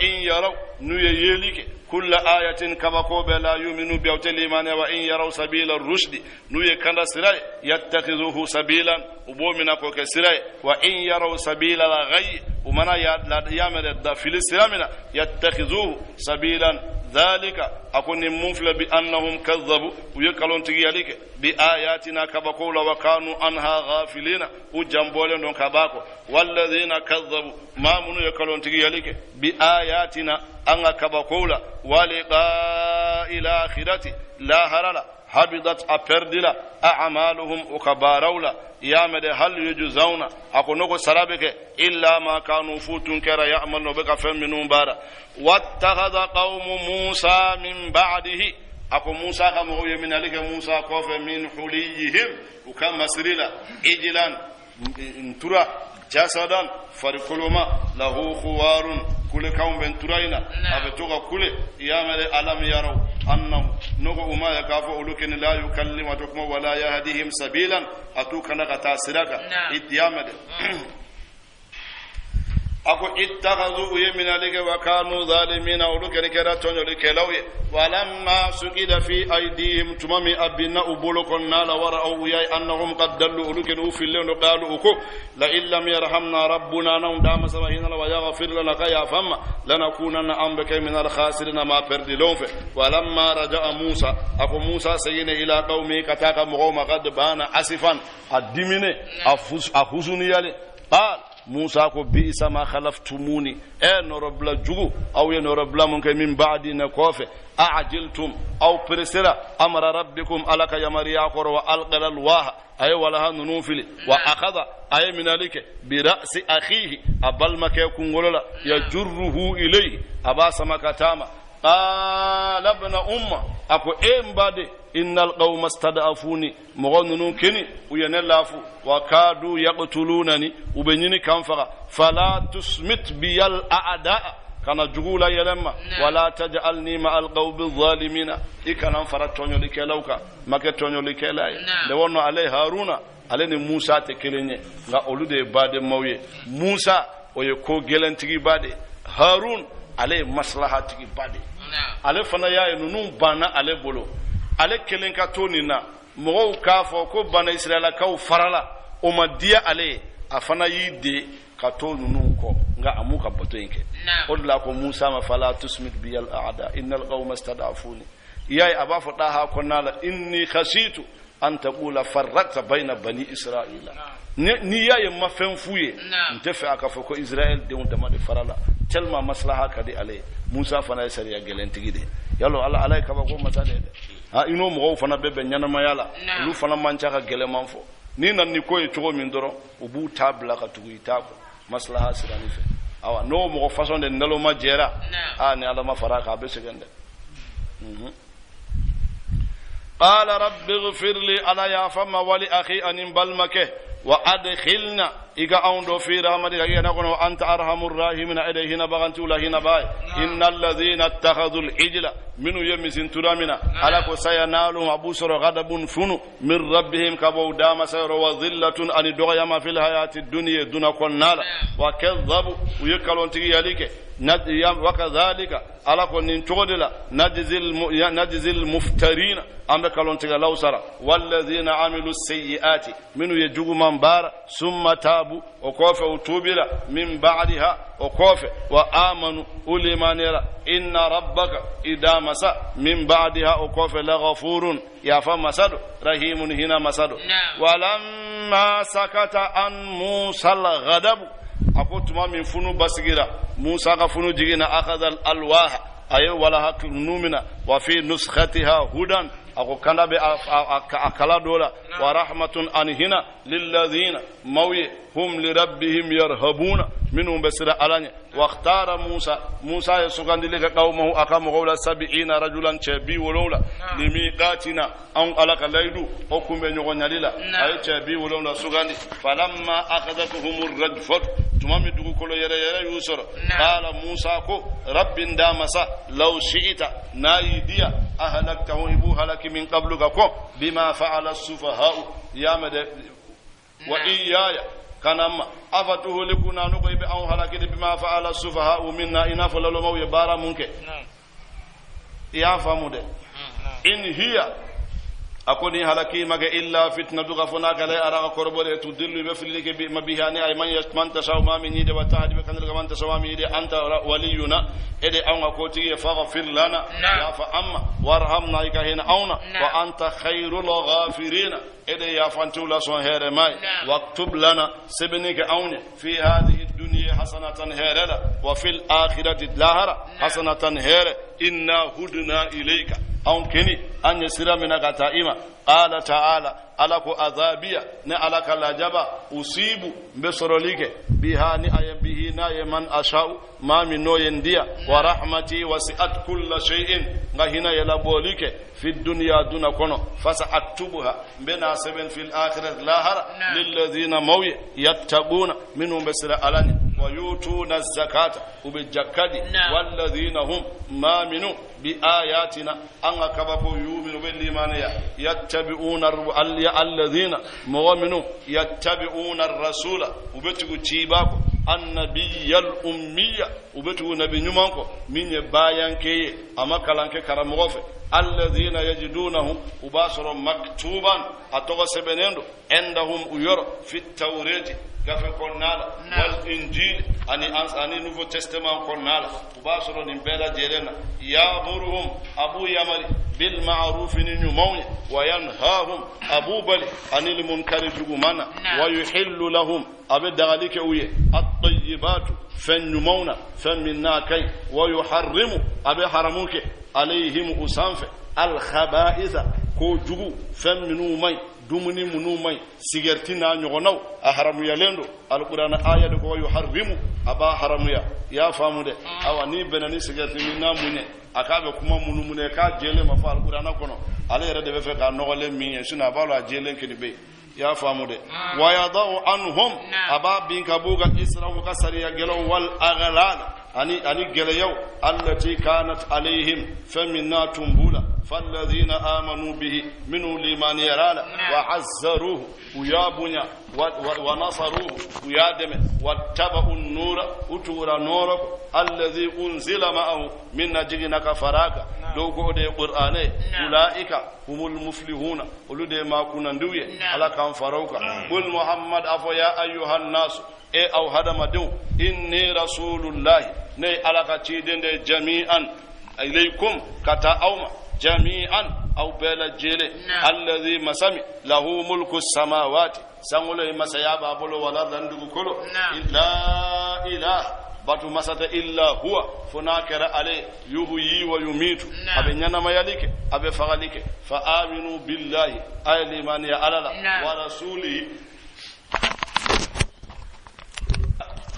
[SPEAKER 1] in yaraw nu yelike كل آية كبكوب لا يؤمن بيوتليمان وإن يروا سبيل الرشد نوي كان سراي يتخذوه سبيلا وبومنا كوك سراي وإن يروا سبيل الغي ومنا يامر الدافل السلامنا يتخذوه سبيلا ذلك أكون منفل بأنهم كذبوا ويكلون تجيالك بآياتنا كبقول وكانوا عنها غافلين وجنبولن كباكو والذين كذبوا ما منو يكلون تجيالك بآياتنا أن كبقول ولقاء الآخرة لا هرلا حبضت أبردلا أعمالهم وكبارولا يامد هل يجزون أكونوكو سرابك إلا ما كانوا فوتون كرا يعملون بك فمنون بارا واتخذ قوم موسى من بعده أكو موسى كمغو يمن عليك موسى كوف من حليهم وكما سريلا إجلان انترا جسدا فرقلما له خوار كل كون بنتراينا أبتوغا كل يامل ألم يروا أنه نغو ما يكافئ لكن لا يكلم وتكم ولا يهديهم سبيلا أتوك نغتا سراك إتيامل أكو اتخذوا يمن عليك وكانوا ظالمين ولكن كراتون لكلوي ولما سكد في أيديهم تمامي أبنا أبولكنا لورأوا ياي أنهم قد دلوا ولكن في الليل قالوا أكو لئن لم يرحمنا ربنا نوم دام سبحين ويغفر لنا كيا فما لنكونن أنبك من الخاسرين ما پردلون ولما رجع موسى أكو موسى سين إلى قومي كتاك مغوم قد بان أسفا الدمين أخذني يالي قال موسى كو بئس ما خلفتموني نوربلا جوجو او ينوربلا من بعد نكوفه اعجلتم او برسلا امر ربكم الك يا مريا قر والقل الواه اي ولا ننوفل واخذ اي من ذلك براس اخيه ابل مكيكون ولا يجره اليه ابا سمكتاما قال ابن اكو امبادي إن القوم استضعفوني مغنون كني وينلافو وكادوا يقتلونني وبنيني كنفرا فلا تسمت بي الأعداء كان جغولا يلما ولا تجعلني مع القوم الظالمين إكنا فرطونيو لكيلوكا مكتونيو لكيلاي لونو عليه هارون عليه موسى تكليني غا أولودي بعد موي موسى ويكو جلنتي بعد هارون عليه مصلحة تي بعد عليه فنا يا نونو بانا عليه بولو ale kelen ka to nin na mɔgɔw k'a fɔ ko bana israɛlakaw farala o ma diya ale a fana y'i de ka to ninnu kɔ nka a m'u ka bato in kɛ o de la ko musa ma fala tusmit biyal aada innal qawma istadafuni yayi a b'a fɔ daha kɔnɔna la inni khashitu an taqula farraqta bayna bani israila ni yayi ma fɛn f'u ye n tɛ fɛ a ka fɔ ko israel denw dama de farala tellement maslaha ka di ale musa fana ye sariya gɛlɛntigi de yalo ala ye kabako masa de ino mɔgɔw fana bɛ bɛn ɲɛnamaya la olu fana man ca ka gɛlɛman fɔ ni nan ni ko ye cogo min dɔrɔn u b'u ta bila ka tugu i ta kɔ maslaha sirani fɛ awa n'o mɔgɔ façon de naloma jɛra ni ala ma fara kan a bɛ sɛgɛn dɛ قال رب اغفر لي على يا فما ولي أخي أن بالمكه وأدخلنا إيجا أوندو في رحمتك ينقون وأنت أرحم الراحمين إليه نبغنت وله نباي إن الذين اتخذوا العجل منو يمسن ترامنا على سينالهم أبو سر غضب فنو من ربهم كبو دام سير وذلة أن دغيما في الحياة الدنيا دون كنال وكذبوا ويكلون تيجي عليك وكذلك على كون تودلا نجزي المفترين أم كلون تيجي لوسرا والذين عملوا السيئات منو يجوا من بار ثم تابوا وكوف وتوبلا من بعدها وكوف وآمنوا ولمن يرى إن ربك إذا مسا من بعدها وكوف لغفور يا فمسد رحيم هنا مسد ولما سكت عن موسى الغضب أقول من فنو بسجرا موسى كفنو جينا أخذ الألواح أي ولا هك نومنا وفي نسختها هدى أقول كنا بأكلا دولا ورحمة أنهنا للذين موي هم لربهم يرهبون منهم بسر ألاني واختار موسى يسوغان لك قومه أقام غولا 70 رجلا شابي ولولا لميقاتنا أن ألك الليل حكم بنيغن للا أي شابي ولولا سوغان فلما أخذتهم الرجفة تمامي دوغو كل يرى يوسر قال موسى كو رب دامسا لو شئت نايديا أهلكته إبو هلك من قبلك كو بما فعل السفهاء يا مد وإياي كنما أفتهلكنا نقيب أو هلكت بما فعل السفهاء منا إنا فللمو يبارا منك ya famu de in hiya akoni halaki maga illa fitnatu ghafuna kala ara korbole tudillu be filike bi mabihani ay man tashaw ma min yide wa tahdi be kanal man tashaw min yide anta waliyuna ede anga ko tigi faghfir lana ya fa amma warhamna ika hina auna wa anta khairul ghafirin ede ya fantu la son here mai waktub lana sibnika auna fi hadhihi dunya hasanatan herala wa fil akhirati lahara hasanatan here inna hudna ilayka أو كني أن يسير من غتائما قال تعالى ألك أذابيا نألك لاجبا أصيب بسروليك بها نأي به نأي من أشاء ما من نو ينديا ورحمتي وسعت كل شيء غهنا يلبوليك في الدنيا دون كونو فسأكتبها بنا سبن في الآخرة لاهر للذين موي يتقون منهم بسر ألاني ويؤتون الزكاة وبالجكاد والذين هم ما منوا بآياتنا أن كبكوا يؤمنوا بالإيمانية يتبعون الذين مؤمنون يتبعون الرسول وبتقوا تيباكو النبي الأمية وبتقوا نبي نمانكو من يبايان كي أما كلانك كرمغوف الذين يجدونه وباشر مكتوبا أتوغى سبنيندو عندهم أيور في التوراة gafe konnala wal injil ani nouveau testament konnala ubasoro ni bela jelena ya'muruhum abu yamari bil ma'ruf ni nyumawni wa yanhahum abu bali anil munkari jugumana wa yuhillu lahum abdalika uye at-tayyibatu fanyumawna faminna kay wa yuharrimu abi haramuke alayhim usanfa al khaba'itha ko jugu faminu may dumuni munumai sigertina nyogonaw a haramu ya lendo alqur'ana aya de ko yuharrimu aba haramu ya famu de awani benani sigertina namunye akabe kuma munumune ka jele mafa alqur'ana kono ala yere de be fe ka nogole mi suna balo jele kini be ya famu de wa yadau anhum aba bin kabuga isra'u kasari ya gelo wal aghlal ani gele yaw allati kanat alaihim faminna tumbula فالذين آمنوا به منه لمن يرانا وعزروه ويابنيا ونصروه ويادم واتبعوا النور وتورا نورك الذي أنزل معه من نجينا فراغ دوغو دي قرآن أولئك هم المفلحون ولد ما كنا ندوي على كان فاروكا قل محمد أفو يا أيها الناس إيه أو هذا مدو إني رسول الله ني على كتيدين جميعا إليكم كتا أوما جميعا أو بلا جيل الذي مسمي له ملك السماوات سنقول مسيابا بلو ولا ذندق كله لا إله batu masata illa huwa funakara ale yuhyi wa yumitu abe nyana mayalike abe fagalike fa aminu billahi ayli man ya alala wa rasulihi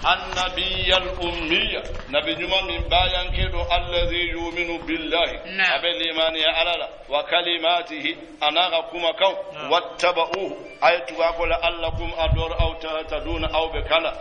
[SPEAKER 1] النبي الأمية نبي جمع من بايان كيدو الذي يؤمن بالله أبي الإيمان يا ألالا وكلماته أنا كما كون واتبعوه أيتوا أقول ألكم أدور أو تهتدون أو بكلا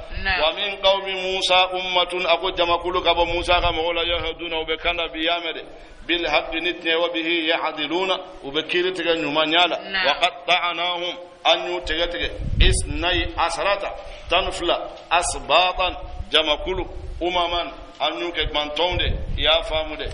[SPEAKER 1] ومن قوم موسى أمة أقول جمع كل كبا موسى كما قول يهدون أو بكلا بيامد بالحق نتني وبه يعدلون وبكيرتك نمانيالا وقطعناهم أن يتغتغ إثني عشرة تنفلا أسباطا جمكلو أمما أن يكك من تونده يا فامده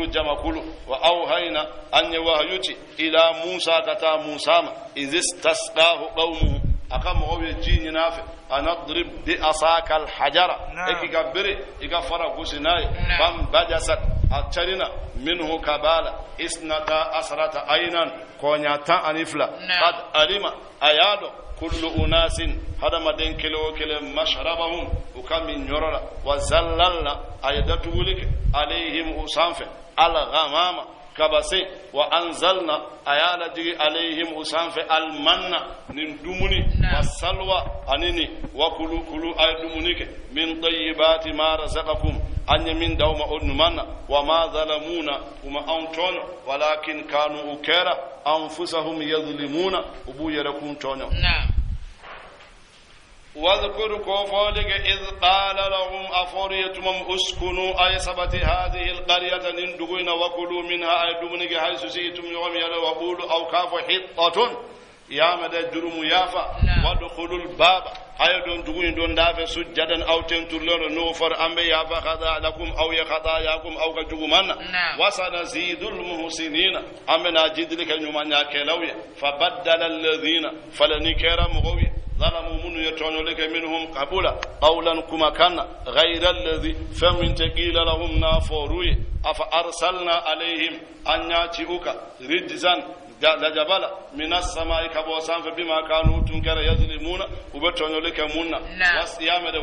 [SPEAKER 1] جمكلو وأوهينا أن يوهيوتي إلى موسى كتا موسى إذ استسقاه قومه أقام هو يجيني نافع أن أضرب بأصاك الحجرة إكي كبري إكي فرق سناي فانبجست أتشرنا منه كبالا إثنتا عشرة عينا كونياتا أنفلا قد ألم أيادو كل أناس هذا ما دين كيلو مشربهم وكم من يرلا وزللنا أيدتولك عليهم أسانف الغمام كبسي وأنزلنا أيالا جي عليهم أسانف المنة نندمني والسلوى أنني وكلوا أيدمنيك من طيبات ما رزقكم أن من دوم أنمنا وما ظلمونا وما أنتون ولكن كانوا أكيرا أنفسهم يظلمون أبو يركون تونيو واذكر كوفولك إذ قال لهم أفوريتم اسكنوا أي سبت هذه القرية نندقين وكلوا منها أي دمنك حيث سئتم يوم يلا وقولوا أو كاف حطة يا مدى جرم يافا وادخلوا الباب أيضا تقول دون دافع سجدا أو تنتظرون نوفر أم يافا خطا لكم أو يخطاياكم أو كجومنا وسنزيد المحسنين أمنا جد لك نمنا كلوية فبدل الذين فلنكر مغوية ظلموا من يتعنوا لك منهم قبولا قولا كما كان غير الذي فمن تقيل لهم نافوروي أفأرسلنا عليهم أن ياتيوك رجزا لجبل من السماء كبوسان فبما كانوا تنكر يظلمون وبتعنوا لك منا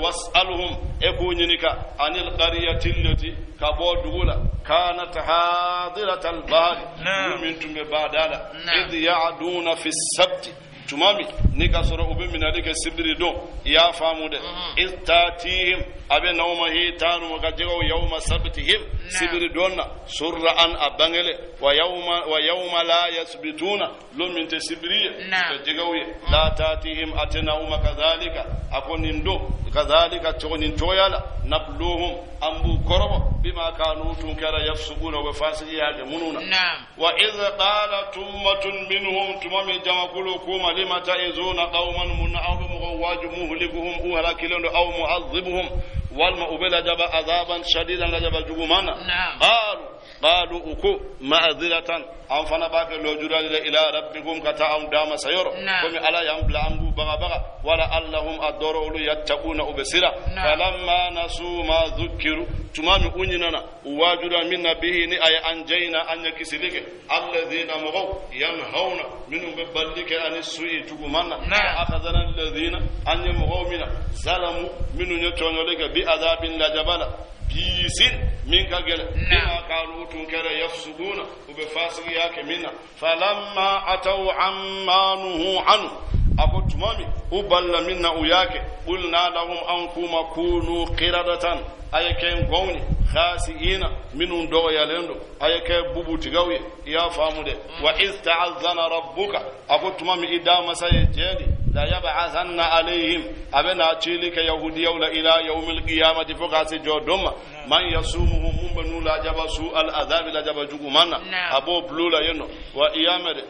[SPEAKER 1] واسألهم اكونينك عن القرية التي كبودولا كانت حاضرة البحر من تنبادالا إذ يعدون في السبت tumami nika soro ube minalika sibiri don ya famu da istatihim abe nawma hitanu magajigo yawma sabtihim sibiri donna surra an abangele wa yawma la yasbituna lumin tasbiri jigawi la tatihim atnawma kadhalika akonindo kadhalika tonin toyala nabluhum ambu korobo bima kanu tunkara yafsukuna wa fasiyya mununa wa idh qala tummatun minhum tumami jamakulu kuma lima ta'izuna qauman mun'ahum wajmuhlikuhum uhlakilun aw mu'adhibuhum wal ma'ubila jaba azaban shadidan lajaba jugumana قالوا uku ma'aziratan an fana baka lojura ila rabbikum kata am dama sayoro komi ala yambla ambu baga wala allahum adoro yattaquna ubsira falamma nasu ma dhukiru tumami unyinana wajura minna bihi ni ay anjayna an yakisilike alladhina magaw yanhauna minhum biballika an su'i tugumana akhadhana alladhina an yamghawmina zalamu minun yatonoleka bi adabin la jabala bisin min kagel bima kanu tunkara yafsuduna ubefasigi yake minna falamma ataw ammanuhu an akotumami uballa minna uyake qulna lahum ankuma kunu qiradatan ayake ngawni khasiina minun do yalendo ayake bubuti gawi ya famude wa iz ta'azzana rabbuka akotumami idama saye jeli la yab'athanna alayhim abana tilika yahudiyya ila yawmil qiyamati fuqasi jodoma man yasumuhum banu la jabasu al adhab la jabajugumana abo blula yeno wa iyamade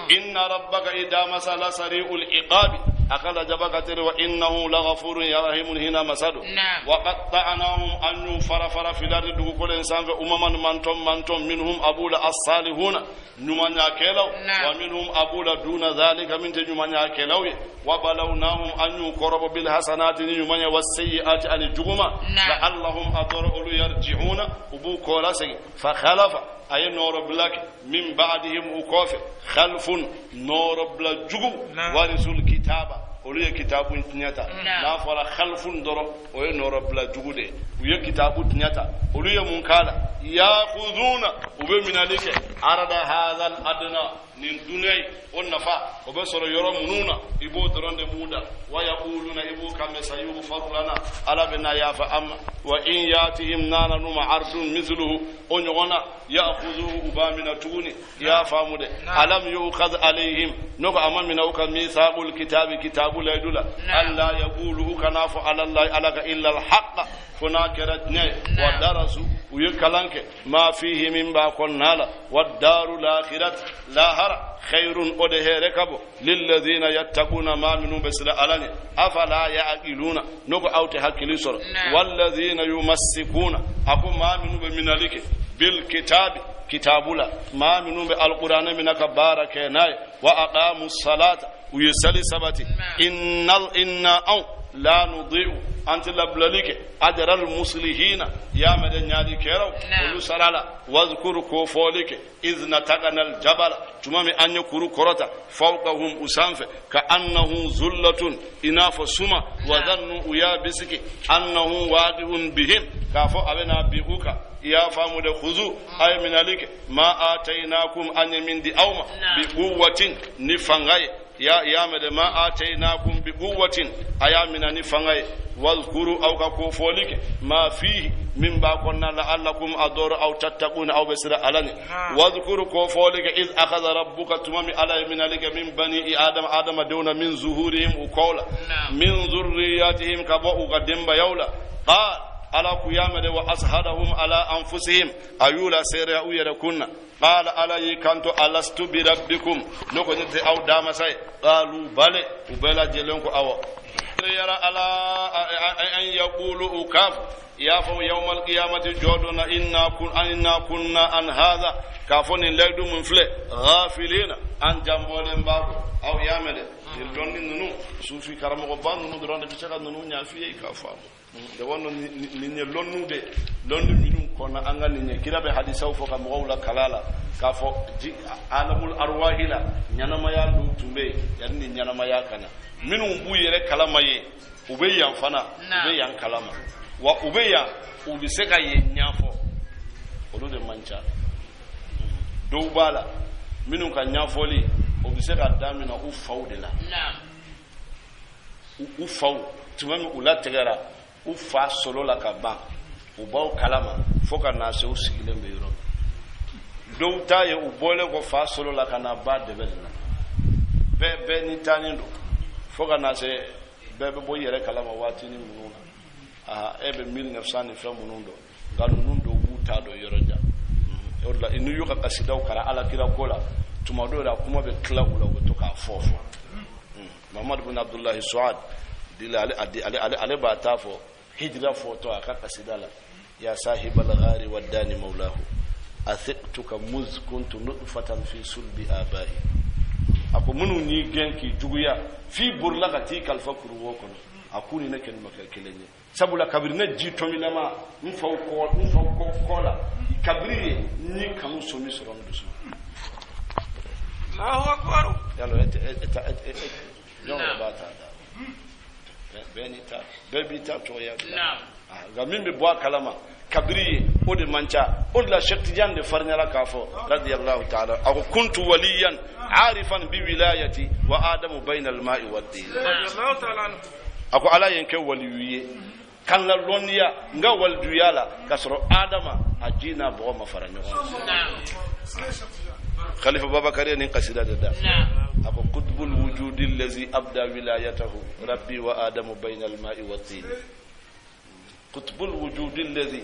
[SPEAKER 1] inna rabbaka idama sala sari'ul iqabi akala jabakatir wa innahu laghafurun yarhimun hina masadu wa qatta'nahum an farafara fil ardi dukulen sanfa umaman mantom minhum abula as-salihuna numanya kelaw wa minhum abula duna dhalika min numanya kelaw wa balawnahum an yuqrabu bil hasanati numanya was sayyiati an juguma la'allahum adru yarji'una ubu kolasigi fa khalafa ay noro blak min ba'dihim ukofe khalfun noro bla jugu warisul kitaba oluye kitabu tinyata la fara khalfun doro oye noro bla jugude uye kitabu tinyata oluye munkala yakhuduna ube minalike arada hadha al adna nin dunay on nafa obe soro yoro mununa ibo doronde muda wa yaquluna ibo kam sayu farlana ala bina ya fa amma wa in yatihim nana numa ardun mithluhu onyona ya'khudhu ubamina tuni ya famude alam yu'khadh alayhim nuka amamina uka mithaqul kitabi kitabul aidula alla yaqulu kanafu ala allahi alaka illa alhaq funakiratna wa darasu uykalanke ma fihi min ba konnala wad darul akhirat la hara khairun odherekabo lilladhina yattaquna ma minhum basla alani afala ya'qiluna nuka awte hakilisoro walladhina yumassikuna akum ma minhum minalike bil kitabi kitabula ma minhum alqur'ana minaka barakanay wa aqamus salata uyusali sabati inna la nudhi'u anti lablalike ajral muslihina ya madan yadi kero ulu salala wazkuru ko folike izna tagana al jabal tumami anya kuru korota fawqahum usanfe ka annahu zullatun inafa suma wa dhannu uya bisiki annahu wadi'un bihim kafo abena biuka ya famu da khuzu ay minalike ma atainakum anya min di awma bi quwwatin nifangaye ya mede ma atainakum bi quwwatin ayamina nifangaye wazkuru aw ka ko folike ma fihi min ba konna la'allakum adoro aw tattaquna aw basira alani wazkuru ko folike iz akhadha rabbuka tumami ala min alika min bani adam dawna min zuhurihim uqawla min zurriyatihim ka ba uqadimba yawla qala ala kuyamade wa ashadahum ala anfusihim ayula sayra uyara kunna qala ala yikanto alastu bi rabbikum loko nite aw dama say qalu bale ubela jelon ko awo yara ala an yaqulu ukaf ya fa yawm al-qiyamati joduna inna kunna an hadha kafoni legdu mun fle ghafilina an jambolen babo aw yamede donni nunu sufi karamo banu no dronde bi caka nunu nya fiye ka famu de wonno ninne lonnude minum kono anga ninne kirabe hadisa fo kam wawla kalala ka fo alamul arwahila nyanama ya du tumbe yanni nyanama ya kana minum bu yere kalama ye ube yan fana ube yan kalama wa ube ya ubi seka ye nyafo olu de mancha do bala minum ka nyafoli ubi seka damina u fawdela u faw tumami ula tegara u fa solo la ka ban u baw kalama foka na se u sigile be yoro do ta ye u bole ko fa solo la kana ba de belna be ni tanindo foka na se be bo yere kalama wati ni mununa ebe 1900 ni fa munundo galu nundo buta do yoroja orla inu yuka kasida kara ala kira kola tumado da kuma be klawula go to ka fofo Muhammad ibn Abdullah Suad dila ali ba tafo hijra foto aka kasidala ya sahib al-ghari wadani maulahu athiqtuka muz kuntu nutfatan fi sulbi abai ako munu ni genki juguya fi burlaqati kal fakru wokon akuni ne ken makakelenye sabula kabirina jitomilama mfaw kola kabiri ni kamu somi soron dusu
[SPEAKER 2] Allahu akbar
[SPEAKER 1] yalo yalo bata benita bebita toya
[SPEAKER 2] na'am
[SPEAKER 1] ga mimbe bo kalama kabiri o de mancha o la shektijan de farnyala kafo radiyallahu ta'ala ako kuntu waliyan arifan bi wilayati wa adamu bayna al-ma'i wad-din
[SPEAKER 2] radiyallahu ta'ala
[SPEAKER 1] ako ala yenke waliwiye kan la loniya nga walduyala kasro adama ajina bo mafaranyo
[SPEAKER 2] na'am
[SPEAKER 1] khalifa babakar ni qasida da
[SPEAKER 2] na'am
[SPEAKER 1] ako qutbul wujudi allazi abda wilayatahu rabbi wa adamu bayna al-ma'i wad-din qutbul wujudi allazi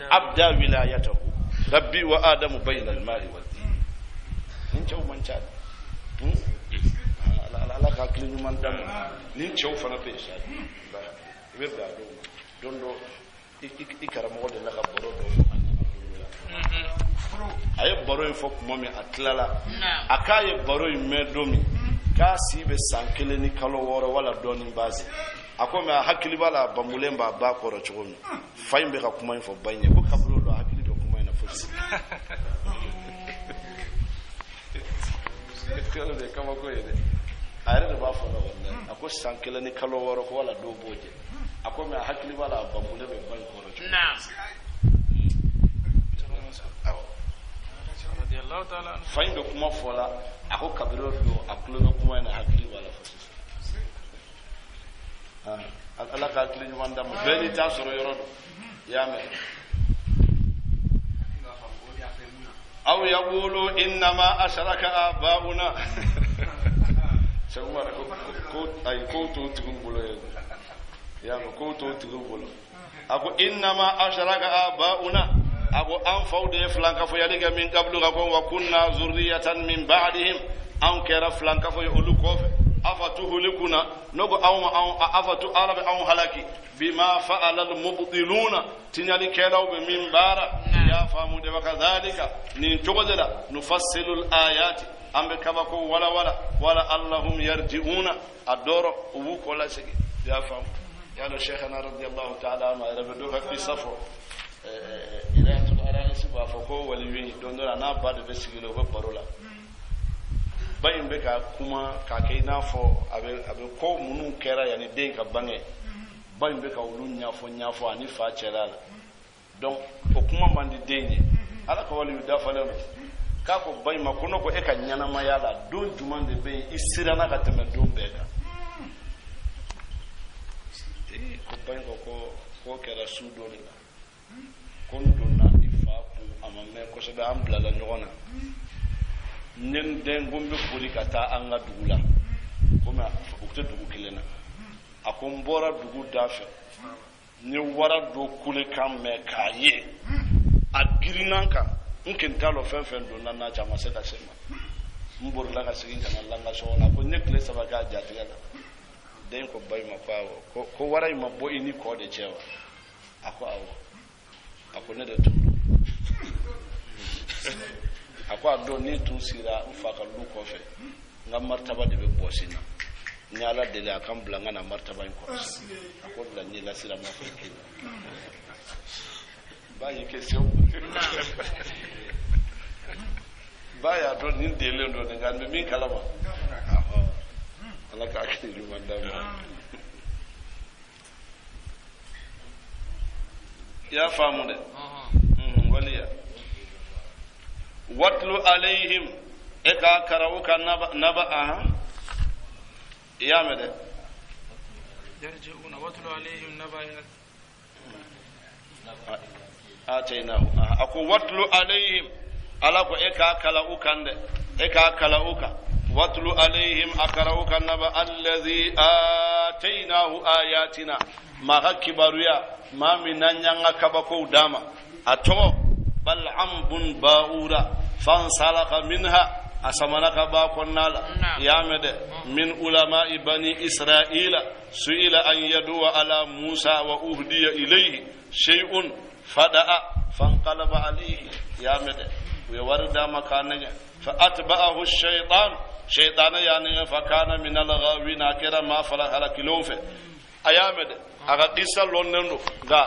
[SPEAKER 1] abda wilayatahu rabbi wa adamu bayna al-ma'i wad-din nin chaw man cha ala ka klinu man dam nin chaw fana be sha be da do ikaramo de la ka boro do aye baro fo momi atlala akaye baro medomi ka sibe sankele ni kalo woro wala doni bazi akome hakili bala bamulemba ba ko ro chogomi faimbe ka kuma info banye ko kabro do hakili do kuma ina fosi kalo de kama ko yede ayre de ba fo no wala ako sankele ni kalo woro ko wala do boje akome hakili bala bamulemba ba ko ro chogomi
[SPEAKER 2] radiyallahu ta'ala
[SPEAKER 1] fain do kuma fola ako kabiro do akulo do kuma ina hakili wala fosi ala ka hakili ni wanda mo beni ta soro yoro do yame aw yaqulu inna ma asharaka abauna saguma ko ay ko to tigum bulo ya ko to tigum bulo ako inna ma asharaka abauna abu an fawde flanka fo yaliga min qablu gakon wa kunna zurriyatan min ba'dihim an kera flanka fo yulu kofe afatu hulikuna nogo afatu arabi aw halaki bima fa'ala al mubtiluna tinyali kelaw be min bara ya famu de wakadhalika ni togodela nufassilu al ayati ambe kabako wala allahum yarji'una adoro ubu kola sigi ya famu ya lo sheikhana radiyallahu ta'ala ma rabbdu fi safo ilatul ara'is ba fako waliwi don dora na ba da sigilo ba barola bayin be ka kuma ka kai na fo abe ko munun kera yani den ka bange bayin be ka ulun nyafo ani fa chelala donc o kuma mandi denye ala ko waliwi da fala ka ko bayin ma kuno ko e ka nyana ma yala don jumande be isira na ka teme don be ka ko bayin ko kera sudo le kondona ifaku amame ko se da ambla la nyona nyen den gombe boli kata anga dugula kuma ukte dugu kilena akombora dugu dafe ni wara do kule kam me kaye agirinanka nkin talo fen do na chama se da sema mbor la ka sigin kana langa so na ko nekle sabaga jatiga den ko bay ma ko waray ma bo ini ko de cewa ako awo ako ne de tu ako ado ni tu sira ufaka lu ko fe ngam martaba de be bosina nyala de la kam blanga na martaba ko ako la ni la sira ma ko ke ba yi question ba ya do ni de le ndo ngan me min kalama ala ka akiri mandama ya famu de waliya watlu alaihim eka karawuka naba aha ya mede
[SPEAKER 2] yarji'una watlu alaihim naba
[SPEAKER 1] atainahu aku watlu alaihim ala ko eka kala ukande eka kala uka watlu alaihim akarawuka naba alladhi atainahu ayatina ma kibaruya ma minanyanga kabako dama ato bal ambun baura fansalaka minha asamanaka ba konnala yamede min ulama bani israila suila an yadu ala musa wa uhdiya ilayhi shay'un fada'a fanqalaba alayhi yamede wa warda makananya fa atba'ahu ash-shaytan shaytana yani fa kana min al-ghawin akira ma fala halakilofe ayamede aga qissa lonnendo ga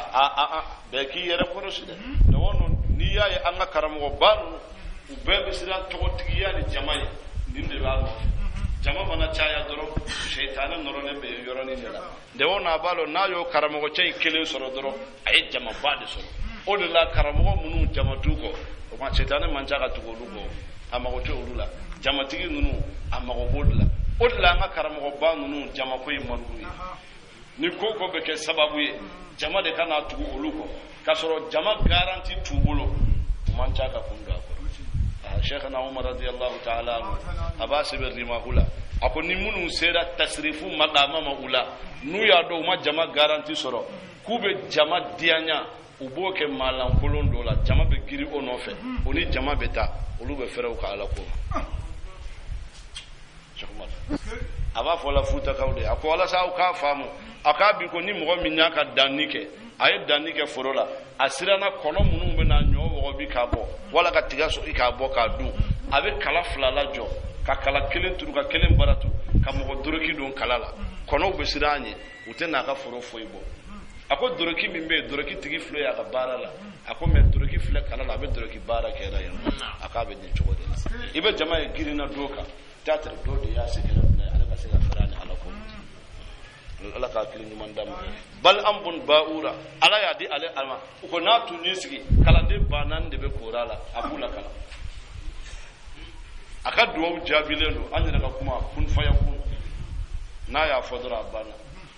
[SPEAKER 1] be ki yere koroside do wono ni yaye anga karamo banu ubebe sira togotigiya ni jamaye ninde balo jama mana chaya doro shaytana norone be yoroni nela de wona balo nayo karamo ko cey kele soro doro ay jama bade soro o de la karamo munu jama tuko o ma shaytana manja ka tuko lugo amago to ulula jama tigi nunu amago bodla o de la anga karamo ba nunu jama ko yimandu ni koko be ke sababu ye jama de kana tugu oluko kasoro jama garanti tubulo manja ka kunda ko Sheikhna Umar radiyallahu ta'ala abasi be rimahula ako ni munu sera tasrifu maqama maula nu ya do ma jama garanti soro kube jama dianya uboke malan kolon dola jama be giri onofe oni jama beta olu be fere ko ala ko Sheikhna aba fola futa kawde ako wala sa ka famu akabi ko ni mo minya ka danike ay danike forola asirana kono munu be na nyo wo bi ka bo wala ka tiga so ka bo ka du abe kala flala jo ka kala kelen turu ka kelen baratu ka mo doroki don kala la kono be siranye utena ka foro foibo ako doroki mimbe doroki tigi flo ya ka barala ako me doroki fle kala la be doroki bara ke ra yan akabe ni chode ibe jama'a girina doka tatre do de ya se kala ala ka se ka farani ala ko ala ka kilin mandam bal ambun baura ala ya di ale alma ko na tunisigi kala de banan de be korala abula kala aka duwa jabilelo anya daga kuma kun fayakun na ya fodora bana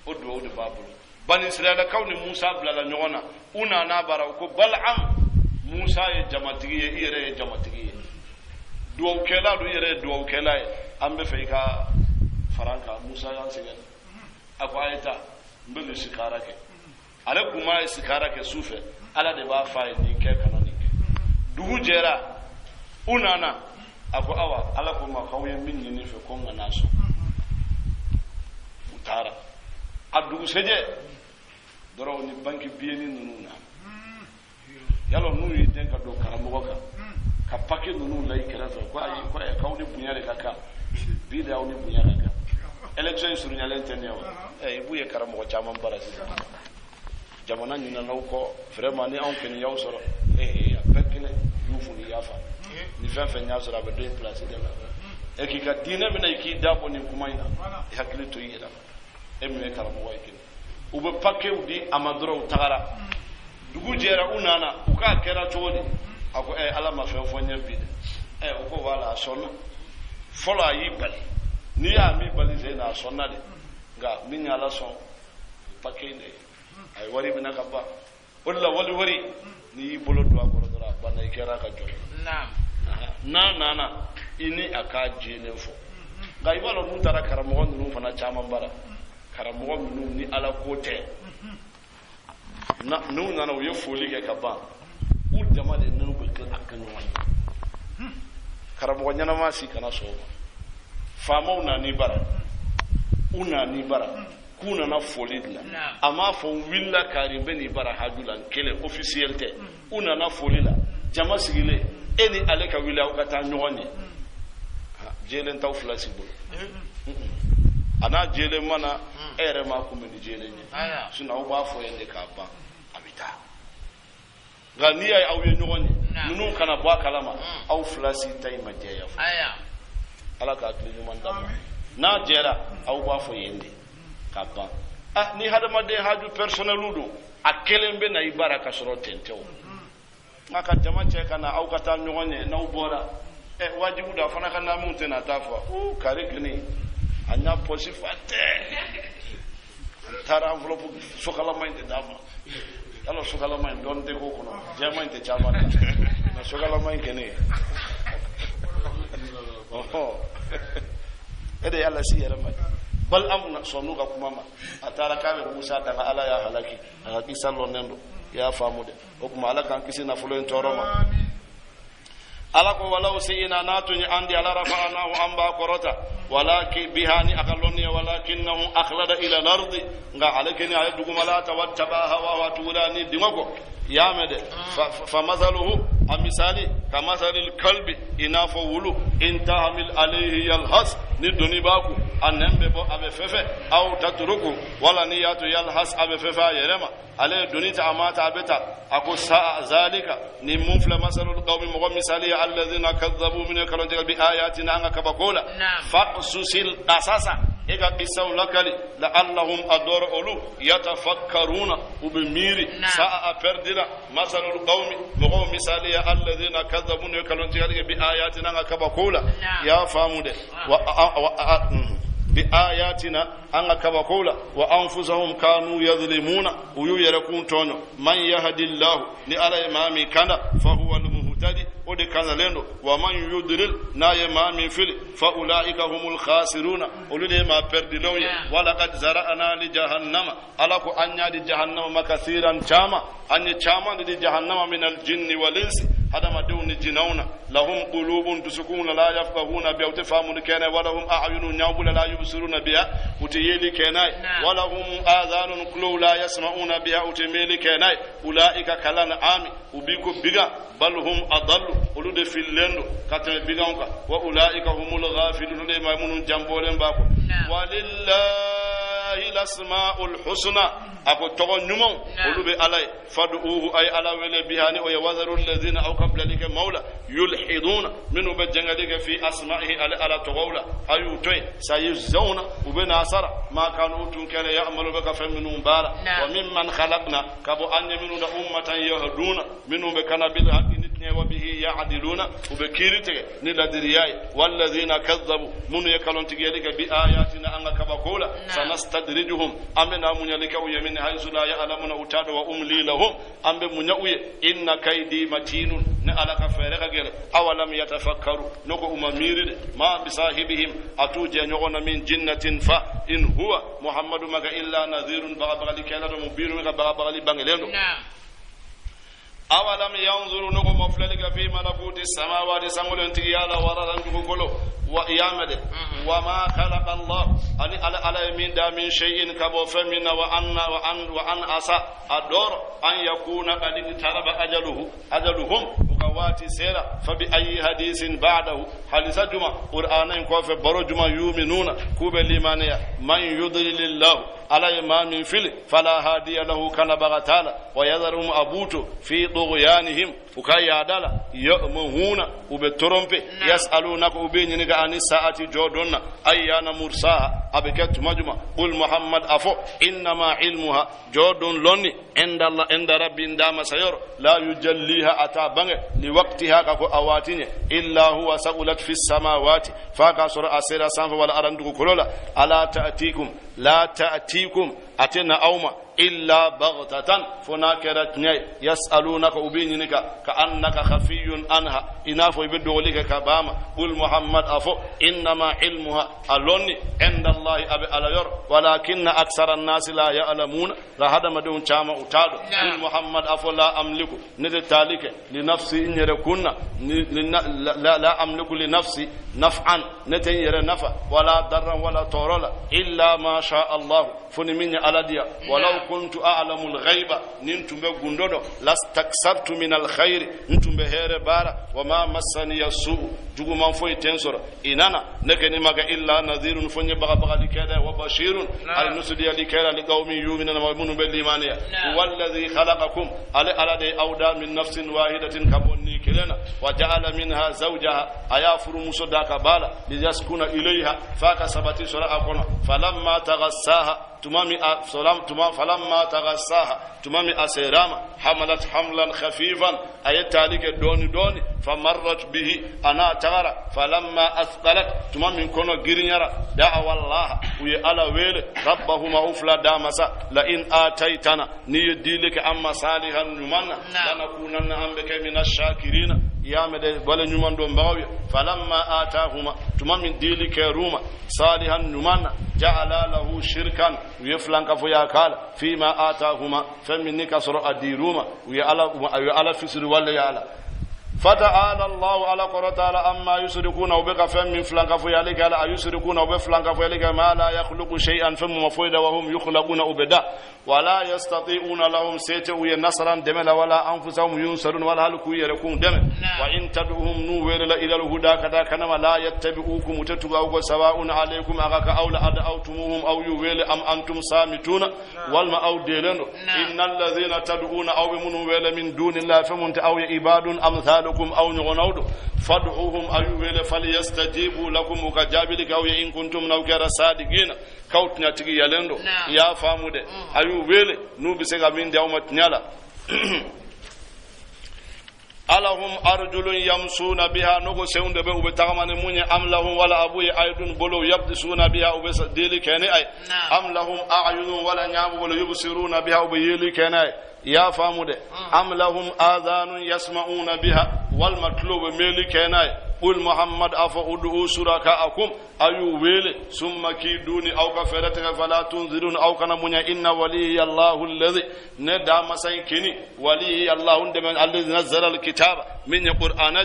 [SPEAKER 1] o duwa de babul bani israila kawni musa blala nyona una na bara ko bal am musa ye jamatigi ye ire ye jamatigi ye duwa kela do ire duwa kela ambe fe ka faranka musa yan sigen ako ayta mbele sikara ke ale kuma sikara ke sufe ala de ba fa ni ke kanoni dugu jera unana ako awa ala kuma kawye min ni fe ko ngana so utara adu seje doro ni banki bieni nununa yalo nuni den ka do karamo ka pake nunu lay kera so ko ay ko e kawni bunyare kaka bi da woni bunyare kaka election sur nyalen tenewa ibuye karamo chama barasi jamana nyina nawko vraiment ni on ken yaw soro pekle yufu ni yafa ni fa nya soro be deux places de la e ki ka dina mina ki dabo ni kumaina hakli to yida emme karamo way ken ube pakke udi amadro tagara dugu jera unana uka kera chodi ako ala ma fe fo nyambide uko wala sonna fola yibali ni ya mi balize na sonna de ga min ala son pakende ay wari bina kabba wala wali ni bolo do akoro dora bana ikera ka joy na ini aka jene fo ga ibalo mun tara karamo nunu fana chama bara karamo nunu ni ala kote na nu na no yefoli ke kabba u jama de nunu be akan wani karamo nyana ma si kana so famo na ni bara una ni bara kuna na folidla ama fo willa karimbe ni bara hadulan kele officialité una na folila jama sigile eni aleka willa ko ta nyoni jelen taw flasi bol ana jele mana ere ma ko meni jele ni suna o ba fo yende ka ba abita gani ay aw nyoni nunu kana ba kalama aw flasi tay ma jeya ala ka tuli man dama na jera aw ba fo yende kaba ni hadama de haju personnel udo akelembe na ibara ka soro tentew maka jama cheka na au kata nyonye na ubora wajibu da fana kana munte na tafa karikni anya posifate tara envelope sokala minde dama alo sokala minde don de ko kono jama inte chama na sokala minde kene ede yalla si yara mai bal amna sonu ga kuma ma atara kabe Musa daga ala ya halaki halaki sallo nendo ya famude o kuma ala kan kisi na fulo en toroma ala ko walau sayina natuni andi ala rafa'nahu amba korota walaki bihani akalloni walakinahu akhlada ila al-ard nga alakini ay dugumala tawattabaha wa tulani dimako yamede fa masaluhu amisali kamasalil kalbi inafo wulu intahamil alayhi yalhas ni doni baku anembe bo abe fefe au tatruku wala niyatu yalhas abe fefe yerema ale doni ta amata abeta ako sa zalika ni mufla masalul qawmi mo misali alladhina kadzabu min kalonte bi ayatina anga kabakola faqsusil qasasa ega bisaw lakali la allahum adorulu yatafakkaruna ubimiri saa perdira masalul qawmi mo misali alladhina kadzabu min kalonte bi ayatina anga kabakola ya famude wa بآياتنا أن كبقولا وأنفسهم كانوا يظلمون ويركون تونو من يهدي الله لعلى إمامي كان فهو المهتدي ودي كان لندو ومن يضلل نا إمامي فيل فأولئك هم الخاسرون ولدي ما بردلون ولقد زرعنا لجهنم ألكو أنيا لجهنم كثيرا جاما أني جاما لجهنم من الجن والإنس هذا ما دون جنونا لهم قلوب تسكون لا يفقهون بها وتفهمون كنا ولهم أعين ينظرون لا يبصرون بها وتيلي كنا ولهم آذان قلوب لا يسمعون بها وتميلي كنا أولئك كلام عامي وبيكو بيغا بل هم أضل ولود في الليل كتم بيغا وأولئك هم الغافلون لما يمنون جنبولين باكو ولله الأسماء الحسنى أكو تغن نمو ولوبي علي فادعوه أي على ولي بهاني ويوذروا الذين أو قبل لك مولا يلحدون منه بجنجلك في أسمائه على تغولا أيوتين سيجزون وبناصر ما كانوا تنكر يعمل بك فمنهم بالا وممن خلقنا كبو أن منه أمة يهدون منه بكنا بالحق وبه يعدلون وبكيرتك ندرياي والذين كذبوا من يكلون تجيلك بآياتنا أنك بقولا سنستدرجهم أمنا من يلك ويمن حيث لا يعلمون أتاد وأملي لهم أم من يؤي إن كيدي متين نألك فرقك أولم يتفكروا نكو أممير ما بصاحبهم أتوجي نغن من جنة فإن هو محمد مك إلا نذير بغبغلي كلا مبير بغبغلي بغلين أولم ينظروا نكو مفللك في ملكوت السماوات سمولن تيالا وررن تقولوا ويامد وما خلق الله على يمين دا من شيء كبو فمنا وأن أسا أدور أن يكون قد اقترب أجلهم وقواتي سيرا فبأي حديث بعده حديث جمع قرآن كوف برو جمع يؤمنون كوب الإيمانية من يضلل الله على إمام فيل فلا هادي له كان بغتالا ويذرهم أبوت في طغيانهم وكاي عدالا يأمهون وبترمبي يسألونك وبينك عن الساعة جودنا أيان مرساها أبكت مجمع قل محمد أفو إنما علمها جود لوني عند الله عند رب دام سير لا يجليها أتابنه لوقتها كفو أواتين إلا هو سألت في السماوات فاكسر أسير سانف والأرندو كرولا ألا تأتيكم لا تأتيكم أتنا أوما إلا بغتة فناكرتني يسألونك أبينك كأنك خفي عنها إنافو يبدو لك كباما قل محمد أفو إنما علمها ألوني عند الله أبي ألير ولكن أكثر الناس لا يعلمون لهذا مدون شام أتادو قل محمد أفو لا أملك نتالك لنفسي إن يركونا لا أملك لنفسي نفعا neten yere nafa wala darran wala torola illa ma sha Allah funi min ala dia walau kuntu a'lamul ghaiba nintumbe gundodo lastaksartu min alkhair ntumbe here bara wama massani yasu juguman foy tensoro inana nekeni maga illa nadhirun fonye baga likada wa bashirun al nusdi likada liqaumin yu'minuna wa yu'minuna bil imaniya walladhi khalaqakum ala de awda min nafsin wahidatin kabonni kelena wa ja'ala minha zawjaha ayafuru musodaka bala liyaskuna ilayha faka sabati sura akona falamma taghassaha tumami falamma taghassaha tumami asirama hamalat hamlan khafifan ayatalika doni famarrat bihi ana tagara falamma athqalat tumami kono girinyara da'a wallaha uya ala wele rabbahuma ufla damasa la in ataitana ni yidilika amma salihan numanna lanakunanna ambaka minash shakirina yamede wala nyuman do mbawi falamma atahuma tumami dilika ruma salihan numanna ja'ala lahu shirkan yaflanka fo yakala fima atahuma faminika sura adiruma ya ala fisri wala ya ala فتعالى الله على قرطال أما يشركون وبك فم فلانك فيالك لا يشركون وبفلانك فيالك ما لا يخلق شيئا فم مفيد وهم يخلقون أبدا ولا يستطيعون لهم سيتوا نصرا دملا ولا أنفسهم ينصرون ولا هلكوا يركون دم وإن تدعوهم نور إلى الهدى كذا كنما لا يتبعوكم تتبعوا سواء عليكم أغاك أو لأدعوتموهم أو يويل أم أنتم صامتون والما أو ديلن إن الذين تدعون أو من دون الله فمنت أو عباد أمثال لكم أو نغنود فادعوهم أيوه فليستجيبوا لكم وكجابلك أو إن كنتم نوكر صادقين كوتنا تيجي يلندو يا فامود أيوه نوبسك من دومت نيالا alahum arjulun yamsuna biha nugo seunde be ube tagamane munye am lahum wala abuye aydun bolo yabdisuna biha ube deli kene ay am lahum a'yunun wala nyamu bolo yubsiruna biha ube yeli kene ay ya famude am lahum adhanun yasma'una biha wal matlubu meli kene ay قل محمد أفأدعو شركاءكم أيو ويل ثم كيدوني أو كفرتك فلا تنذرون أو كان منيا إن ولي الله الذي ندى مسيكني ولي الله الذي نزل الكتاب من القرآن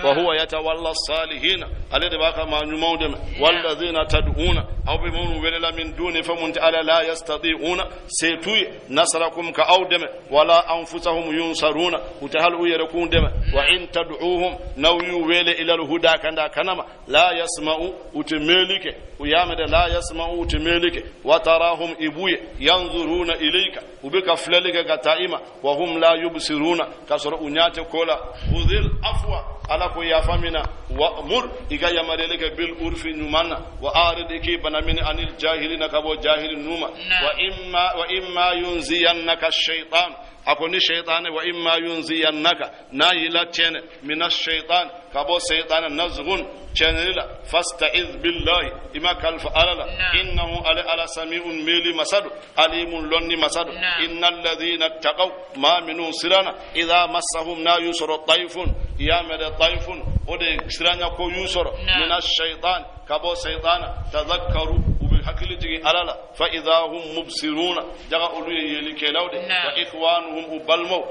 [SPEAKER 1] وهو يتولى الصالحين الذي باقى ما نمودم والذين تدعون أو بمن ويل من دون فمن تعالى لا يستطيعون سيتوي نصركم كأودم ولا أنفسهم ينصرون وتهلوا يركون دم وإن تدعوهم نو يويل إلى الهدى كندا كنما لا يسمعوا وتملك ويامد لا يسمعوا وتملك وتراهم إبوي ينظرون إليك وبك فللك كتائما وهم لا يبصرون كسر أنيات كولا خذ العفو على كي يفهمنا وأمر إذا يمرلك بالعرف نمنا وأعرض إكي بنامين عن الجاهلين كبو جاهل نوما وإما ينزينك الشيطان أكوني شيطان وإما ينزينك نايلتين من الشيطان كبو شيطان نزغون چنلا فاستعذ بالله إما كالف ألالا إنه على سميع ميلي مسد عليم لوني مسد إن الذين اتقوا ما منهم سرانا إذا مسهم نا يسر طيف يامد طيف ودي سرانا كو يسر من الشيطان كبو شيطان تذكروا وبالحكي تجي ألالا فإذا هم مبصرون جاء أولي يلي لودي وإخوانهم أبلموا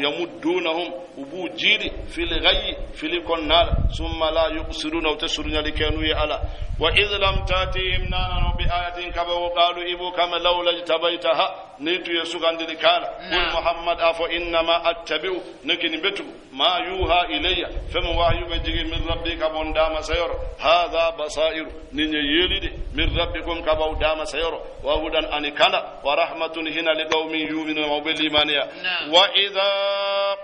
[SPEAKER 1] يمدونهم أبو جيري في الغي في الكنال ثم لا يبصرون وتسرون لكانوا يعلى وإذ لم تأتيهم نانا بآية كبه قالوا إبو كما لولا اجتبيتها نيتو يسوك عند ذكالا قل محمد أفو إنما أتبع نكن بتو ما يوها إلي فمن وحي بجي من ربك بندام سير هذا بصائر نين يلد من ربكم كبو دام سير وهدى أنكنا ورحمة هنا لقوم يؤمنون وبالإيمانية وإذا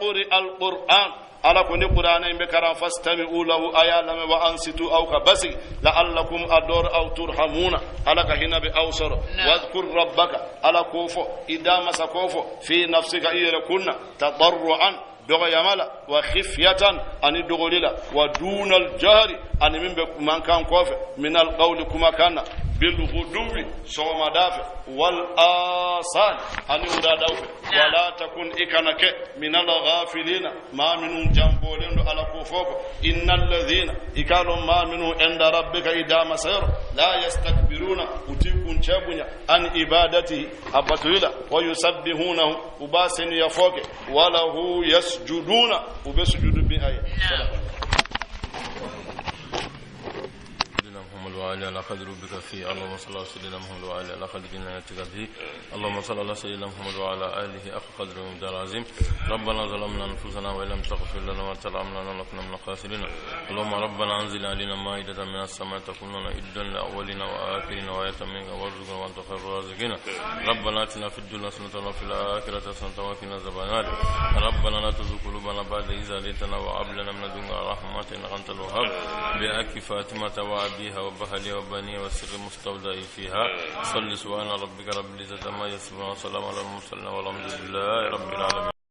[SPEAKER 1] قرئ القرآن على كل قرآن بكرا فاستمعوا له آيالهم وأنصتوا أو كبسي لعلكم أدور أو ترحمون على كهنا بأوسر واذكر ربك على كوفو إذا مسكوفو في نفسك إيركنا تضرعا دوغ يمالا وخفية أن دوغللا ودون الجهر أن من كان كوف من القول كما كان بالغدو سوما دافع والآصال أن يودا دافع ولا تكن إكنك من الغافلين ما منهم جنبولين على كوفوك إن الذين إكانوا ما منهم عند ربك إذا مسير لا يستكبرون وتكون شابنيا عن إبادته أبطويلا ويسبحونه وباسن يفوك وله يسجدون وبسجد بأي
[SPEAKER 3] وعلى على قدر ربك فيه. اللهم صل على سيدنا محمد وعلى على قدر نعمتك به. اللهم صل على سيدنا محمد وعلى آله حق قدر ومقدار عظيم. ربنا ظلمنا أنفسنا وإن لم تغفر لنا وترحمنا لنكن من الخاسرين. اللهم ربنا أنزل علينا مائدة من السماء تكون لنا عيدا لأولنا وآخرين وآية منك وارزقنا وأنت خير الرازقين. ربنا آتنا في الدنيا حسنة وفي الآخرة حسنة وقنا عذاب النار. ربنا لا تزغ قلوبنا بعد إذ هديتنا وهب لنا من لدنك رحمة إنك أنت الوهاب. بأك فاطمة وأبيها وبهلها وبنيها والسر المستودع فيها. صل سبحان ربك رب العزة عما يصفون وسلام على المرسلين والحمد لله رب العالمين.